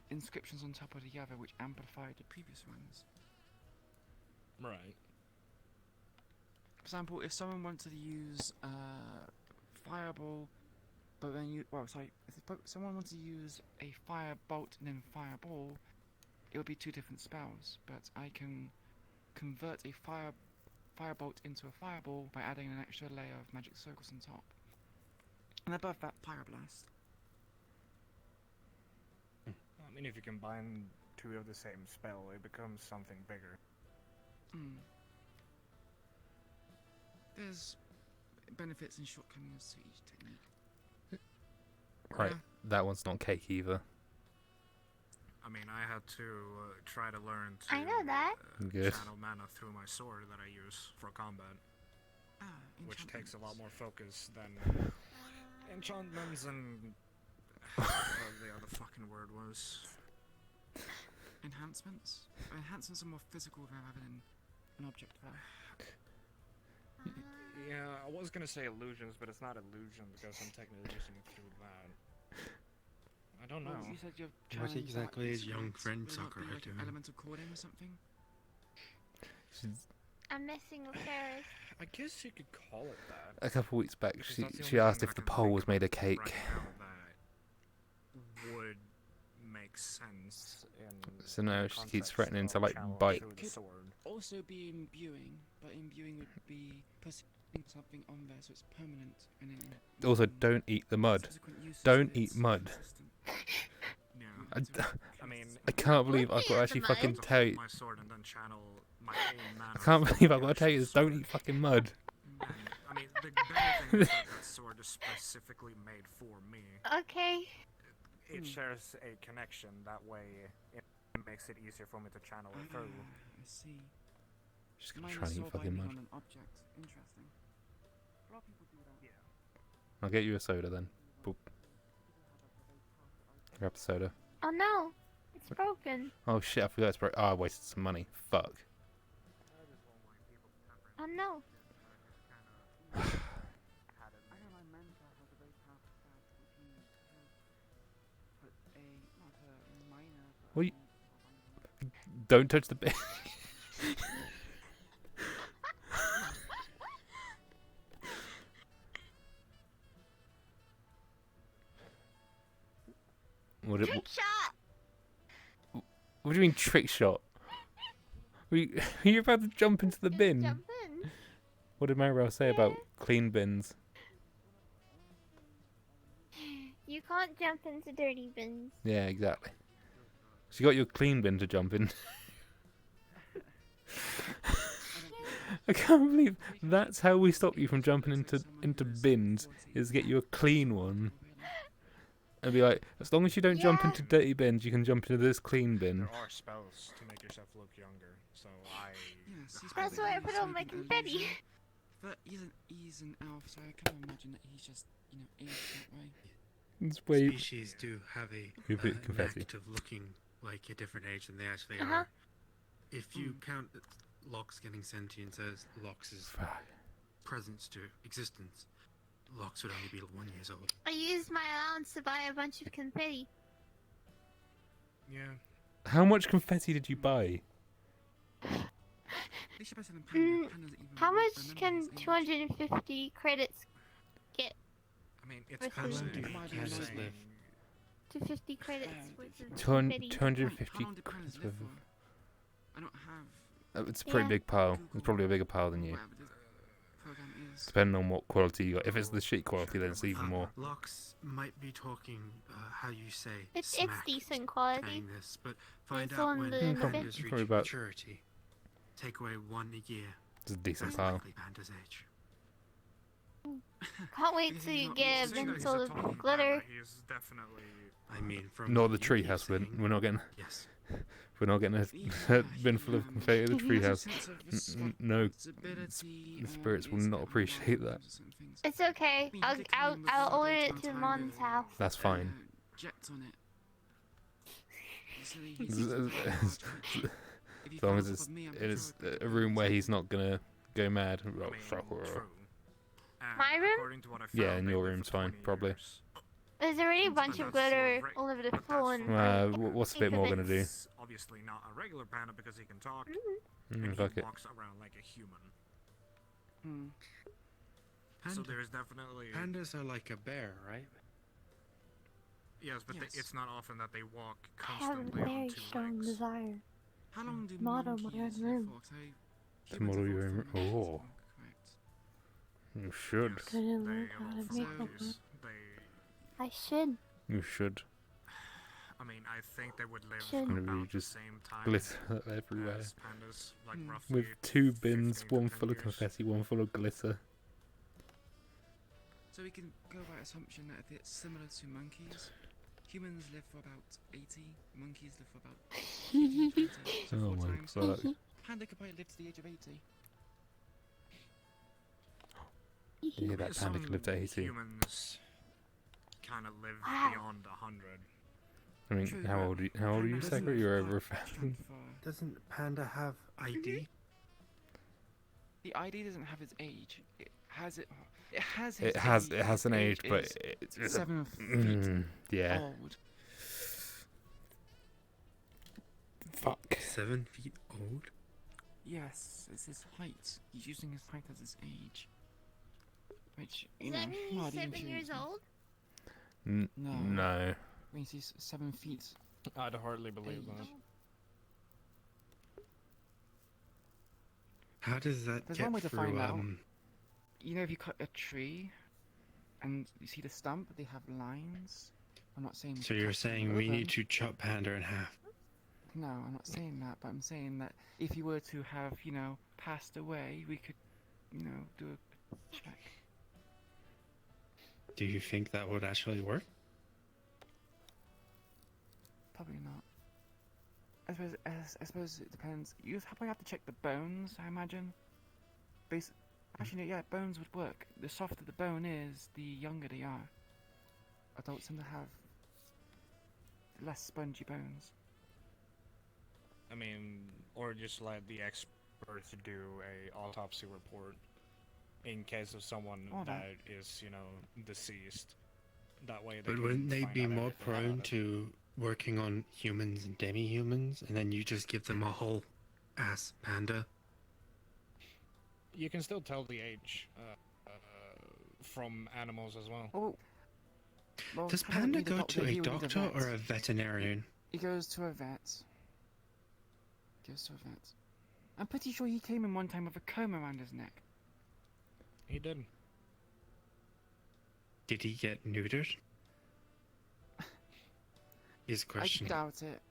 inscriptions on top of the other which amplify the previous ones. Right. For example, if someone wanted to use fireball, but then if someone wanted to use a firebolt and then fireball, it would be two different spells. But I can convert a firebolt into a fireball by adding an extra layer of magic circles on top. And above that, pyroblast. I mean, if you combine two of the same spell, it becomes something bigger. Mm. There's benefits and shortcomings to each technique. Right, Yeah. that one's not cake either. I mean, I had to try to learn to I know that. Good. channel mana through my sword that I use for combat, which takes a lot more focus than enchantments and whatever the other fucking word was. Enhancements? Enhancements are more physical rather than an object value. Yeah, I was gonna say illusions, but it's not illusion because I'm technically just include that. I don't know. Well, you said you're What channeling exactly dark is young spirits. friend Would it not Sakura be like doing? elemental cording or something? I'm messing with Ferris. I guess you could call it that. A couple weeks back, Because she that's the she only asked thing if I the can pole think was of made of cake. Right now that would make sense in So now the she keeps context threatening to of like channel bite. through the sword. Also be imbuing, but imbuing would be putting something on there so it's permanent and then you Also, can- don't eat the mud. subsequent uses Don't of eat its mud. consistent. Yeah. I, I mean, I can't believe I've Looking got to at actually the fucking mud. tell you. my sword and then channel my own mana. I can't from believe the I've got to tell you actual this. Don't sword. eat fucking mud. And, I mean, the better thing is that that sword is specifically made for me. Okay. It shares a connection. That way, it makes it easier for me to channel it through. I see. Just gonna Mine try is and eat soul fucking binding mud. on an object. Interesting. A lot of people do that. Yeah. I'll get you a soda then. Boop. Grab the soda. Oh no, it's broken. Oh shit! I forgot it's broke. Oh, I wasted some money. Fuck. Oh no. Don't touch the bin. Trick shot! What do you mean trick shot? Are you about to jump into the bin? Jump in. What did Maribel say about clean bins? You can't jump into dirty bins. Yeah, exactly. So you got your clean bin to jump in. I can't believe that's how we stop you from jumping into bins, is get you a clean one. And be like, as long as you don't jump into dirty bins, you can jump into this clean bin. There are spells to make yourself look younger, so I... That's why I put on my confetti. But he's an elf, so I can imagine that he's just, aged that way. It's way... Species do have a confetti. knack of looking like a different age than they actually Uh-huh. are. If you count Locks getting sentience as Locks' presence to existence, Locks would only be 1 year old. I used my allowance to buy a bunch of confetti. Yeah. How much confetti did you buy? How much can 250 credits get? I mean, it's versus Candace live? 250 credits worth of confetti. 250 credits worth of... I don't have... It's a pretty big pile. It's probably a bigger pile than you. Depending on what quality you got. If it's the shit quality, then it's even more. Locks might be talking, how you say, It's smack decent quality. saying this, but find It's out on when the pandas reach Probably about... maturity. Take away 1 a year. It's a decent That's pile. likely panda's age. Can't wait to get a bin full of glitter. He's definitely... I mean, from Not the treehouse bin. We're not getting... Yes. We're not getting a bin full of confetti at the treehouse. No, the spirits will not appreciate that. It's okay. I'll order it to Mon's house. That's fine. Jets on it. As long as it's a room where he's not gonna go mad. My room? Yeah, in your room's fine, probably. There's already a bunch of glitter all over the floor. And What's a bit more gonna do? He's obviously not a regular panda because he can talk. And Fuck he it. walks around like a human. So Panda- there's definitely... Pandas are like a bear, right? Yes, but it's not often that they walk I have a constantly on very 2 strong legs. desire How long do to model my monkeys own live room. for? 'Cause I- To model your own... Oh. You should. Yes, Couldn't they learn how to also make one. use- I should. You should. I mean, I think they would live Should. Gonna be about the just same time glitter everywhere. as pandas, like roughly With 2 bins, 15 to 1 10 full of years. confetti, 1 full of glitter. So we can go by assumption that if it's similar to monkeys, humans live for about 80, monkeys live for about 50, 20, so Oh 4 my times. god. Panda could probably live to the age of 80. Yeah, that panda could live to 80. Humans kind of live Wow. beyond 100. I mean, True, how but old are you, Panda Sakura? doesn't You're live over a quite thousand. far. Doesn't Panda have ID? The ID doesn't have its age. It has it. It has. It its has age. it has an age, Age but is it's a, 7 feet yeah. old. Fuck. 7 feet old? Yes, it's his height. He's using his height as his age. Which, you Does that know, mean he's hardly 7 years intriguing. old? No. Means he's 7 feet. I'd hardly believe that. How does that There's get one way to through, find out. You know, if you cut a tree and you see the stump, they have lines. I'm not saying. So you're cut saying all we of need them. to chop Panda in half? No, I'm not saying that, but I'm saying that if you were to have, passed away, we could, do a check. Do you think that would actually work? Probably not. I suppose it depends. You probably have to check the bones, I imagine. Actually, no, yeah, bones would work. The softer the bone is, the younger they are. Adults tend to have less spongy bones. I mean, or just let the experts do a autopsy report in case of someone Oh, that is, deceased. That way they But can wouldn't they find be out more everything about prone it. to working on humans and demi-humans, and then you just give them a whole ass panda? You can still tell the age from animals as well. Oh. Well, Does Panda Panda would need go to a he would need doctor vet. or a veterinarian? He goes to a vet. Goes to a vet. I'm pretty sure he came in one time with a comb around his neck. He did. Did he get neutered? Is a question. I doubt it.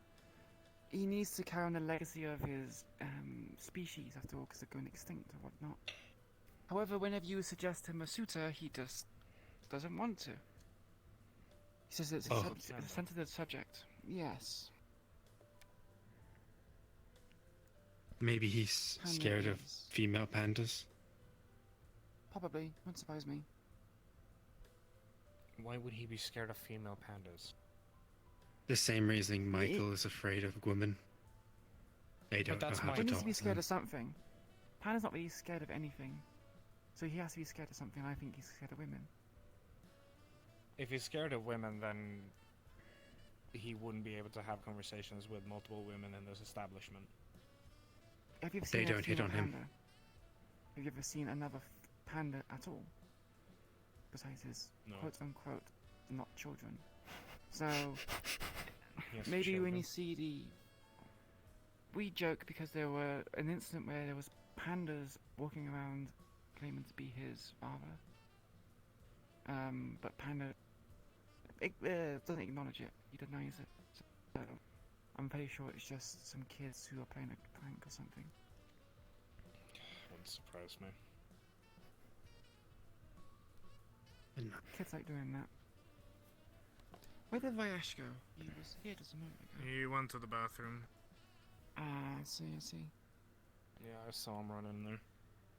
He needs to carry on the legacy of his species, after all, because they're going extinct or whatnot. However, whenever you suggest him a suitor, he just doesn't want to. He says it's a sensitive subject. Yes. Maybe he's scared of female pandas. Probably. Wouldn't surprise me. Why would he be scared of female pandas? The same reason Michael is afraid of women. They don't know how to He needs talk to be to scared them. of something. Panda's not really scared of anything. So he has to be scared of something. I think he's scared of women. If he's scared of women, then he wouldn't be able to have conversations with multiple women in this establishment. Have you ever seen They a don't hit female on him. panda? Have you ever seen another panda at all? Besides his No. quote-unquote not children. So, Yes, maybe when children. you see the... We joke because there were an incident where there was pandas walking around claiming to be his father. But Panda doesn't acknowledge it. He denies it. So, I'm pretty sure it's just some kids who are playing a prank or something. Wouldn't surprise me. Kids like doing that. Where did Vayash go? He was here just a moment ago. He went to the bathroom. Ah, I see, I see. Yeah, I saw him run in there.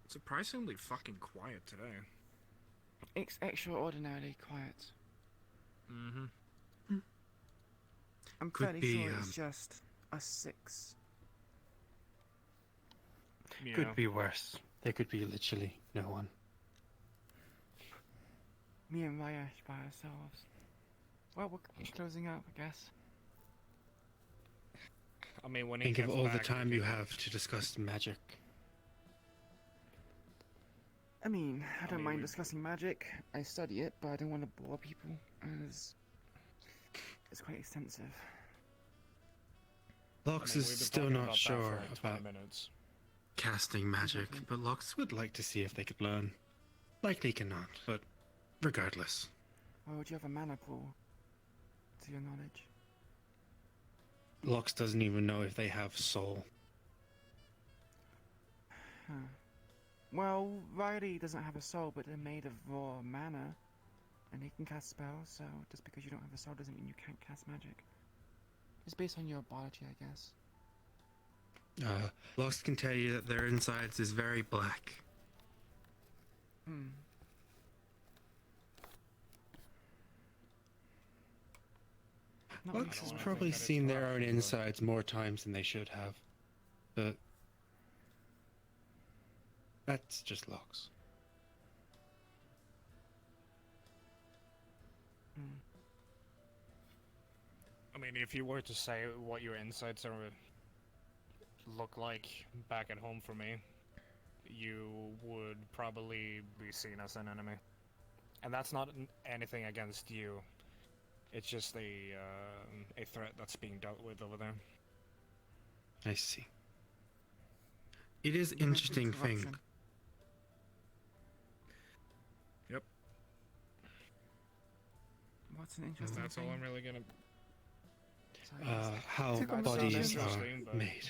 Surprisingly fucking quiet today. It's extraordinarily quiet. Mm-hmm. I'm Could fairly be, sure it's just us six. Yeah. Could be worse. There could be literally no one. Me and Vayash by ourselves. Well, we're closing up, I guess. I mean, when he Think of gets all the back, time we you can- have to discuss magic. I mean, I don't mean, mind we- discussing magic. I study it, but I don't want to bore people, as it's quite extensive. Lox I mean, is we've been still talking not about that sure for like 20 about minutes. casting magic, but Lox would like to see if they could learn. Likely cannot, but regardless. Oh, do you have a mana pool? To your knowledge. Lox doesn't even know if they have soul. Huh. Well, Riley doesn't have a soul, but they're made of raw mana, and he can cast spells, so just because you don't have a soul doesn't mean you can't cast magic. It's based on your biology, I guess. Lox can tell you that their insides is very black. Hmm. Not Lox really has sure. probably that it's seen their black, own but- insides more times than they should have. But that's just Lox. Hmm. I mean, if you were to say what your insights are look like back at home for me, you would probably be seen as an enemy. And that's not anything against you. It's just a threat that's being dealt with over there. I see. It is You mentioned interesting thing. corruption. Yep. What's an interesting That's all thing? I'm really gonna. Sorry, How Took on bodies something are interesting, but- made.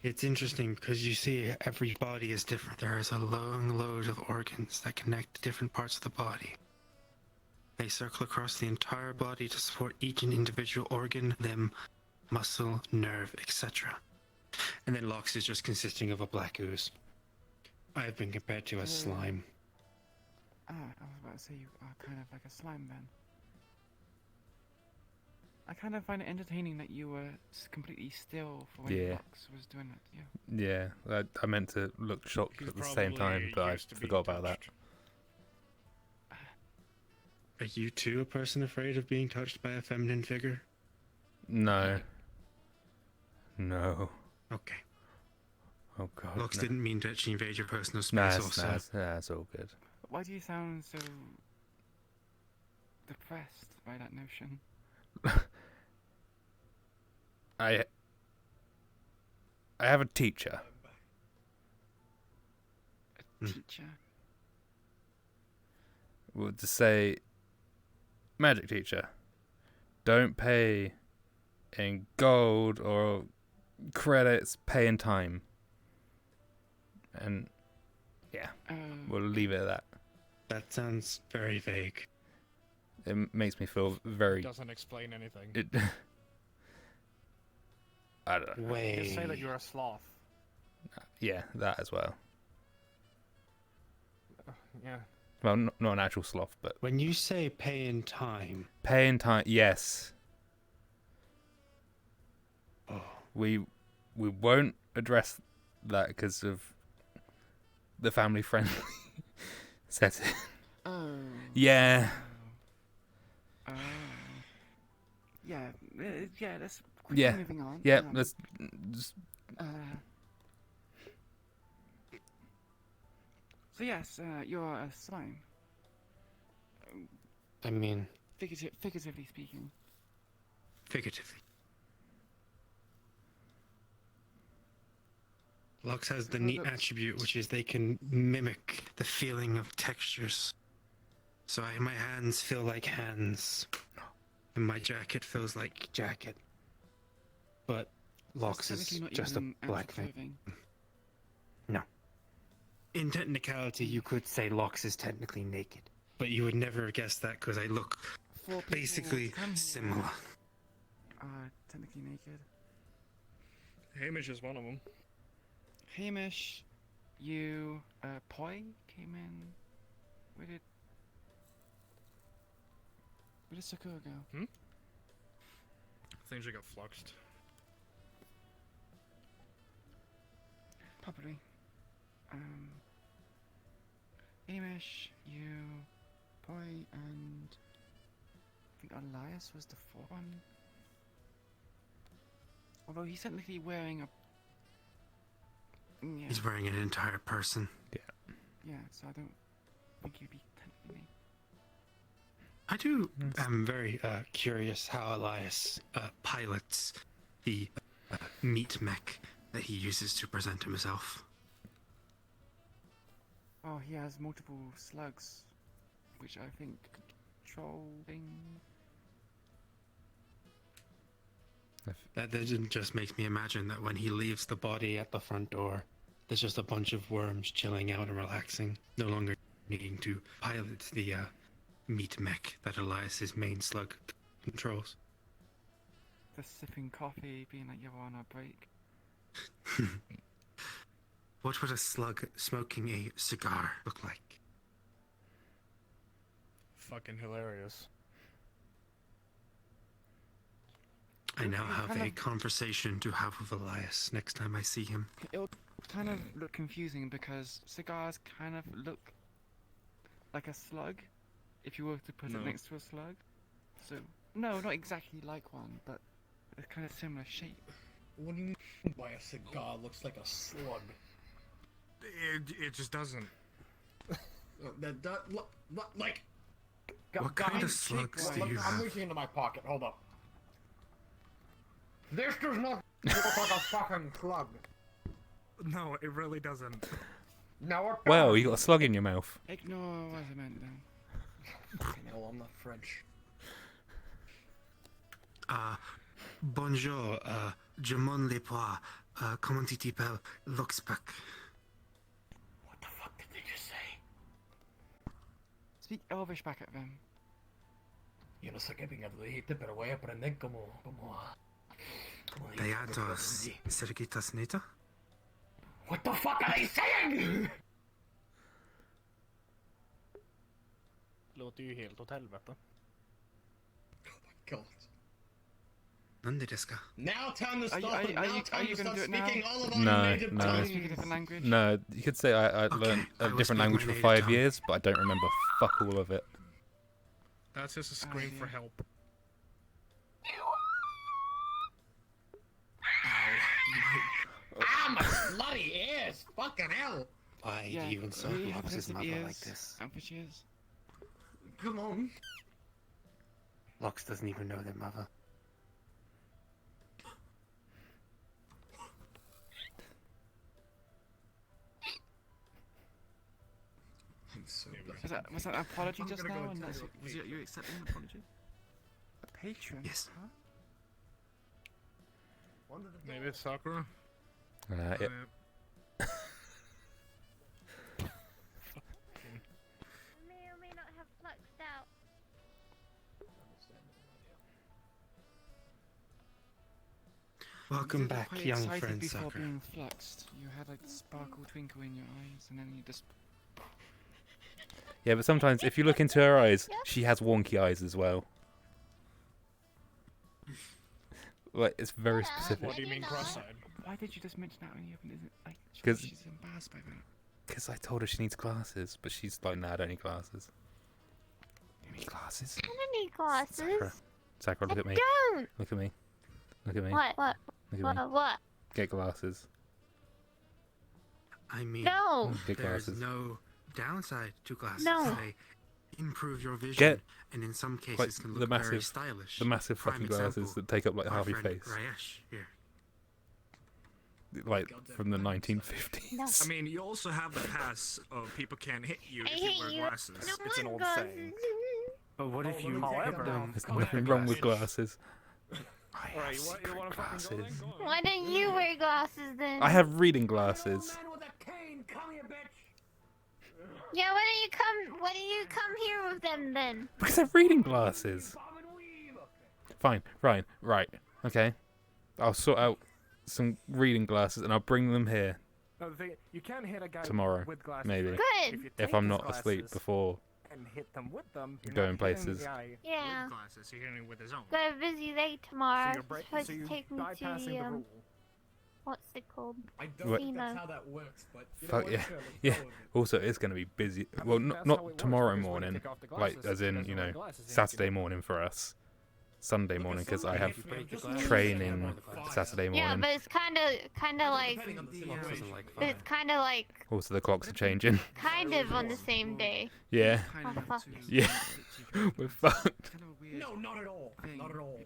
It's interesting because you see every body is different. There is a long load of organs that connect to different parts of the body. They circle across the entire body to support each individual organ, limb, muscle, nerve, etc. And then Lox is just consisting of a black ooze. I've been compared to a slime. Ah, I was about to say you are kind of like a slime then. I kind of find it entertaining that you were completely still for when Yeah. Lux was doing that to you. Yeah, I meant to look shocked He's at the same probably time, but I used to being forgot about that. touched. Are you too a person afraid of being touched by a feminine figure? No. No. Okay. Oh god. Lux no. didn't mean to actually invade your personal space. Nah, also. it's all good. Why do you sound so depressed by that notion? I have a teacher. A teacher? Well, to say, magic teacher, don't pay in gold or credits, pay in time. And yeah, we'll leave it at that. That sounds very vague. It makes me feel very. Doesn't explain anything. It. I don't know. Wait. Just say that you're a sloth. Yeah, that as well. Yeah. Well, not an actual sloth, but When you say pay in time, pay in time. Yes. oh, We won't address that because of the family friendly setting. Oh. Yeah. Oh. Yeah, let's Yeah. quickly moving on. Yeah. Let's just. So yes, you're a slime. I mean, Figuratively speaking. figuratively. Lux has the neat attribute, which is they can mimic the feeling of textures. So my hands feel like hands, and my jacket feels like jacket. But Lux That's is technically not just a even black actual thing. clothing. No. In technicality, you could say Lux is technically naked, but you would never guess that because I look Four people basically come here similar. Are technically naked. Hamish is one of them. Hamish, you, Poi came in. Where did Sakura go? Things that got fluxed. Probably. Hamish, you, Poi, and I think Elias was the fourth one. Although he's technically wearing a. Yeah. He's wearing an entire person. Yeah, so I don't think he'd be technically. I do. I'm very curious how Elias pilots the meat mech that he uses to present himself. Oh, he has multiple slugs, which I think control things. That just makes me imagine that when he leaves the body at the front door, there's just a bunch of worms chilling out and relaxing, no longer needing to pilot the meat mech that Elias's main slug controls. Just sipping coffee, being like, you're on a break. What would a slug smoking a cigar look like? Fucking hilarious. I now It's have kind a of- conversation to have with Elias next time I see him. It'll kind of look confusing because cigars kind of look like a slug if you were to put No. it next to a slug. So, no, not exactly like one, but it's kind of similar shape. What do you mean by a cigar looks like a slug? It just doesn't. Like. What kind guys, of slugs do look, you I'm have? reaching into my pocket. Hold up. This does not look like a fucking slug. No, it really doesn't. No, it Well, doesn't. you got a slug in your mouth. Ignore what I meant then. No, I'm not French. Bonjour, je m'en les pois, comment tu t'appelles, Luxpack. What the fuck did they just say? Speak Elvish back at them. Yo no sé qué pinga tú dijiste, pero voy a aprender como Teatros, cerquitas neta? What the fuck are they saying? Låter ju helt åt helvete. God. Nande desu ka? Now time to Are you- stop are it. you- Now are you time to gonna stop do it now? speaking all of our No, native no. tongues. Speak a different language. No, you could say I Okay, learned I a will different speak language my for native 5 tongue. years, but I don't remember fuck all of it. That's just a scream for help. Ah, my bloody ears! Fucking hell! Why do you insult Lox's mother like this? Apertures. Come on. Lox doesn't even know their mother. I'm so Was that an apology just now? And that's Was it you accepting an apology? a patron? Yes. Huh? Maybe it's Sakura? Yep. May or may not have fluxed out. Welcome back, Quite young excited friend before Sakura. being fluxed. You had like the sparkle twinkle in your eyes, and then you just. Yeah, but sometimes if you look into her eyes, she has wonky eyes as well. Like, it's very specific. What do you mean cross-eyed? Why did you just mention that when you opened it? Like, 'Cause- she's embarrassed by that. Because I told her she needs glasses, but she's like, nah, I don't need glasses. You need glasses? I don't need glasses. Sakura, Sakura, look at me. Don't. Look at me. Look at me. What? Look at me. What? Get glasses. I mean, No. Get there's glasses. no downside to glasses. No. They improve your vision, Get, and in some cases like, can the look very massive, stylish. the massive Prime fucking glasses example, that take up like my half your friend face. Rayesh here. Like from the 1950s. I mean, you also have the pass of people can't hit you I if you hate wear you. glasses. I don't It's an want old glasses. saying. But what if you However, hit them There's with nothing the wrong with glasses? glasses. I have Alright, you secret want to fucking go then? glasses. Go on. Why don't you wear glasses then? I have reading glasses. Man with a cane, come here, bitch. Yeah, why don't you come? Why don't you come here with them then? Because I have reading glasses. Fine, right. Okay. I'll sort out some reading glasses and I'll bring them here No, the thing, you can hit a guy tomorrow, with glasses. maybe. right? Good. If, you If take I'm his not asleep glasses before. and hit them with them, you're going not hitting the places. guy. Yeah. With glasses, you're hitting it with his own. Got a busy day tomorrow. So you're, Supposed so to you're take me bypassing to the rule. what's it called? I don't What? think that's Casino. how that works, but you know Fuck what? yeah. Sure, let's Yeah. go with it. Also, it's going to be busy. I Well, mean, not that's how it not works, tomorrow because when you morning. take off the Like, glasses, as he in, doesn't you wear know, glasses, he has to Saturday get- morning for us. Sunday morning, because I have Break the training Saturday Yeah, morning. but it's kind of like, Depending on the Lox situation. doesn't like but it's fire. kind of like, Also, the clocks are changing. kind of on the same day. Yeah. Kind Oh, enough fuck. to Yeah. restrict you We're from- fucked. It's kind of a weird No, not at all. thing. Not at all.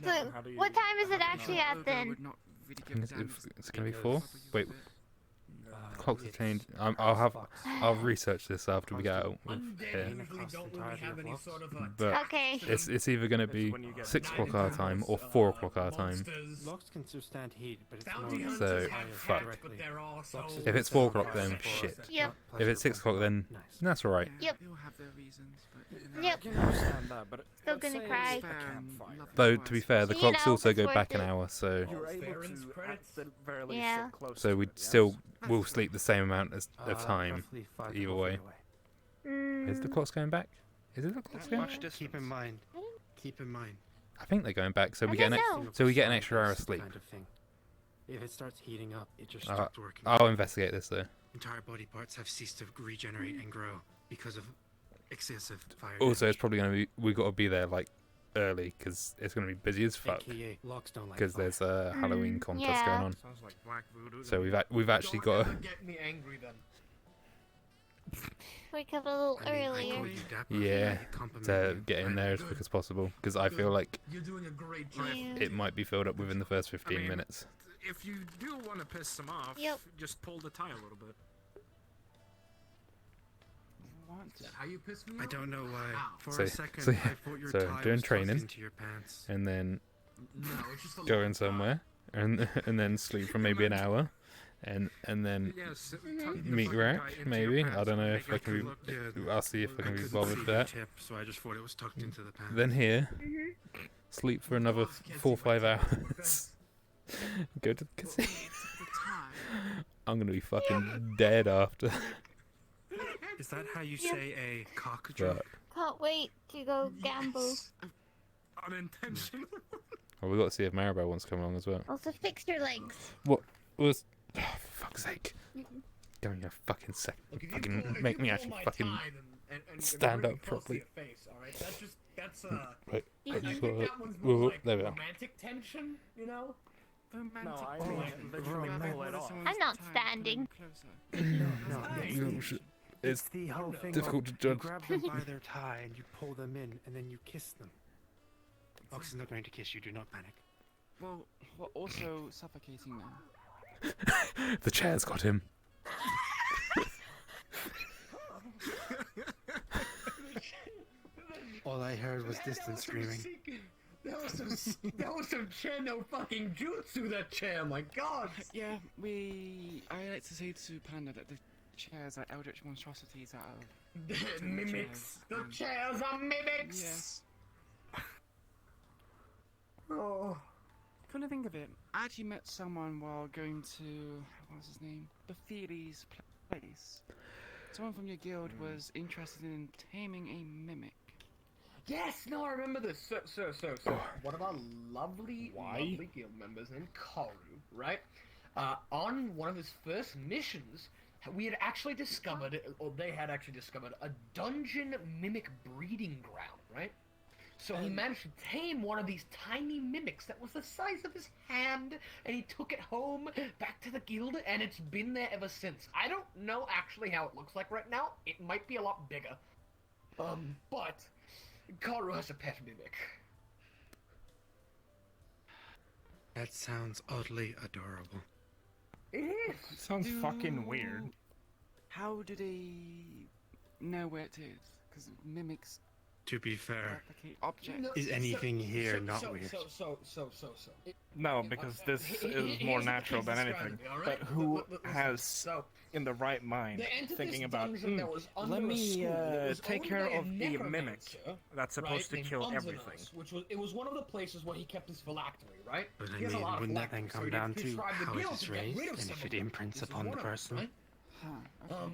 So, how do you- what time is it how do you actually know? at Logo then? would not really give a damn It's going to be because 4? Wait, Uh, clocks are it's changed. across I'll have. Fox. I'll research this after we get out. Undead Yeah. usually don't really have any sort of But Okay. it's either going to be when you get 6 night o'clock our time or 4 o'clock our time. monsters, Lox can withstand heat, but it's bounty not hunters So, have fuck. pets, but they're also Lox is If it's 4 o'clock, withstand then fire. shit. Yep. If it's 6 o'clock, then Nice. that's alright. Yep. They all have their reasons, but Yep. I can understand that, but Still let's gonna say cry. it's a campfire. Though, to be fair, the You clocks know, also it's go worth back an it. hour, so You're able Baron's to, at credits? the very least, Yeah. sit close so to we it, yes? still will sleep the same amount of Uh, time. roughly 5 either feet way. away. Is the clocks going back? Is it the clocks going back? Keep in mind. Keep in mind. I think they're going back, so I we get an don't know. so we get an extra hour of This sleep. kind of thing. If it starts heating up, it just Uh, stops working. I'll investigate this though. Entire body parts have ceased to regenerate and grow because of excessive fire. Also, it's probably going to be we got to be there like early because it's going to be busy as fuck. AKA, Lox don't like Because fire. there's a Halloween contest yeah. going on. Sounds like black voodoo. So we've actually Don't got ever to get me angry then. Wake up a little I mean, I earlier. call you dapper. Yeah, You compliment to me. get in I there as like quick as possible because I feel like You're doing a great job. Yeah. it might be filled up within the first 15 mean, minutes. If you do want to piss them off, Yep. just pull the tie a little bit. What? Is that how you piss me I off? don't know why. How? For So- a second, so- I thought your so tie doing was tucked training. into your pants. And then No, it's just a going long somewhere and then sleep for maybe an hour and then Yes, tuck Mm-hmm. the meet fucking rack tie into your maybe. pants I don't and know make if I it can look be. good. I'll see if I I can be couldn't bothered see with the that. tip, so I just thought it was tucked into the pants. Then here, Mm-hmm. sleep for another 4 or 5 hours. Go to the casino. the time. I'm gonna be fucking dead after. Is that how you Yeah. say a cock drop? But Can't wait to go gamble. Yes. unintentional. well, we got to see if Maribel wants to come along as well. Also, fix your legs. What was? Oh, for fuck's sake! Go in your fucking second. Look, if you Fucking pull- if make you me pull actually my fucking. tie, and Stand really up close to properly. your face, all right? That's Right, I right, think so, that one's more like there we are. romantic tension, you know? Romantic No, I tension. mean, literally Grab pull it hold of off. someone's I'm not tie and pull standing. them closer. No, It's the whole thing. difficult to You judge. grab them by their tie and you pull them in, and then you kiss them. Ox is not going to kiss you. Do not panic. Well, we're also suffocating now. The chair's got him. All I heard was distant screaming. That was some Cheno fucking jutsu, that chair, my god! Yeah, I like to say to Panda that the chairs are eldritch monstrosities out of... Mimics! The and- chairs are mimics! Yes. Oh. Come to think of it, I actually met someone while going to... what was his name? Betheli's place. Someone from your guild was interested in taming a mimic. Yes, no, I remember this. So, one of our lovely guild members named Karu, right? On one of his first missions, we had actually discovered, or they had actually discovered, a dungeon mimic breeding ground, right? So he managed to tame one of these tiny mimics that was the size of his hand, and he took it home, back to the guild, and it's been there ever since. I don't know actually how it looks like right now. It might be a lot bigger. But Karu has a pet mimic. That sounds oddly adorable. It is. It sounds fucking weird. How do they know where it is? Because mimics To be fair, replicate objects. is anything here not weird? No, because this is more natural than anything. But who has, in the right mind, thinking about, let me take care of the mimic that's supposed to kill everything? It was one of the places where he kept his phylactery, right? But I He has a mean, lot of wouldn't that then phylactery, come so down he to tried the how it guild is to get rid raised of and some if of it them. imprints This is upon one the of them, person? right? Huh, okay.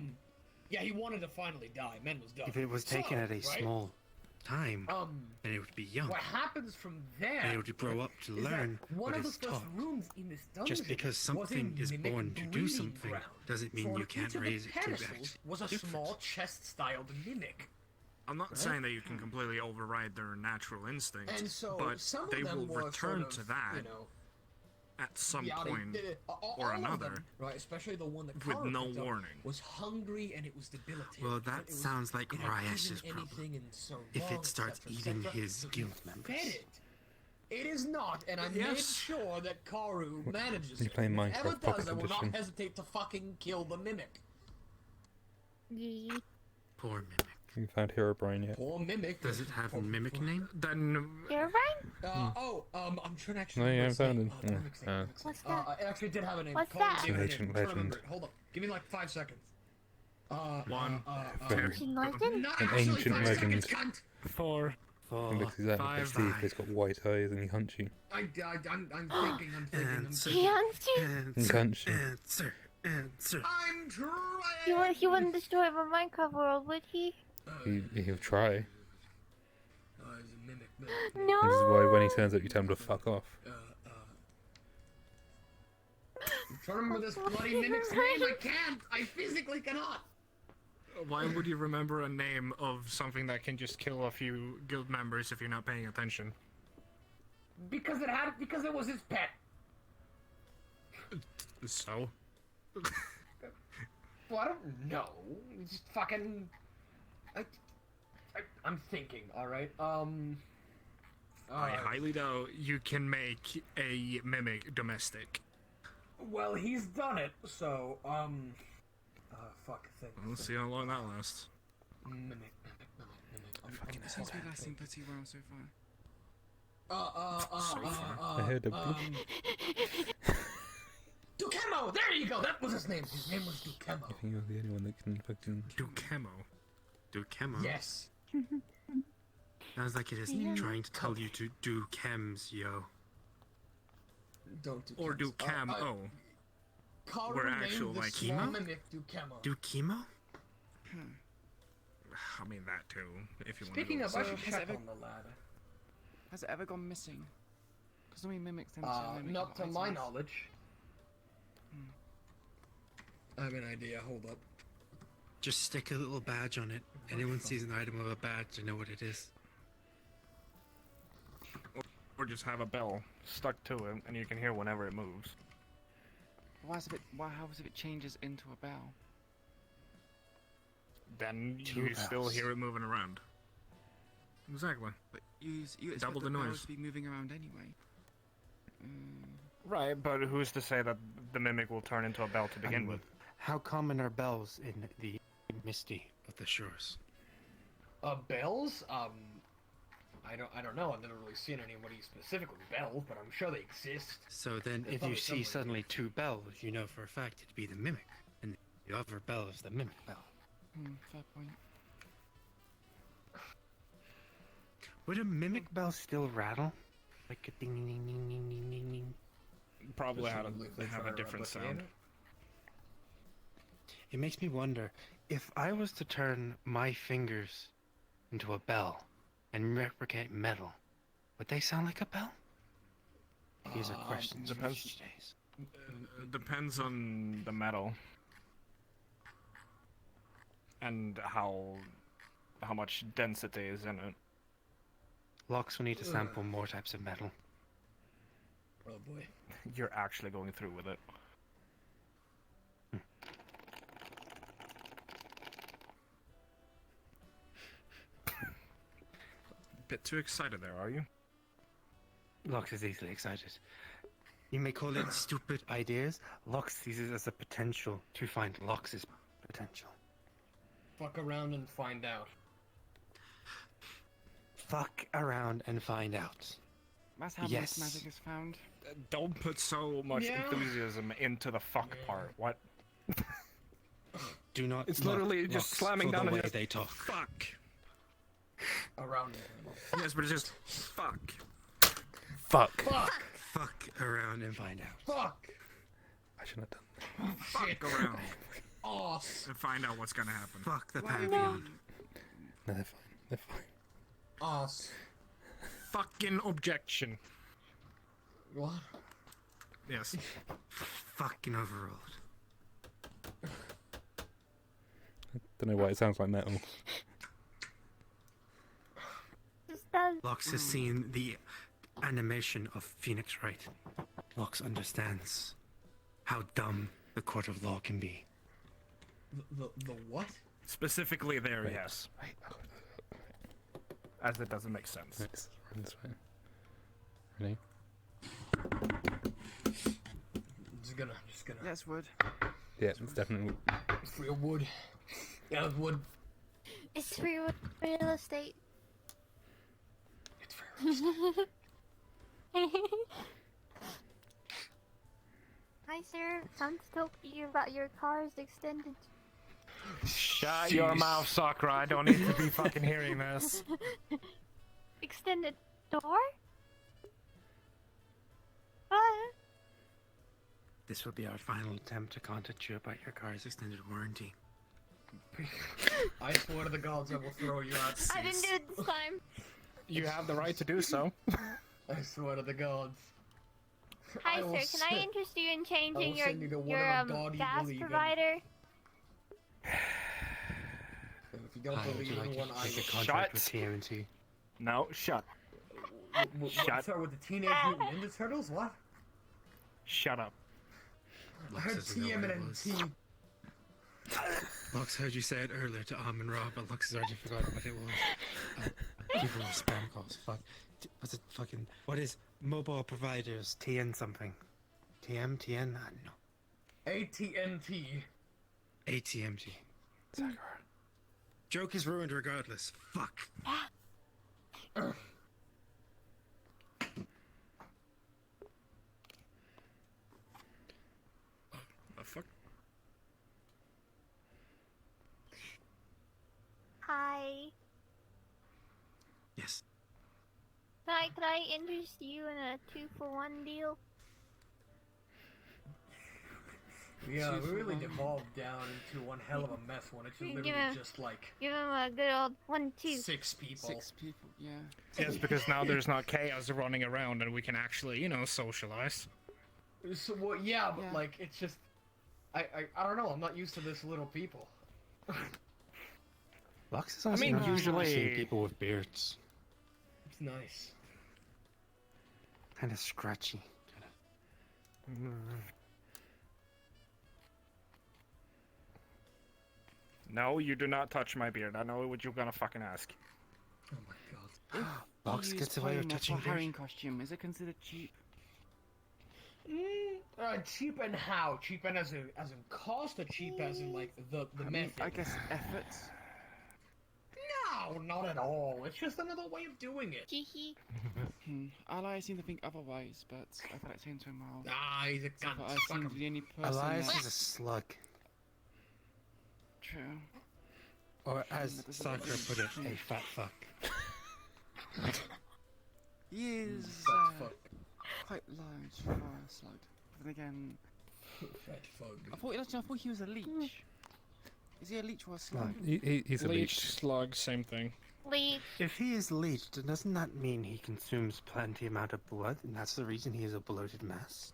Yeah, he wanted to finally die. Men was done. If it was taken at a right? small time, then it would be young. What happens from there? And it would grow up to is that learn one what of the is first taught. rooms in this dungeon Just because was a something is mimic born to do breeding something ground. doesn't mean So on you can't each of the raise it to pedestals act was a different. small chest-styled mimic. I'm not Right? saying that you can completely override their natural instincts, And so but some of they them will were return sort of, to that you know, at some yeah, point all or of another. them, right? Especially the one that with Karu no picked up, warning. was hungry and it was debilitated. Well, right? that It was- sounds like it hadn't Ryash's eaten problem. anything in so If long, it starts etc., eating etc. his So he guild fed members. it. It is not, and I made Yes. sure that Karu manages You it. play If Minecraft ever Pocket does, I will Edition. not hesitate to fucking kill the mimic. Yee. Poor mimic. You found Herobrine yet? Poor mimic. Does it have a mimic name? Then You're right. I'm trying to actually. No, you remember haven't his found name. him. Mimic's Yeah. name, mimic's What's name. that? It actually did have a name. What's Karu that? gave it a It's an name. ancient I'm trying to remember legend. it. Hold up. Give me like 5 seconds. One, Very- Ancient legend? Not An actually ancient 5 legend. seconds, cunt. 4. He looks exactly like Steve, but he's got white eyes and he hunts you. I'm thinking. Answer. He hunts you? He hunts you. Answer. Answer. I'm trying. He wouldn't destroy my Minecraft world, would he? He'll try. He's a mimic. No. This is why when he turns up, you tell him to fuck off. I'm trying to remember this bloody mimic's name. I can't. I physically cannot. why would you remember a name of something that can just kill a few guild members if you're not paying attention? Because it was his pet. So? Well, I don't know. It's just fucking. I'm thinking. All right. I highly doubt you can make a mimic domestic. Well, he's done it. So fuck. Let's see how long that lasts. Mimic. It seems to be lasting pretty well so far. I heard a Dukemo! There you go! That was his name! His name was Dukemo. I think you're the only one that can fucking... Do chemo? Yes. Sounds like it is trying to tell you to do chems, yo. Don't do Or do cam O. We're actual like chemo? Mimic Dukemo. Do chemo? I mean that too, if you want Speaking to. of, I should has check it ever- on the ladder. Has it ever gone missing? Because we mimics them to mimic Not to other my items. knowledge. I have an idea. Hold up. Just stick a little badge on it. Anyone sees an item with a badge, they know what it is. Or just have a bell stuck to it, and you can hear whenever it moves. How is if it changes into a bell? Then Two you still bells. hear it moving around. Exactly. But you expect Double the bells noise. to be moving around anyway. Right, but who's to say that the mimic will turn into a bell to begin with? How common are bells in the Misty of the Shores? Bells? I don't know. I've never really seen anybody specifically bells, but I'm sure they exist. So then, There's if you probably see somebody. suddenly two bells, you know for a fact it'd be the mimic, and the other bell is the mimic bell. Fair point. Would a mimic bell still rattle? Like a ding ding ding ding ding ding ding ding? Probably have Presumably if they a try to different replicate sound. it. It makes me wonder, if I was to turn my fingers into a bell and replicate metal, would they sound like a bell? These are questions for depends- future days. Depends on the metal. And how much density is in it. Locks will need to sample more types of metal. Oh boy. You're actually going through with it. Bit too excited there, are you? Locks is easily excited. You may call it stupid ideas. Locks sees it as a potential to find Lox's potential. Fuck around and find out. Fuck around and find out. That's how Yes. most magic is found. Don't put so much Yeah. enthusiasm into the fuck part. What? Do not. It's mock literally just Locks slamming for down the and way just they talk. fuck. Around. Yes, but it's just fuck. Fuck. Fuck! Fuck around and find out. Fuck! I shouldn't have done that. Shit. Fuck around Ass. and find out what's gonna happen. Fuck the Why pantheon. No, they're fine. They're fine. Ass. Fucking objection. What? Yes. Fucking overruled. Don't know why it sounds like metal. Just does. Lox has seen the animation of Phoenix Wright. Lox understands how dumb the court of law can be. The what? Specifically there, Right. yes. Right. As it doesn't make sense. Let's run this way. Ready? Just gonna. Yes, wood. Yeah, it's definitely. It's real wood. Yeah, it's wood. It's free real estate. It's real. Hi, sir. I'm to talk to you about your car's extended. Shut your mouth, Sakura. I don't need to be fucking hearing this. Extended door? What? This will be our final attempt to contact you about your car's extended warranty. I swear to the gods I will throw you out. I didn't do it this time. You have the right to do so. I swear to the gods. Hi, I will sir. Can I send- interest you in changing will send you to one your of the God you gas believe in. provider? If you don't Hi, would believe you like in one, to I make a will. contract with Shut. TMNT? No, shut. Shut. Sorry, with the Teenage Mutant Ninja Turtles? What? Shut up. I heard doesn't know what it was. TMNT. Lux heard you say it earlier to Amon Ra, but Lux has already forgotten what it was. People with spam calls. Fuck. What's it fucking. What is mobile providers? TN something. TN? I don't know. ATNT. ATMT. Sakura. Joke is ruined regardless. Fuck. The fuck? Hi. Yes. Could I interest you in a 2-for-1 deal? Yeah, we really devolved down into one hell of a mess when it's Give literally him- just like Give him a good old 1-2. 6 people. 6 people, yeah. Yes, because now there's not chaos running around and we can actually, socialize. So, well, yeah, but Yeah. like it's just, I don't know. I'm not used to this little people. Lux is also not usually seeing people with beards. It's nice. Kind of scratchy. No, you do not touch my beard. I know what you're gonna fucking ask. Oh my god. Lux gets away with touching beard. Harrying costume, is it considered cheap? Cheap and how? Cheap and as in cost, or cheap as in like the method? I guess efforts. No, not at all. It's just another way of doing it. Elias seemed to think otherwise, but I thought it seemed to him well. Ah, he's a cunt. I seem to be the only person Elias that... is a slug. True. Or as Sakura put it, a fat fuck. He is quite large for a slug. But then again... Fat fuck. I thought he was a leech. Is he a leech or a slug? He's a leech. Slug, same thing. Leech. If he is leeched, doesn't that mean he consumes plenty amount of blood, and that's the reason he is a bloated mass?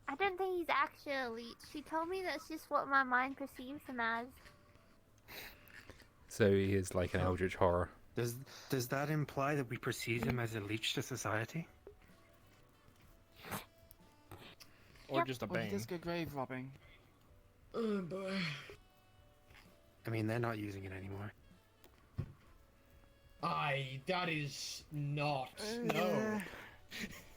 I don't think he's actually a leech. She told me that's just what my mind perceives him as. So he is like an eldritch horror. Does that imply that we perceive him as a leech to society? Or just a Well, he bane. does go grave robbing. Oh boy. I mean, they're not using it anymore. That is not. No.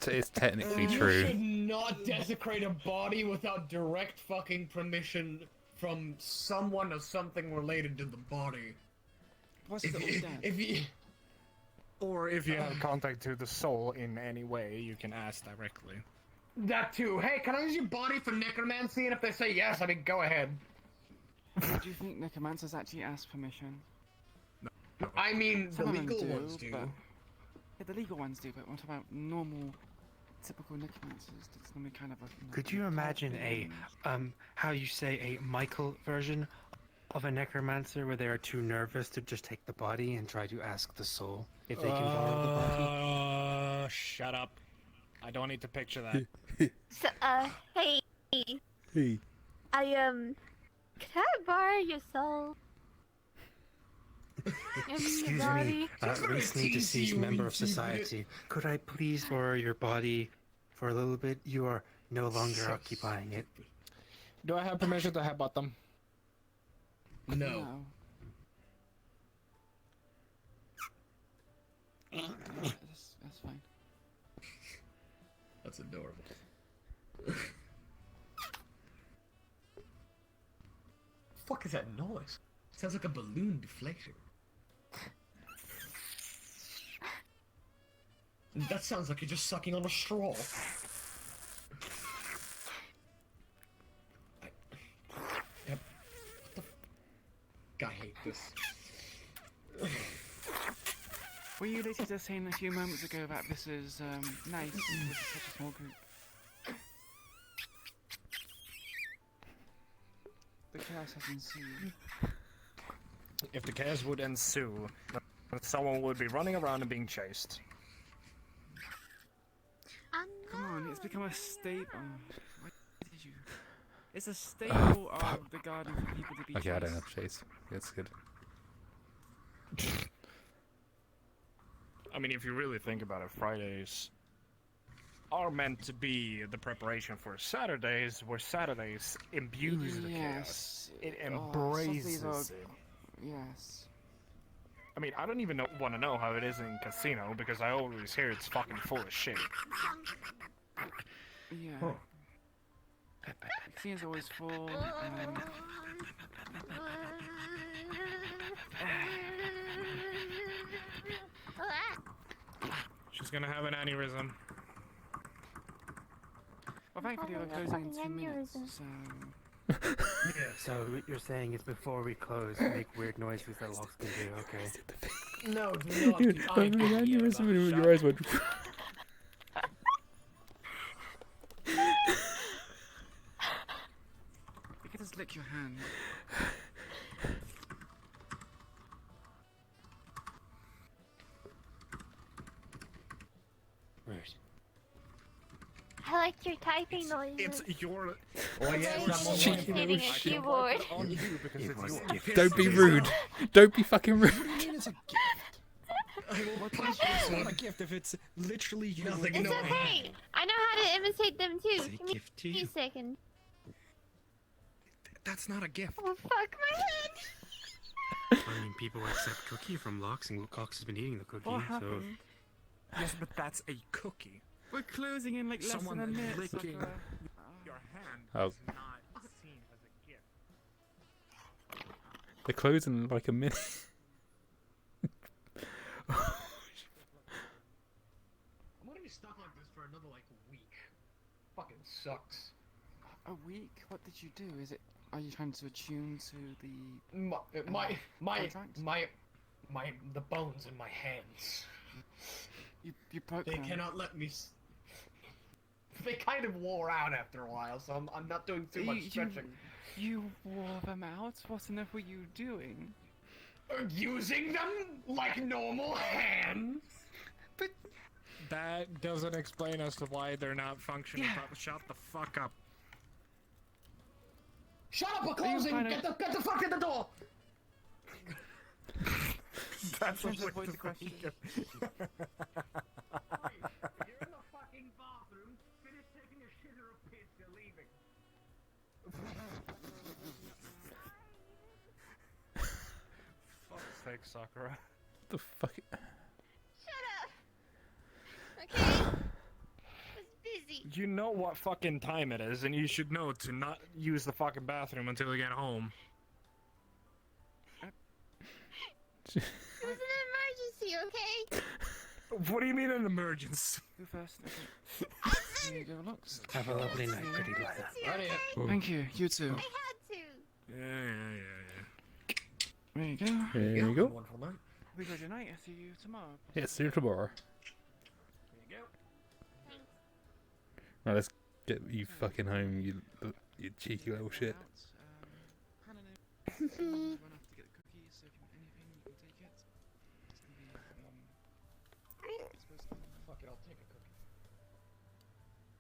It's technically You true. should not desecrate a body without direct fucking permission from someone or something related to the body. Plus, it's all dead. If you... Or if you have contact to the soul in any way, you can ask directly. That too. Hey, can I use your body for necromancy? And if they say yes, I mean, go ahead. Do you think necromancers actually ask permission? I mean, Some the of them legal do, ones do. but... Yeah, the legal ones do, but what about normal, typical necromancers? That's normally kind of a... Could you imagine how you say a Michael version of a necromancer where they are too nervous to just take the body and try to ask the soul if they can borrow the body? Shut up. I don't need to picture that. So, hey. Hey. Can I borrow your soul? Excuse me, recently deceased member of society. Could I please borrow your body for a little bit? You are no longer occupying it. Do I have permission to headbutt them? No. That's fine. That's adorable. Fuck is that noise? Sounds like a balloon deflating. That sounds like you're just sucking on a straw. What the I hate this. Were you literally just saying a few moments ago that this is nice with such a small group? The chaos has ensued. If the chaos would ensue, someone would be running around and being chased. Come on, it's become a staple. Why did you? It's a staple of the garden for people to be Okay, chased. I don't have chase. That's good. I mean, if you really think about it, Fridays are meant to be the preparation for Saturdays, where Saturdays imbues the chaos. It embraces it. Yes. I mean, I don't even want to know how it is in casino, because I always hear it's fucking full of shit. Yeah. Huh. Casino's always full. She's gonna have an aneurysm. Well, thankfully we're closing in 2 minutes, so... So what you're saying is before we close, make weird noises that Lux can do, okay? No, do not. Dude, I an aneurysm and shut your eyes went... You could just lick your hand. Right. I like your typing noises. It's your. Oh yes, Cheeky hitting a keyboard. On you because It it's was your a gift. piss Don't be taste. rude. Don't be fucking rude. What do you mean it's a gift? It's not a gift if it's literally you. Nothing. It's No. okay. I know how to imitate them too. It's a Give me gift to a you. second. That's not a gift. Oh fuck my head. I mean, people accept cookie from Lox, and Cox has been eating the cookie, What so... happened? Yes, but that's a cookie. We're closing in like less Someone than a minute. licking Sakura. your hand Oh. is not seen as a gift. They're closing in like a minute. I'm gonna be stuck like this for another like week. Fucking sucks. A week? What did you do? Is it? Are you trying to attune to the? The bones in my hands. You broke They them. cannot let me. They kind of wore out after a while, so I'm not doing too much stretching. You wore them out? What on earth were you doing? Using them like normal hands. That doesn't explain as to why they're not functioning. Yeah. But shut the fuck up. Shut up! We're closing. Get the fuck in the door. That's Trying to avoid the question. You're in the fucking bathroom. Finish taking a shit or a piss. You're leaving. Fuck's sake, Sakura. The fuck? Shut up. Okay. I was busy. You know what fucking time it is, and you should know to not use the fucking bathroom until you get home. It was an emergency, okay? What do you mean an emergency? Who first? Okay. Here you go, Lux. Have a lovely night, pretty lady. Right here. Thank you. You too. I had to. Yeah. There you go. There you go. Wonderful night. We go tonight. I'll see you tomorrow. Yeah, see you tomorrow. There you go. Right, let's get you fucking home, you cheeky little shit. Hannah knew when I